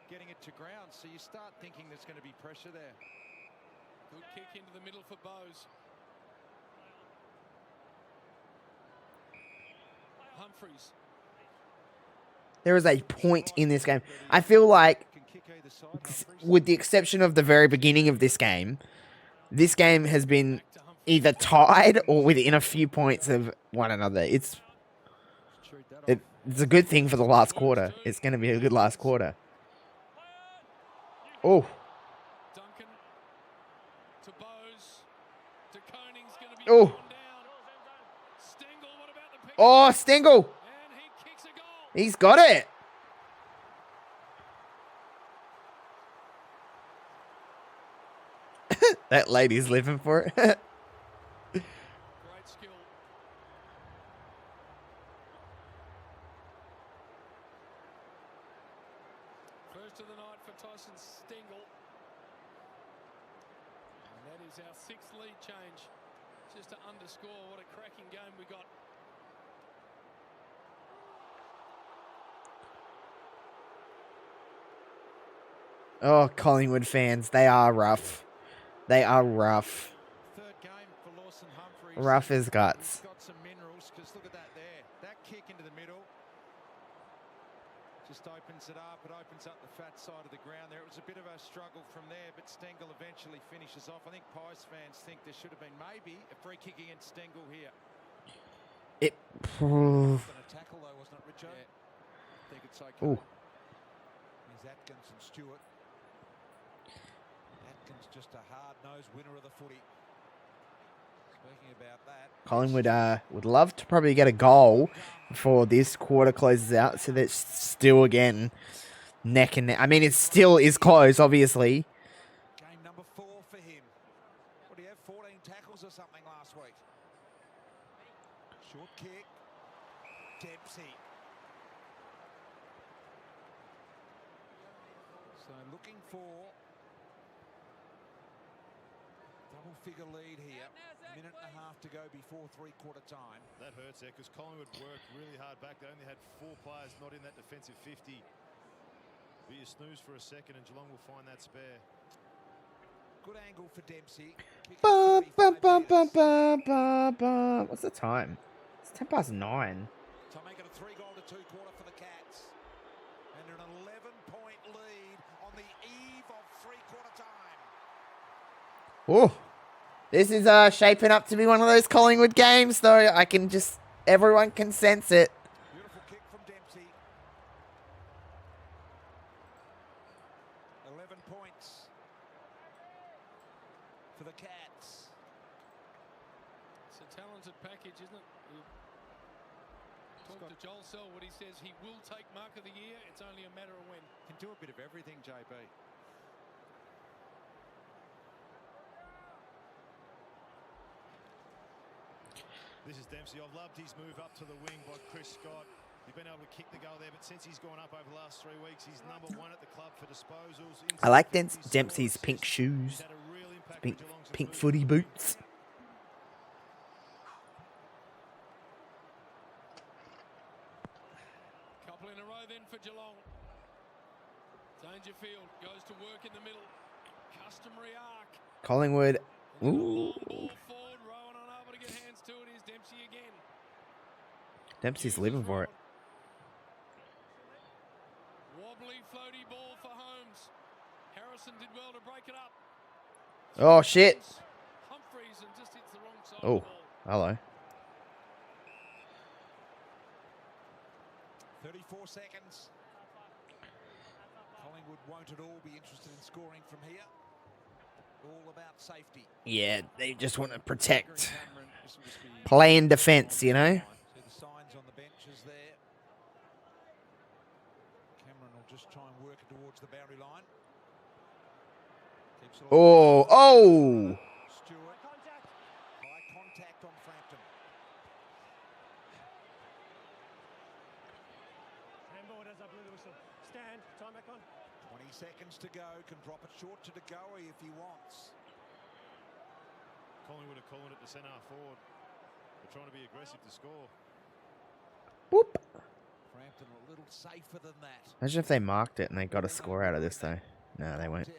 getting it to ground, so you start thinking there's going to be pressure there. Good kick into the middle for Bowes. Humphreys. There is a point in this game. I feel like, with the exception of the very beginning of this game has been either tied or within a few points of one another. It's a good thing for the last quarter. It's going to be a good last quarter. Oh. Duncan to Bowes. To Koning's going to be Oh. down. Stengel, what about the pick? Oh, Stengel. And he kicks a goal. He's got it. That lady's living for it. Great skill. First of the night for Tyson Stengel. And that is our 6th lead change. Just to underscore what a cracking game we got. Oh, Collingwood fans, they are rough. They are rough. Third game for Lawson Humphreys. Rough as guts. He's got some minerals, because look at that there. That kick into the middle just opens it up. It opens up the fat side of the ground there. It was a bit of a struggle from there, but Stengel eventually finishes off. I think Pies fans think there should have been maybe a free kick against Stengel here. It. A tackle though, wasn't it, Richard? Yeah. I think it's okay. Ooh. Here's Atkins and Stewart. Atkins just a hard-nosed winner of the footy. Speaking about that, Collingwood would love to probably get a goal before this quarter closes out, so that's still again neck and neck. I mean, it still is close, obviously. game number 4 for him. What do you have, 14 tackles or something last week? Short kick. Dempsey. So looking for double-figure lead here. Minute and a half to go before three-quarter time. That hurts there because Collingwood worked really hard back. They only had 4 players not in that defensive 50. But you snooze for a second and Geelong will find that spare. Good angle for Dempsey. Bum, bum, bum, bum, bum, bum, bum. What's the time? It's 9:10. To make it a 3-goal-to-2 quarter for the Cats. And an 11-point lead on the eve of three-quarter time. Oh. This is shaping up to be one of those Collingwood games, though. Everyone can sense it. Beautiful kick from Dempsey. 11 points for the Cats. It's a talented package, isn't it? Talk to Joel Selwood. He says he will take mark of the year. It's only a matter of when. Can do a bit of everything, JB. This is Dempsey. I've loved his move up to the wing by Chris Scott. He's been able to kick the goal there, but since he's gone up over the last 3 weeks, he's #1 at the club for disposals. I like Dempsey's pink shoes. Pink footy boots. Couple in a row then for Geelong. Dangerfield goes to work in the middle. Customary arc. Collingwood. Ooh. Ball forward, Rowan unable to get hands to it. Is Dempsey again. Dempsey's living for it. Wobbly floaty ball for Holmes. Harrison did well to break it up. Oh, shit. Humphreys and just hits the wrong side Oh, of the ball. hello. 34 seconds. Collingwood won't at all be interested in scoring from here. All about safety. Yeah, they just want to protect. Play in defense, you know? See the signs on the benches there. Cameron will just try and work it towards the boundary line. Oh, oh! Stewart. High contact on Frampton. Handball does up a little whistle. Stand, time back on. 20 seconds to go. Can drop it short to DeGoey if he wants. Collingwood are calling it to centre forward. They're trying to be aggressive to score. Boop. Frampton a little safer than that. Imagine if they marked it and they got a score out of this, though. No, they won't.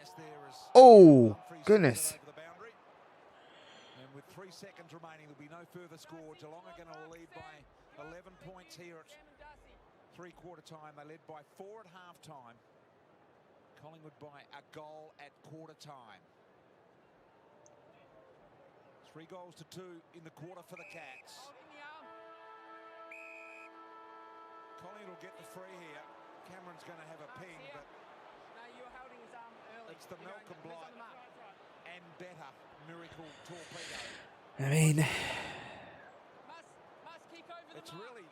Oh, goodness. And with 3 seconds remaining, there'll be no further score. Geelong are going to lead by 11 points here at three-quarter time. They led by 4 at half-time. Collingwood by a goal at quarter time. 3 goals to 2 in the quarter for the Cats. Collingwood will get the free here. Cameron's going to have a ping, but it's the Malcolm Blight and better miracle torpedo. I mean, it's really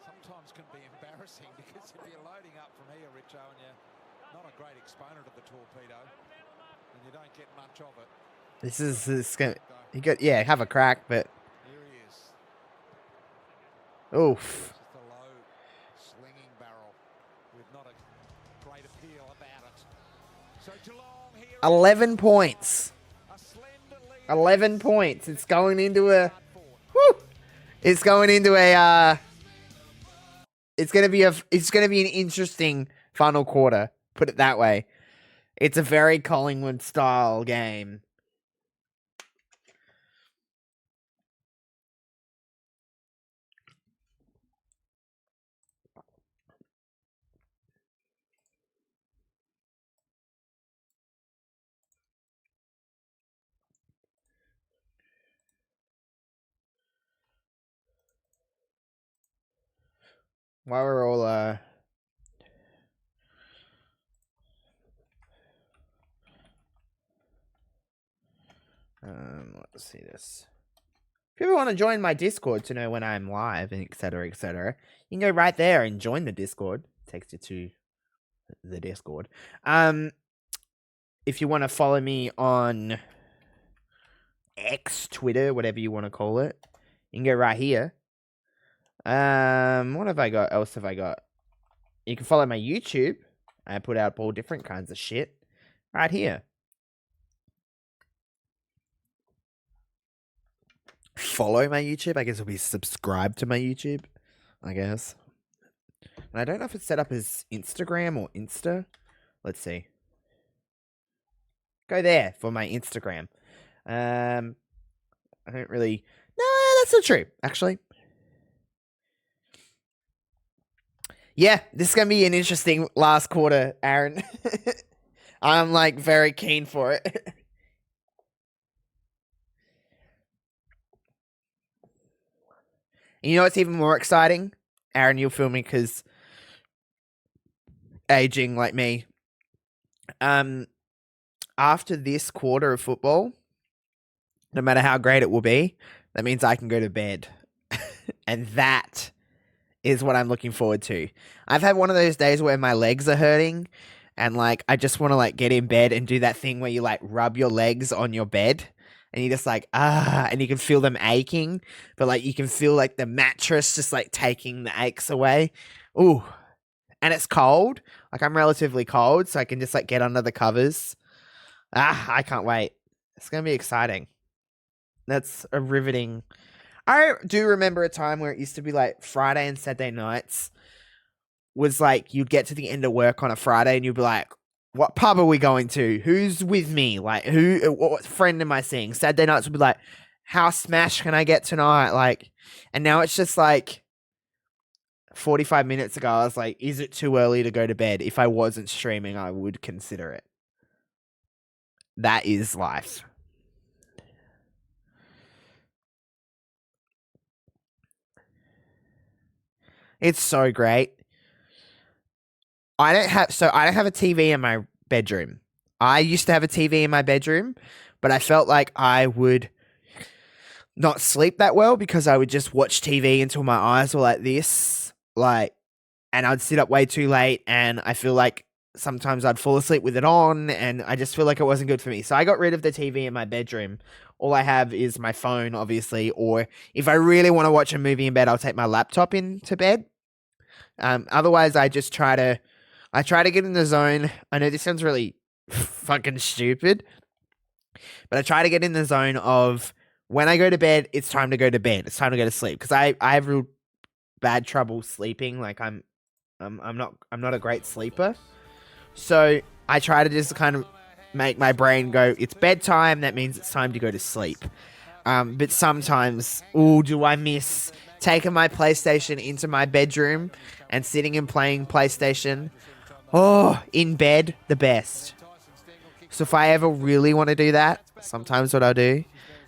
sometimes can be embarrassing because if you're loading up from here, Richo, and you're not a great exponent of the torpedo, and you don't get much of it. this is gonna. You got have a crack, but Here he is. oof. Just a low slinging barrel with not a great appeal about it. So Geelong here. 11 points. 11 points. It's going into a. Whew, it's going into a. It's gonna be an interesting final quarter. Put it that way. It's a very Collingwood style game. While we're all let's see this. If you ever want to join my Discord to know when I'm live and etc., you can go right there and join the Discord. It takes you to the Discord. If you want to follow me on X, Twitter, whatever you want to call it, you can go right here. What have I got? Else have I got? You can follow my YouTube. I put out all different kinds of shit right here. Follow my YouTube. I guess it'll be subscribed to my YouTube. I guess. And I don't know if it's set up as Instagram or Insta. Let's see. Go there for my Instagram. I don't really. No, that's not true. Actually. Yeah, this is going to be an interesting last quarter, Aaron. I'm, like, very keen for it. You know what's even more exciting? Aaron, you'll feel me because aging like me. After this quarter of football, no matter how great it will be, that means I can go to bed. And that is what I'm looking forward to. I've had one of those days where my legs are hurting and like I just want to like get in bed and do that thing where you like rub your legs on your bed and you just like, and you can feel them aching, but like you can feel like the mattress just like taking the aches away. Ooh. And it's cold. Like I'm relatively cold, so I can just like get under the covers. I can't wait. It's going to be exciting. That's a riveting. I do remember a time where it used to be like Friday and Saturday nights was like you'd get to the end of work on a Friday and you'd be like, what pub are we going to? Who's with me? Like, what friend am I seeing? Saturday nights would be like, how smash can I get tonight? Like, and now it's just like 45 minutes ago, I was like, is it too early to go to bed? If I wasn't streaming, I would consider it. That is life. It's so great. I don't have a TV in my bedroom. I used to have a TV in my bedroom, but I felt like I would not sleep that well because I would just watch TV until my eyes were like this, and I'd sit up way too late, and I feel like sometimes I'd fall asleep with it on, and I just feel like it wasn't good for me. So I got rid of the TV in my bedroom. All I have is my phone, obviously, or if I really want to watch a movie in bed, I'll take my laptop into bed. Otherwise, I try to get in the zone. I know this sounds really fucking stupid, but I try to get in the zone of when I go to bed, it's time to go to bed. It's time to go to sleep because I have real bad trouble sleeping. Like I'm not a great sleeper, so I try to just kind of make my brain go, it's bedtime. That means it's time to go to sleep. But sometimes, do I miss taking my PlayStation into my bedroom and sitting and playing PlayStation? Oh, in bed, the best. So if I ever really want to do that, sometimes what I'll do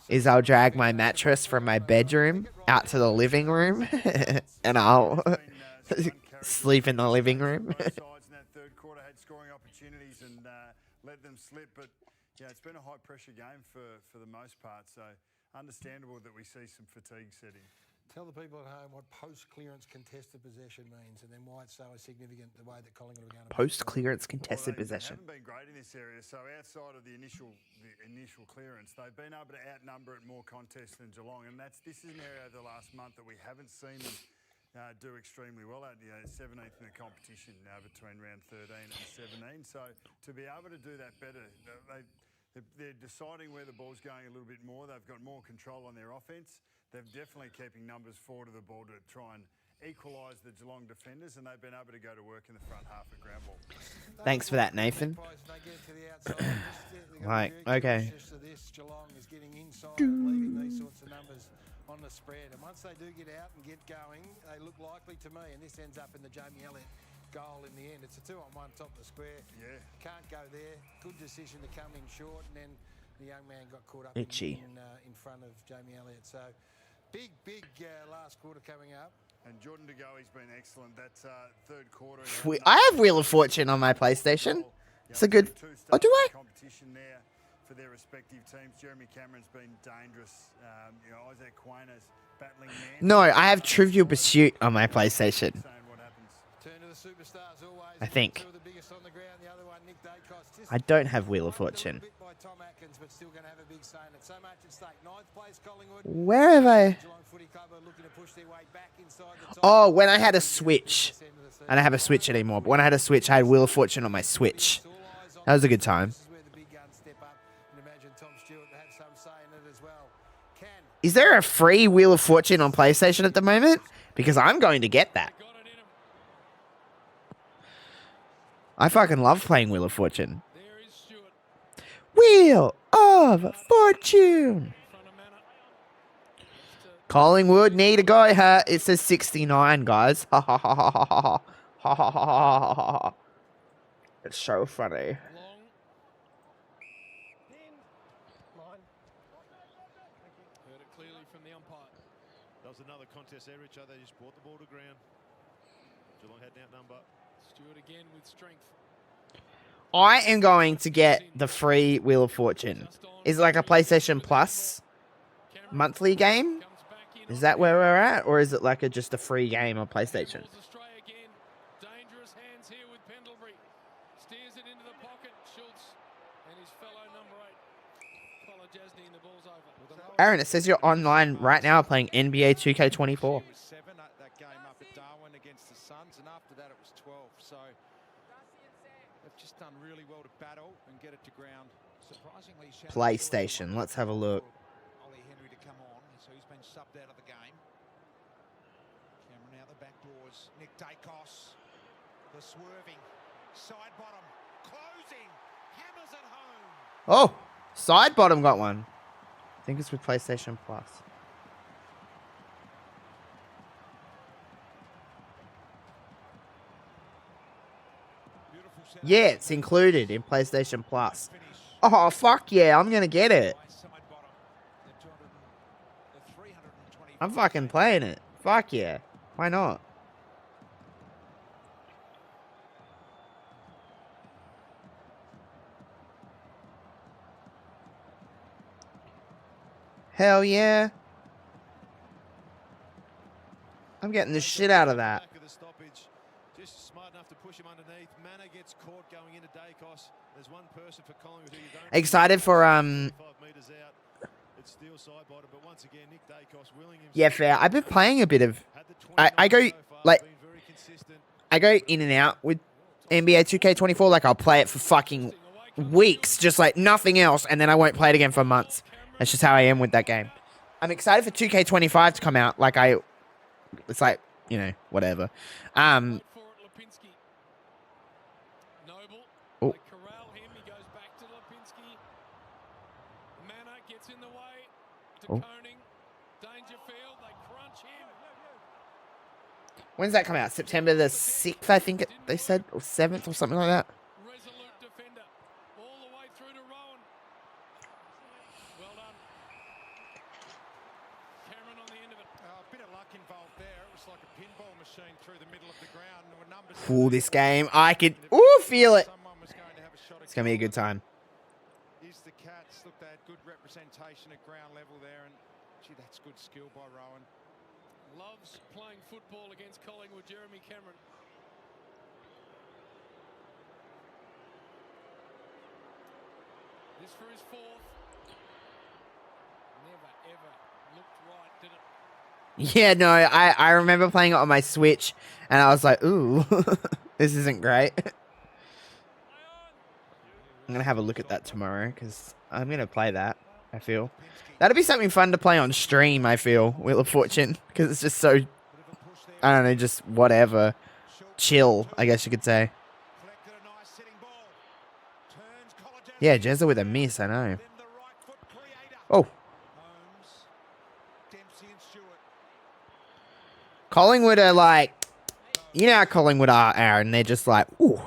is I'll drag my mattress from my bedroom out to the living room and I'll sleep in the living room. Both sides in that third quarter had scoring opportunities and let them slip, but yeah, it's been a high pressure game for the most part, so understandable that we see some fatigue setting. Tell the people at home what post-clearance contested possession means and then why it's so significant the way that Collingwood are going to... Post-clearance contested possession. They haven't been great in this area, so outside of the initial clearance, they've been able to outnumber at more contests than Geelong, and this is an area over the last month that we haven't seen them do extremely well at. 17th in the competition between round 13 and 17, so to be able to do that better, they're deciding where the ball's going a little bit more. They've got more control on their offence. They're definitely keeping numbers forward of the ball to try and equalise the Geelong defenders, and they've been able to go to work in the front half of ground ball. Thanks for that, Nathan. Right, okay. Geelong is getting inside and leaving these sorts of numbers on the spread, and once they do get out and get going, they look likely to me, and this ends up in the Jamie Elliott goal in the end. It's a 2-on-1 top of the square. Yeah. Can't go there. Good decision to come in short, and then the young man got caught up in front of Jamie Elliott. So big last quarter coming up. And Jordan De Goey's been excellent. That's third quarter. I have Wheel of Fortune on my PlayStation. It's a good... Oh, do I? Competition there for their respective teams. Jeremy Cameron's been dangerous. Isaac Quainer's battling man. No, I have Trivial Pursuit on my PlayStation. I think. I don't have Wheel of Fortune. Where have I... Oh, when I had a Switch. I don't have a Switch anymore, but when I had a Switch, I had Wheel of Fortune on my Switch. That was a good time. Is there a free Wheel of Fortune on PlayStation at the moment? Because I'm going to get that. I fucking love playing Wheel of Fortune. Wheel of Fortune. Collingwood need a guy. It says 69, guys. Ha ha ha ha ha ha ha ha ha ha. It's so funny. Heard it clearly from the umpire. That was another contest there, Richard. They just brought the ball to ground. Geelong had that number. Stewart again with strength. I am going to get the free Wheel of Fortune. Is it like a PlayStation Plus monthly game? Is that where we're at? Or is it like just a free game on PlayStation? Dangerous hands here with Pendlebury. Steers it into the pocket. Schultz and his fellow number 8. Aaron, it says you're online right now playing NBA 2K24. Was 7 that game up at Darwin against the Suns, and after that it was 12. So they've just done really well to battle and get it to ground. Surprisingly, PlayStation. Let's have a look. Ollie Henry to come on, so he's been subbed out of the game. Cameron out the back doors. Nick Dacos, the swerving side bottom, closing, hammers it home. Oh, side bottom got one. I think it's with PlayStation Plus. Yeah, it's included in PlayStation Plus. Oh, fuck yeah, I'm gonna get it. I'm fucking playing it. Fuck yeah. Why not? Hell yeah. I'm getting the shit out of that. Just smart enough to push him underneath. Manor gets caught going into Dacos. There's one person for Collingwood who you don't Excited for 5 meters out. It's still side bottom, but once again Nick Dacos willing himself. Yeah, fair. I've been playing a bit of I go like I go in and out with NBA 2K24. Like I'll play it for fucking weeks, just like nothing else, and then I won't play it again for months. That's just how I am with that game. I'm excited for 2K25 to come out. Like it's like, you know, whatever. Oh. Oh. When's that come out? September the 6th, I think they said, or 7th or something like that. Ooh, this game, I could feel it. It's gonna be a good time. Is the Cats, look, they had good representation at ground level there, and gee, that's good skill by Rowan. Loves playing football against Collingwood, Jeremy Cameron. This for his 4th. Never ever looked right, did it? Yeah, no, I remember playing it on my Switch, and I was like, ooh, this isn't great. I'm going to have a look at that tomorrow, because I'm going to play that, I feel. That'll be something fun to play on stream, I feel, Wheel of Fortune, because it's just so, I don't know, just whatever. Chill, I guess you could say. Yeah, Jezza with a miss, I know. Oh. Collingwood are like, you know how Collingwood are, Aaron. They're just like, ooh.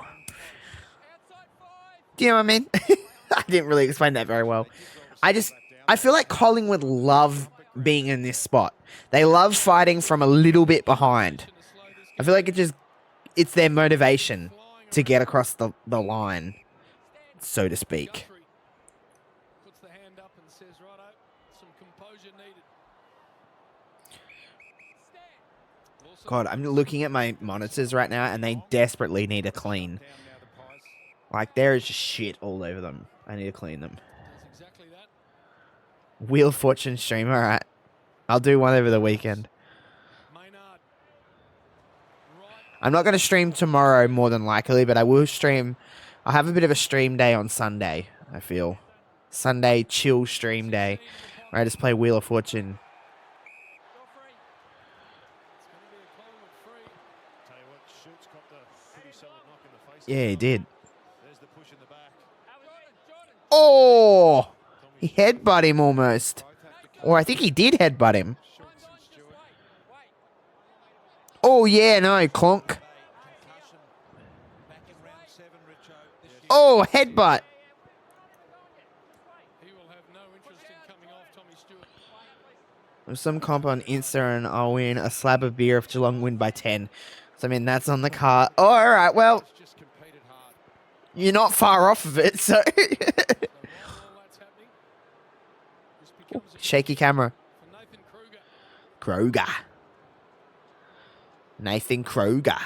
Do you know what I mean? I didn't really explain that very well. I feel like Collingwood love being in this spot. They love fighting from a little bit behind. I feel like it's their motivation to get across the line, so to speak. Puts the hand up and says, righto, some composure needed. God, I'm looking at my monitors right now, and they desperately need a clean. Like, there is just shit all over them. I need to clean them. Wheel of Fortune stream, alright. I'll do one over the weekend. I'm not going to stream tomorrow, more than likely, but I will stream. I'll have a bit of a stream day on Sunday, I feel. Sunday chill stream day, where I just play Wheel of Fortune. Yeah, he did. Oh! He headbutted him almost. Or I think he did headbutt him. Oh, yeah, no, clonk. Oh, headbutt. There's some comp on Insta and I'll win a slab of beer if Geelong win by 10. So, I mean, that's on the card. Oh, all right, well. You're not far off of it, so. Ooh, shaky camera. Kroger. Nathan Kroger.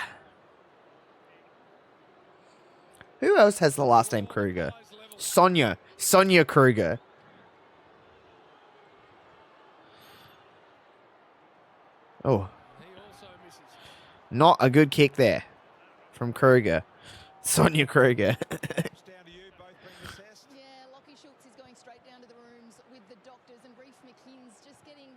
Who else has the last name Kruger? Sonia. Sonia Kruger. Oh. Not a good kick there from Kruger. Sonia Kruger. Yeah, Lockie Schultz is going straight down to the rooms with the doctors, and Reef McKinn's just getting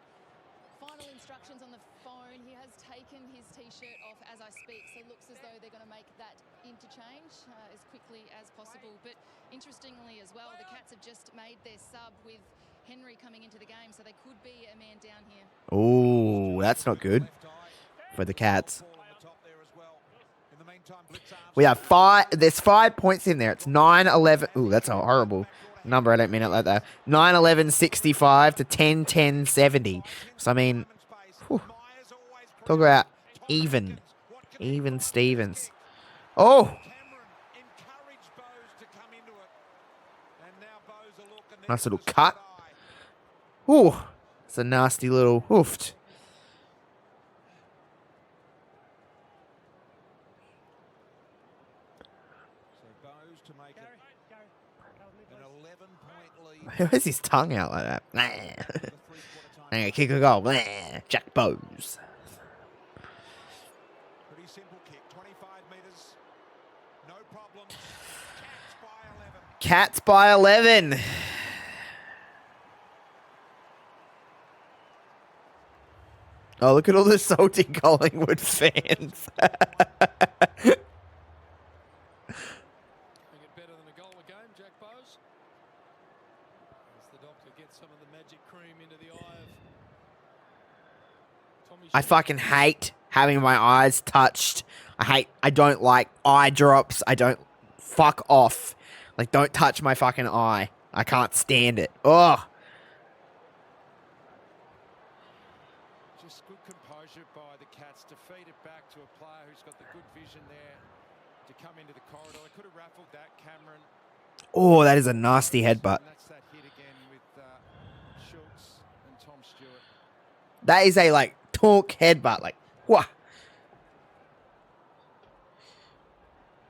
final instructions on the phone. He has taken his T-shirt off as I speak, so it looks as though they're going to make that interchange as quickly as possible. But interestingly as well, the Cats have just made their sub with Henry coming into the game, so they could be a man down here. Oh, that's not good for the Cats. We have 5. There's 5 points in there. It's 9-11. Ooh, that's a horrible number. I don't mean it like that. 9-11-65 to 10-10-70. So, I mean, whew, talk about even Stevens. Oh! Nice little cut. Ooh, it's a nasty little hoofed. Where's his tongue out like that? Nah. Kick a goal. Nah. Jack Bowes. Pretty simple kick, 25 metres, no problem. Cats by 11. Oh, look at all the salty Collingwood fans. I fucking hate having my eyes touched. I don't like eye drops. Fuck off. Like, don't touch my fucking eye. I can't stand it. Ugh. Just good composure by the Cats to feed it back to a player who's got the good vision there to come into the corridor. They could have raffled that, Cameron. Oh, that is a nasty headbutt. And that's that hit again with Schultz and Tom Stewart. That is a, like, talk headbutt. Like, wah.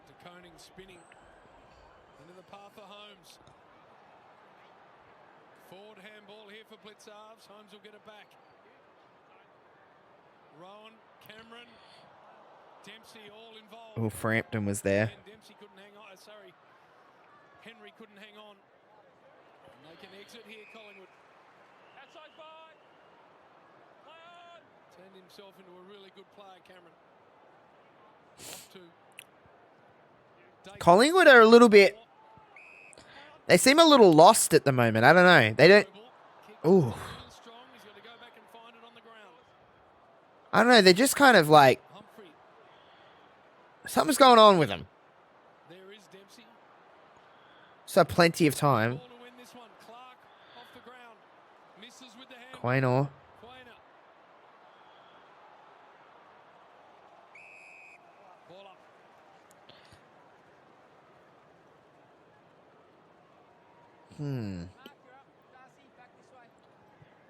DeConing spinning into the path of Holmes. Forward handball here for Blitzarves. Holmes will get it back. Rowan, Cameron, Dempsey all involved. Oh, Frampton was there. And Dempsey couldn't hang on. Sorry, Henry couldn't hang on. And they can exit here, Collingwood. Outside by. Play on. Turned himself into a really good player, Cameron. Off to Collingwood are a little bit... They seem a little lost at the moment. I don't know. They don't... Ooh. I don't know. They're just kind of like... Something's going on with them. So plenty of time. Quaynor.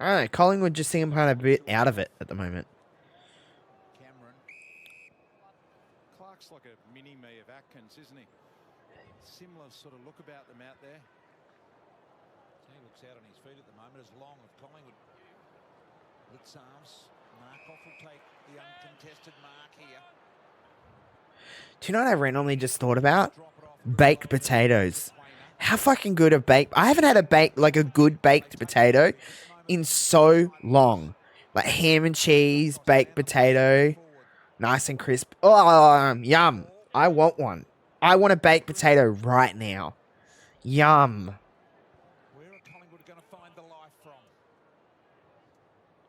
I don't know. Collingwood just seem kind of a bit out of it at the moment. Cameron. Clark's like a mini-me of Atkins, isn't he? Similar sort of look about them out there. He looks out on his feet at the moment as Long of Collingwood. Blitzarves. Markov will take the uncontested mark here. Do you know what I randomly just thought about? Baked potatoes. How fucking good are baked... I haven't had a good baked potato in so long. Like ham and cheese, baked potato, nice and crisp. Oh, yum. I want one. I want a baked potato right now. Yum. Where are Collingwood going to find the life from?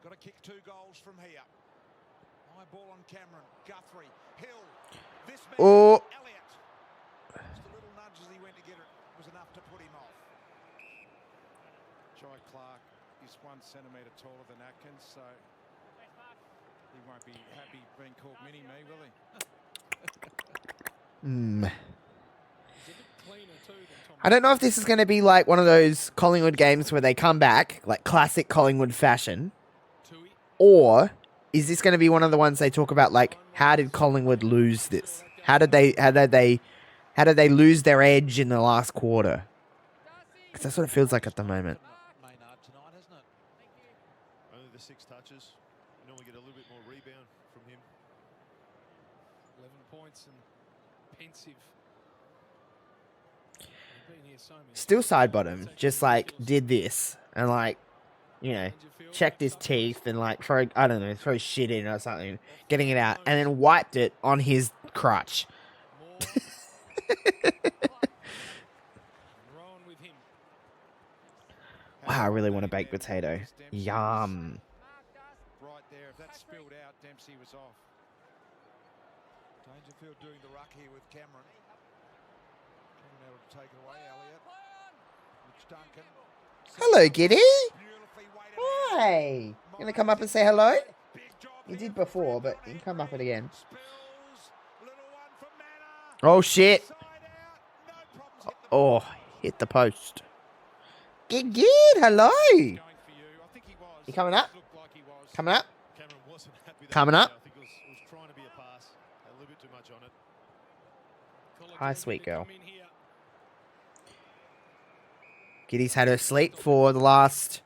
Got to kick 2 goals from here. High ball on Cameron. Guthrie. Hill. This man, Oh. Elliott. Just a little nudge as he went to get it was enough to put him off. Jai Clark is 1 centimetre taller than Atkins, so he won't be happy being called mini-me, will he? I don't know if this is going to be like one of those Collingwood games where they come back, like classic Collingwood fashion, or is this going to be one of the ones they talk about, like, how did Collingwood lose this? How did they lose their edge in the last quarter? Because that's what it feels like at the moment. Only the 6 touches. You normally get a little bit more Still side bottom. Just like did this and like, you know, checked his teeth and like throw, I don't know, throw shit in or something, getting it out, and then wiped it on his crutch. Wow, I really want a baked potato. Yum. Right there, if that spilled out, Dempsey was off. Dangerfield doing the ruck here with Cameron. Cameron able to take it away, Elliott. Mitch Duncan. Hello, Giddy. Hi. You gonna come up and say hello? You did before, but you can come up again. Oh, shit. Oh, hit the post. Gid, hello. You coming up? Coming up? Coming up? Hi, sweet girl. Giddy's had her sleep for the last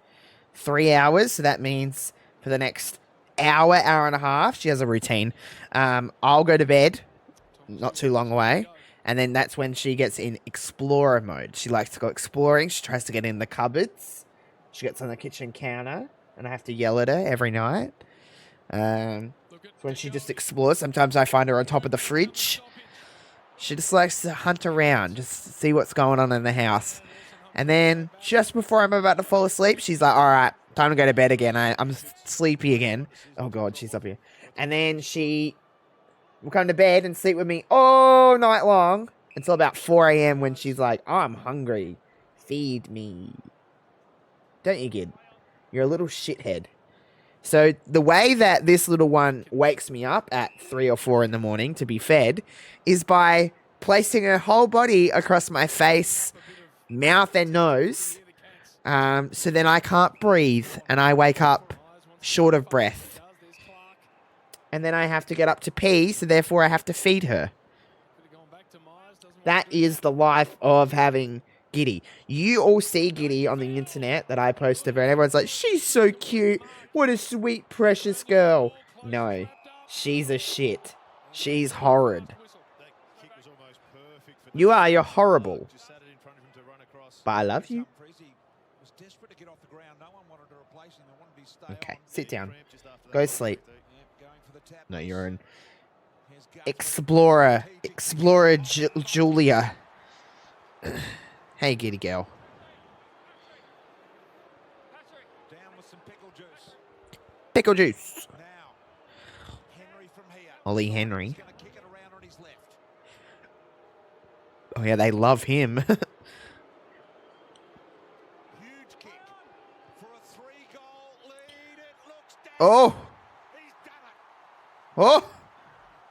3 hours, so that means for the next hour, hour and a half, she has a routine. I'll go to bed, not too long away, and then that's when she gets in explorer mode. She likes to go exploring. She tries to get in the cupboards. She gets on the kitchen counter, and I have to yell at her every night. When she just explores, sometimes I find her on top of the fridge. She just likes to hunt around, just see what's going on in the house. And then just before I'm about to fall asleep, she's like, all right, time to go to bed again. I'm sleepy again. Oh, God, she's up here. And then she will come to bed and sleep with me all night long until about 4 a.m. when she's like, oh, I'm hungry. Feed me. Don't you, Gid? You're a little shithead. So the way that this little one wakes me up at 3 or 4 in the morning to be fed is by placing her whole body across my face, mouth and nose, so then I can't breathe and I wake up short of breath. And then I have to get up to pee, so therefore I have to feed her. That is the life of having Giddy. You all see Giddy on the internet that I post of her, and everyone's like, she's so cute. What a sweet, precious girl. No, she's a shit. She's horrid. You're horrible. But I love you. Okay, sit down. Go sleep. No, you're an Explorer Julia. Hey, Giddy girl. Pickle juice. Ollie Henry. Oh, yeah, they love him. Oh. Oh.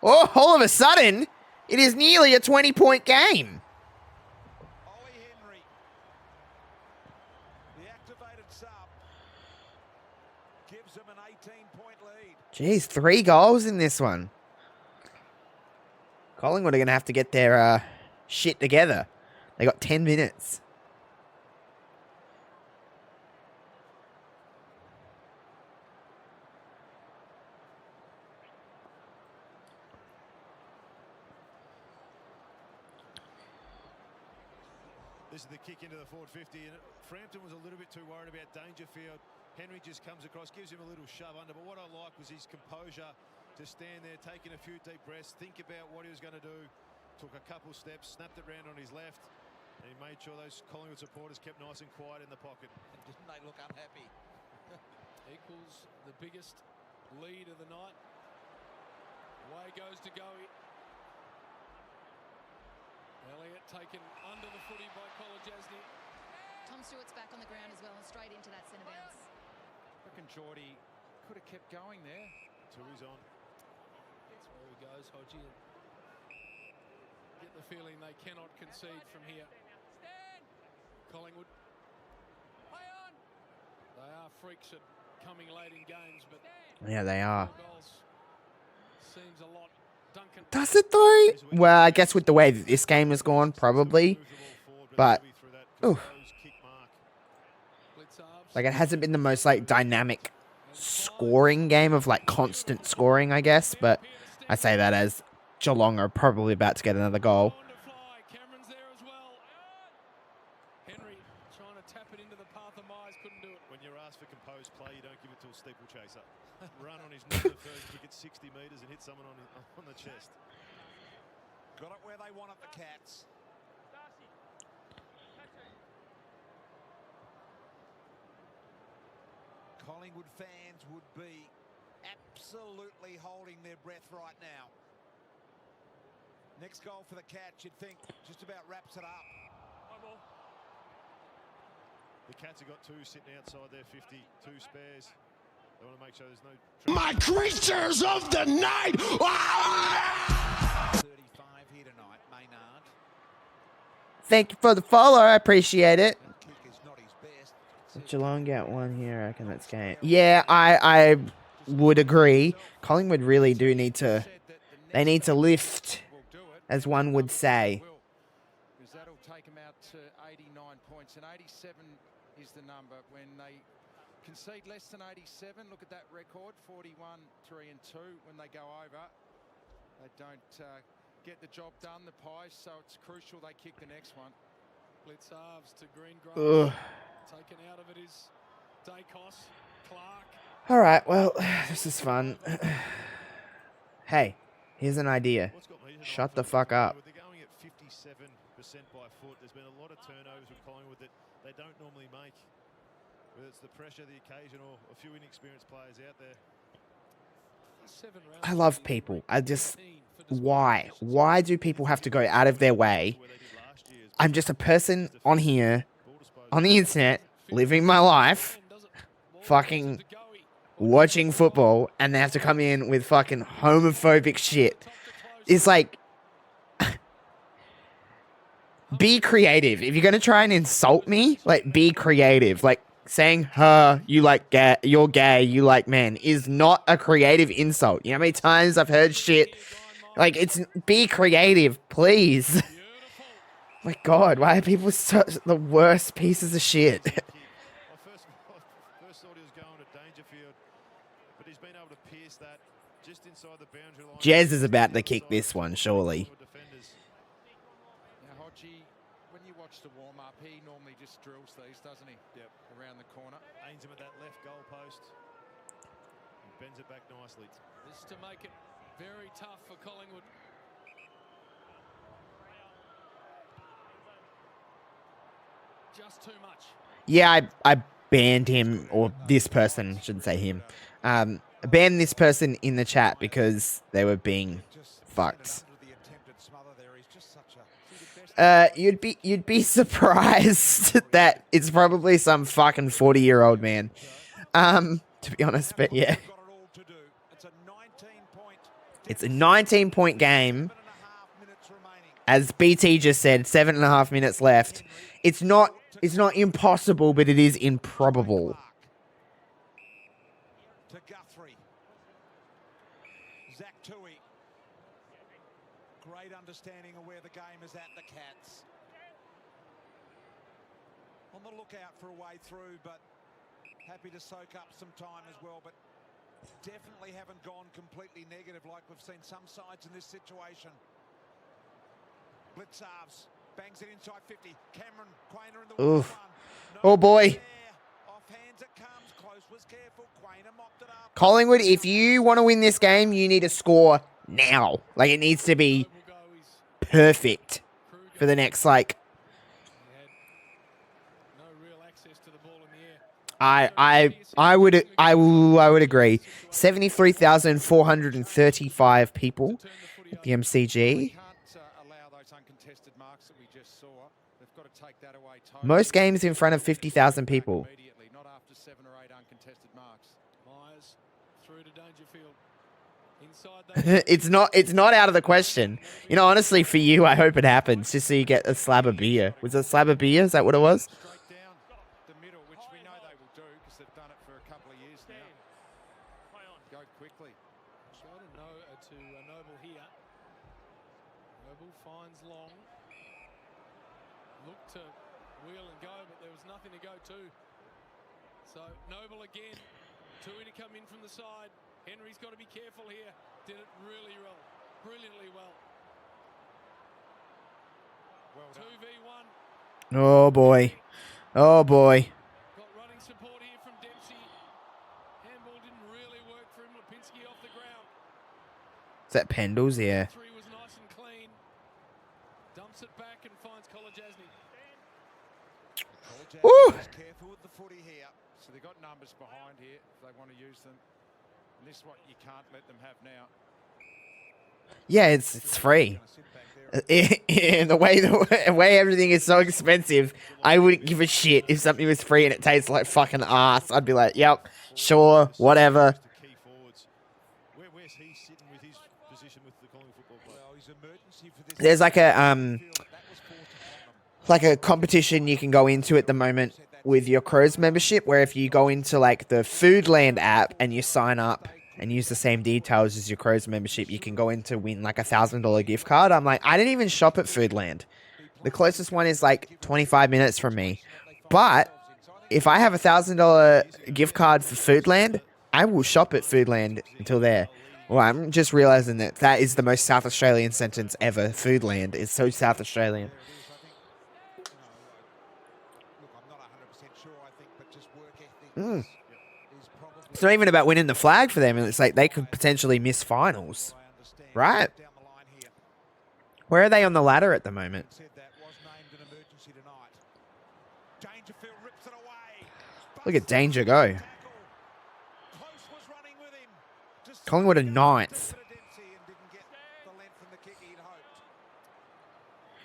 Oh, all of a sudden, it is nearly a 20-point game. Jeez, 3 goals in this one. Collingwood are going to have to get their shit together. They got 10 minutes. This is the kick into the forward 50, and Frampton was a little bit too worried about Dangerfield. Henry just comes across, gives him a little shove under, but what I like was his composure to stand there, taking a few deep breaths, think about what he was going to do, took a couple steps, snapped it round on his left, and he made sure those Collingwood supporters kept nice and quiet in the pocket. Didn't they look unhappy? Equals the biggest lead of the night. Away goes to Goey. Elliott taken under the footy by Kolajasny. Tom Stewart's back on the ground as well and straight into that centre bounce. I reckon Geordie could have kept going there. Turi's on. That's where he goes, Hodgie. Get the feeling they cannot concede from here. Collingwood. They are freaks at coming late in games, but Yeah, they are. seems a lot. Duncan. Does it though? Well, I guess with the way that this game has gone, probably. But, ooh. Like, it hasn't been the most, like, dynamic scoring game of, like, constant scoring, I guess. But I say that as Geelong are probably about to get another goal. Henry trying to tap it into the path of Myers, couldn't do it. When you're asked for composed play, you don't give it to a steeplechaser. Run on his number first, kick it 60 metres and hit someone on the chest. Got it where they want it, the Cats. Collingwood fans would be absolutely holding their breath right now. Next goal for the Cats, you'd think, just about wraps it up. The Cats have got two sitting outside their 50, two spares. They want to make sure there's no... My creatures of the night! 35 here tonight, Maynard. Thank you for the follow. I appreciate it. Kick is not his best. Geelong get one here. I reckon that's game. Yeah, I would agree. Collingwood really do need to... They need to lift, as one would say. Because that'll take them out to 89 points. And 87 is the number. When they concede less than 87, look at that record, 41, 3 and 2. When they go over, they don't get the job done, the Pies. So it's crucial they kick the next one. Blitz halves to Greengrove. Taken out of it is Dacos, Clark. All right, well, this is fun. Hey, here's an idea. Shut the fuck up. They're going at 57% by foot. There's been a lot of turnovers with Collingwood that they don't normally make. Whether it's the pressure, the occasion, or a few inexperienced players out there. I love people. I just... Why? Why do people have to go out of their way? I'm just a person on here, on the internet, living my life, fucking watching football, and they have to come in with fucking homophobic shit. It's like... Be creative. If you're going to try and insult me, like, be creative. Like, saying, her, you like gay, you're gay, you like men, is not a creative insult. You know how many times I've heard shit? Like, it's, be creative, please. My God, why are people such the worst pieces of shit? First thought he was going to Dangerfield, but he's been able to pierce that just inside the boundary line. Jez is about to kick this one, surely. Now, Hodgie, when you watch the warm-up, he normally just drills these, doesn't he? Yep. Around the corner. Aims him at that left goal post. And bends it back nicely. This to make it very tough for Collingwood. Just too much. Yeah, I banned him, or this person, shouldn't say him. Banned this person in the chat because they were being fucked. You'd be surprised that it's probably some fucking 40-year-old man. To be honest, but yeah. It's a 19-point game. As BT just said, 7.5 minutes left. It's not impossible, but it is improbable. To Guthrie. Zach Tui. Great understanding of where the game is at, the Cats. On the lookout for a way through, but happy to soak up some time as well, but definitely haven't gone completely negative like we've seen some sides in this situation. Blitzarves bangs it inside 50. Cameron Quainer in the Oof. Oh boy. Off hands it comes. Close was careful. Quainer mopped it up. Collingwood, if you want to win this game, you need to score now. Like, it needs to be perfect for the next, like... I would agree. 73,435 people at the MCG. Most games in front of 50,000 people. Not after 7 or 8 uncontested marks. Myers through to Dangerfield. Inside It's not out of the question. You know, honestly, for you, I hope it happens just so you get a slab of beer. Was it a slab of beer? Is that what it was? Straight down the middle, which we know they will do because they've done it for a couple of years now. Go quickly. Try to Noble here. Noble finds Long. Look to wheel and go, but there was nothing to go to. So Noble again. Tui to come in from the side. Henry's got to be careful here. Did it really well. Brilliantly well. Well done. 2v1. Oh, boy. Oh, boy. Got running support here from Dempsey. Handball didn't really work for him. Lipinski off the ground. Is that Pendles? Yeah. Three was nice and clean. Dumps it back and finds Kolajasny. Woo! Is careful with the footy here. So they've got numbers behind here if they want to use them. And this is what you can't let them have now. Yeah, it's free. In the way everything is so expensive, I wouldn't give a shit if something was free and it tastes like fucking ass. I'd be like, yep, sure, whatever. Where's he sitting with his position with the Collingwood Football Club? Well, his emergency for this. There's like a competition you can go into at the moment with your Crows membership, where if you go into like the Foodland app and you sign up and use the same details as your Crows membership, you can go in to win like $1,000 gift card. I'm like, I didn't even shop at Foodland. The closest one is like 25 minutes from me. But if I have $1,000 gift card for Foodland, I will shop at Foodland until there. Well, I'm just realizing that is the most South Australian sentence ever. Foodland is so South Australian. It's not even about winning the flag for them. It's like they could potentially miss finals. Right? Where are they on the ladder at the moment? Look at Danger go. Collingwood are 9th.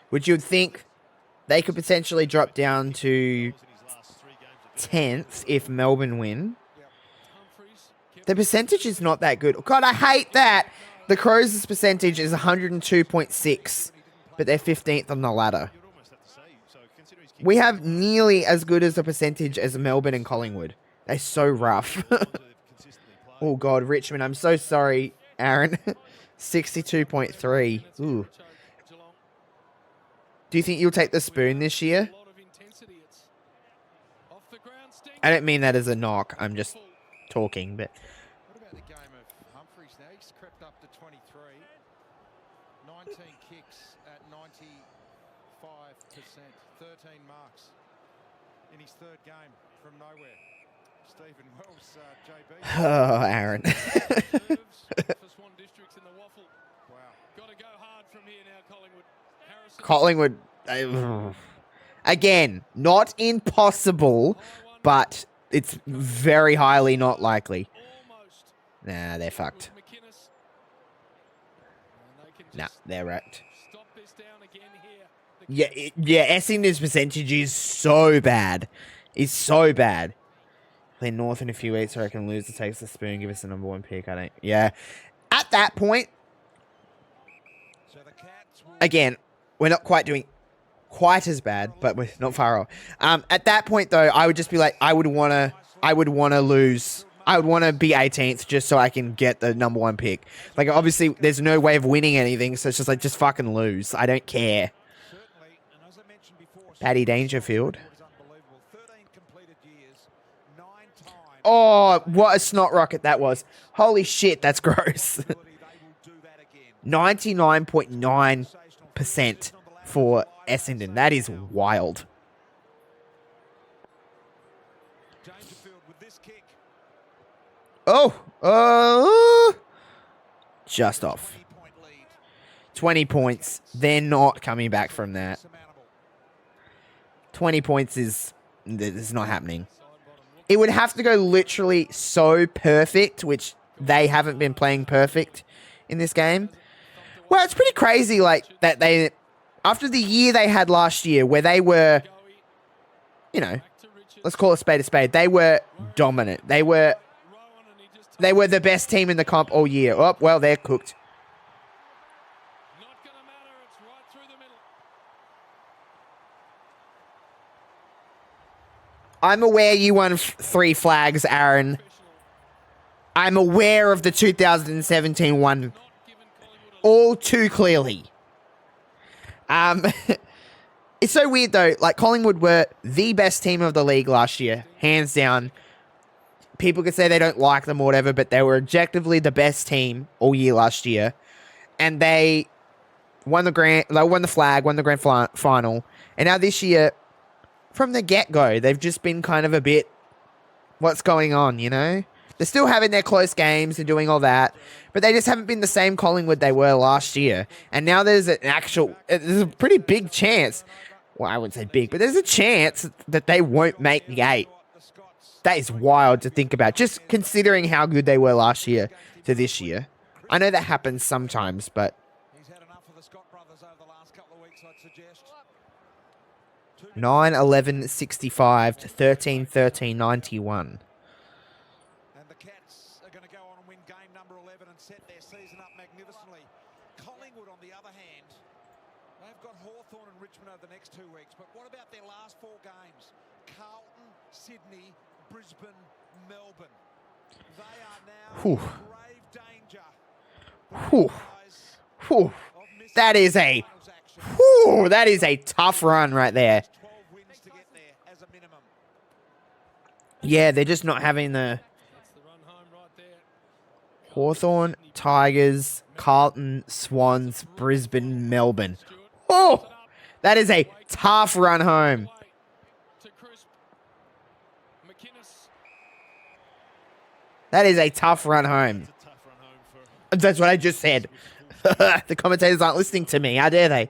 Which you would think they could potentially drop down to 10th if Melbourne win. The percentage is not that good. God, I hate that. The Crows' percentage is 102.6, but they're 15th on the ladder. We have nearly as good as a percentage as Melbourne and Collingwood. They're so rough. Oh, God, Richmond. I'm so sorry, Aaron. 62.3. Ooh. Do you think you'll take the spoon this year? I don't mean that as a knock. I'm just talking, but... What about the game of Humphreys now? He's crept up to 23. 19 kicks at 95%. 13 marks in his third game from nowhere. Stephen Wells, JB. Oh, Aaron. Collingwood. Again, not impossible, but it's very highly not likely. Nah, they're fucked. Nah, they're wrecked. Yeah, Essendon's percentage is so bad. It's so bad. Play North in a few weeks, or I can lose to takes the spoon, give us the number 1 pick. I don't. Yeah. At that point, again, we're not quite doing quite as bad, but we're not far off. At that point, though, I would just be like, I would want to lose. I would want to be 18th just so I can get the number 1 pick. Like, obviously, there's no way of winning anything, so it's just like, just fucking lose. I don't care. Paddy Dangerfield. Oh, what a snot rocket that was. Holy shit, that's gross. 99.9% for Essendon. That is wild. Oh, just off. 20 points. They're not coming back from that. 20 points is not happening. It would have to go literally so perfect, which they haven't been playing perfect in this game. Well, it's pretty crazy, like, that they, after the year they had last year, where they were, you know, let's call a spade, they were dominant. They were the best team in the comp all year. Oh, well, they're cooked. I'm aware you won 3 flags, Aaron. I'm aware of the 2017 one all too clearly. It's so weird, though. Like, Collingwood were the best team of the league last year, hands down. People could say they don't like them or whatever, but they were objectively the best team all year last year. And they won the flag, won the grand final. And now this year, from the get-go, they've just been kind of a bit, what's going on, you know? They're still having their close games and doing all that, but they just haven't been the same Collingwood they were last year. And now there's there's a pretty big chance, well, I wouldn't say big, but there's a chance that they won't make the 8. That is wild to think about, just considering how good they were last year to this year. I know that happens sometimes, but... 9-11-65 to 13-13-91. And the Cats are going to go on and win game number 11 and set their season up magnificently. Collingwood, on the other hand, they've got Hawthorn and Richmond over the next 2 weeks. But what about their last 4 games? Carlton, Sydney, Brisbane, Melbourne. They are now in grave danger. That is a tough run right there. Yeah, they're just not having the Hawthorn, Tigers, Carlton, Swans, Brisbane, Melbourne. Oh, that is a tough run home. That is a tough run home. That's what I just said. The commentators aren't listening to me. How dare they?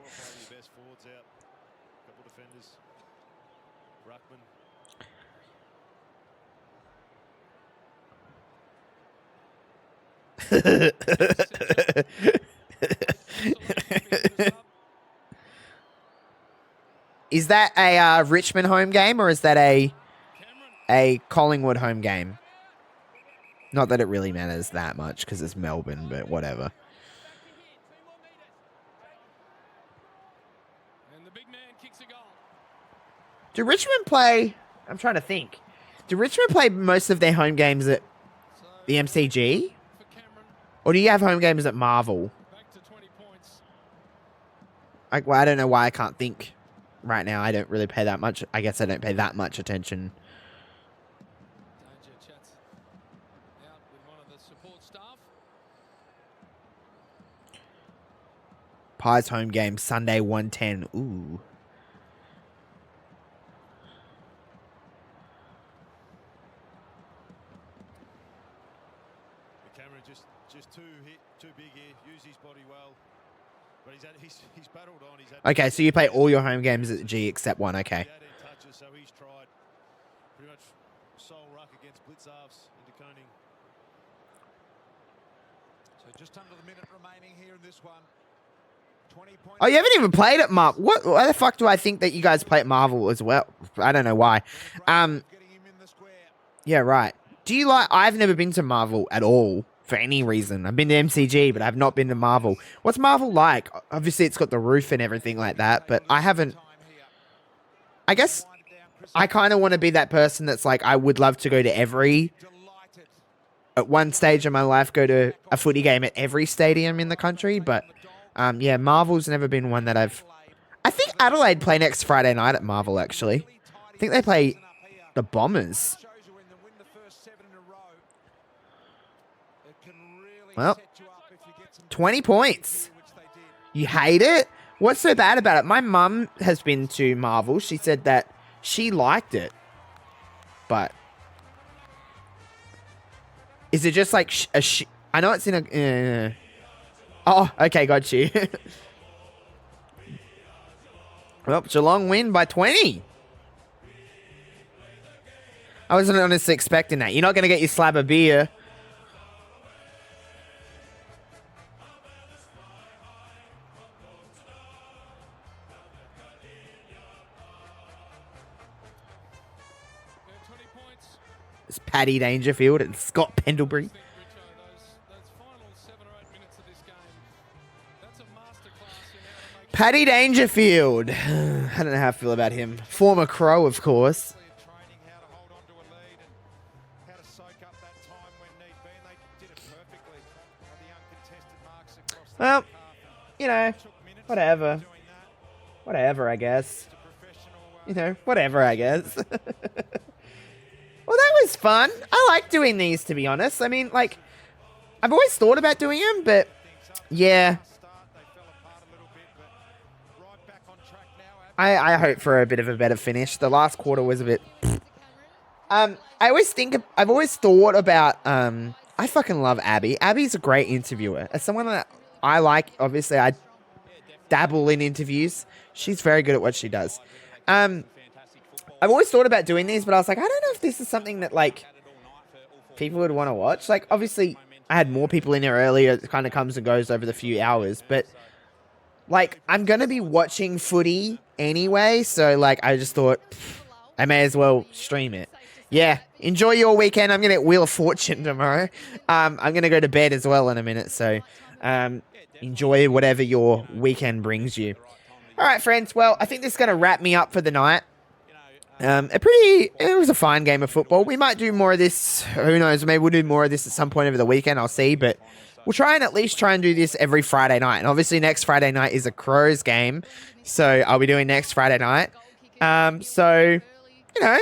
Is that a Richmond home game or is that a Collingwood home game? Not that it really matters that much because it's Melbourne, but whatever. Do Richmond play... I'm trying to think. Do Richmond play most of their home games at the MCG? Or do you have home games at Marvel? I don't know why I can't think right now. I don't really pay that much. I guess I don't pay that much attention. Pies home game Sunday 1:10. Ooh. Cameron just too big here. Use his body well, but he's battled on. Okay, so you play all your home games at G except one. Okay. Touches, so he's tried pretty much sole ruck against Blitzarves into Koning. So just under the minute remaining here in this one. 20 points. Oh, you haven't even played at Marvel. Why the fuck do I think that you guys play at Marvel as well? I don't know why. Yeah, right. Do you like... I've never been to Marvel at all for any reason. I've been to MCG, but I've not been to Marvel. What's Marvel like? Obviously, it's got the roof and everything like that, but I haven't... I guess I kind of want to be that person that's like, I would love to go to every... At one stage in my life, go to a footy game at every stadium in the country, but... yeah, Marvel's never been one that I've... I think Adelaide play next Friday night at Marvel, actually. I think they play the Bombers. Well, 20 points. You hate it? What's so bad about it? My mum has been to Marvel. She said that she liked it. But... Is it just like I know it's in a... Oh, okay, got you. Well, Geelong win by 20. I wasn't honestly expecting that. You're not going to get your slab of beer. It's Paddy Dangerfield and Scott Pendlebury. Paddy Dangerfield. I don't know how I feel about him. Former Crow, of course. Well, you know, whatever. Whatever, I guess. You know, whatever, I guess. Well, that was fun. I like doing these, to be honest. I mean, like, I've always thought about doing them, but yeah. I hope for a bit of a better finish. The last quarter was a bit. I've always thought about. I fucking love Abby. Abby's a great interviewer. As someone that I like, obviously, I dabble in interviews. She's very good at what she does. I've always thought about doing these, but I was like, I don't know if this is something that like people would want to watch. Like, obviously, I had more people in here earlier. It kind of comes and goes over the few hours, but like, I'm gonna be watching footy anyway, so like, I just thought I may as well stream it. Yeah, enjoy your weekend. I'm gonna get Wheel of Fortune tomorrow. I'm gonna go to bed as well in a minute, so enjoy whatever your weekend brings you. All right, friends. Well, I think this is gonna wrap me up for the night. It was a fine game of football. We might do more of this. Who knows? Maybe we'll do more of this at some point over the weekend. I'll see, but we'll try and at least do this every Friday night. And obviously next Friday night is a Crows game, so I'll be doing next Friday night. So, you know,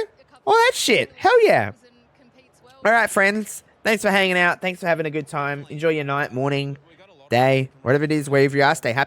all that shit. Hell yeah. All right, friends. Thanks for hanging out. Thanks for having a good time. Enjoy your night, morning, day, whatever it is, wherever you are. Stay happy.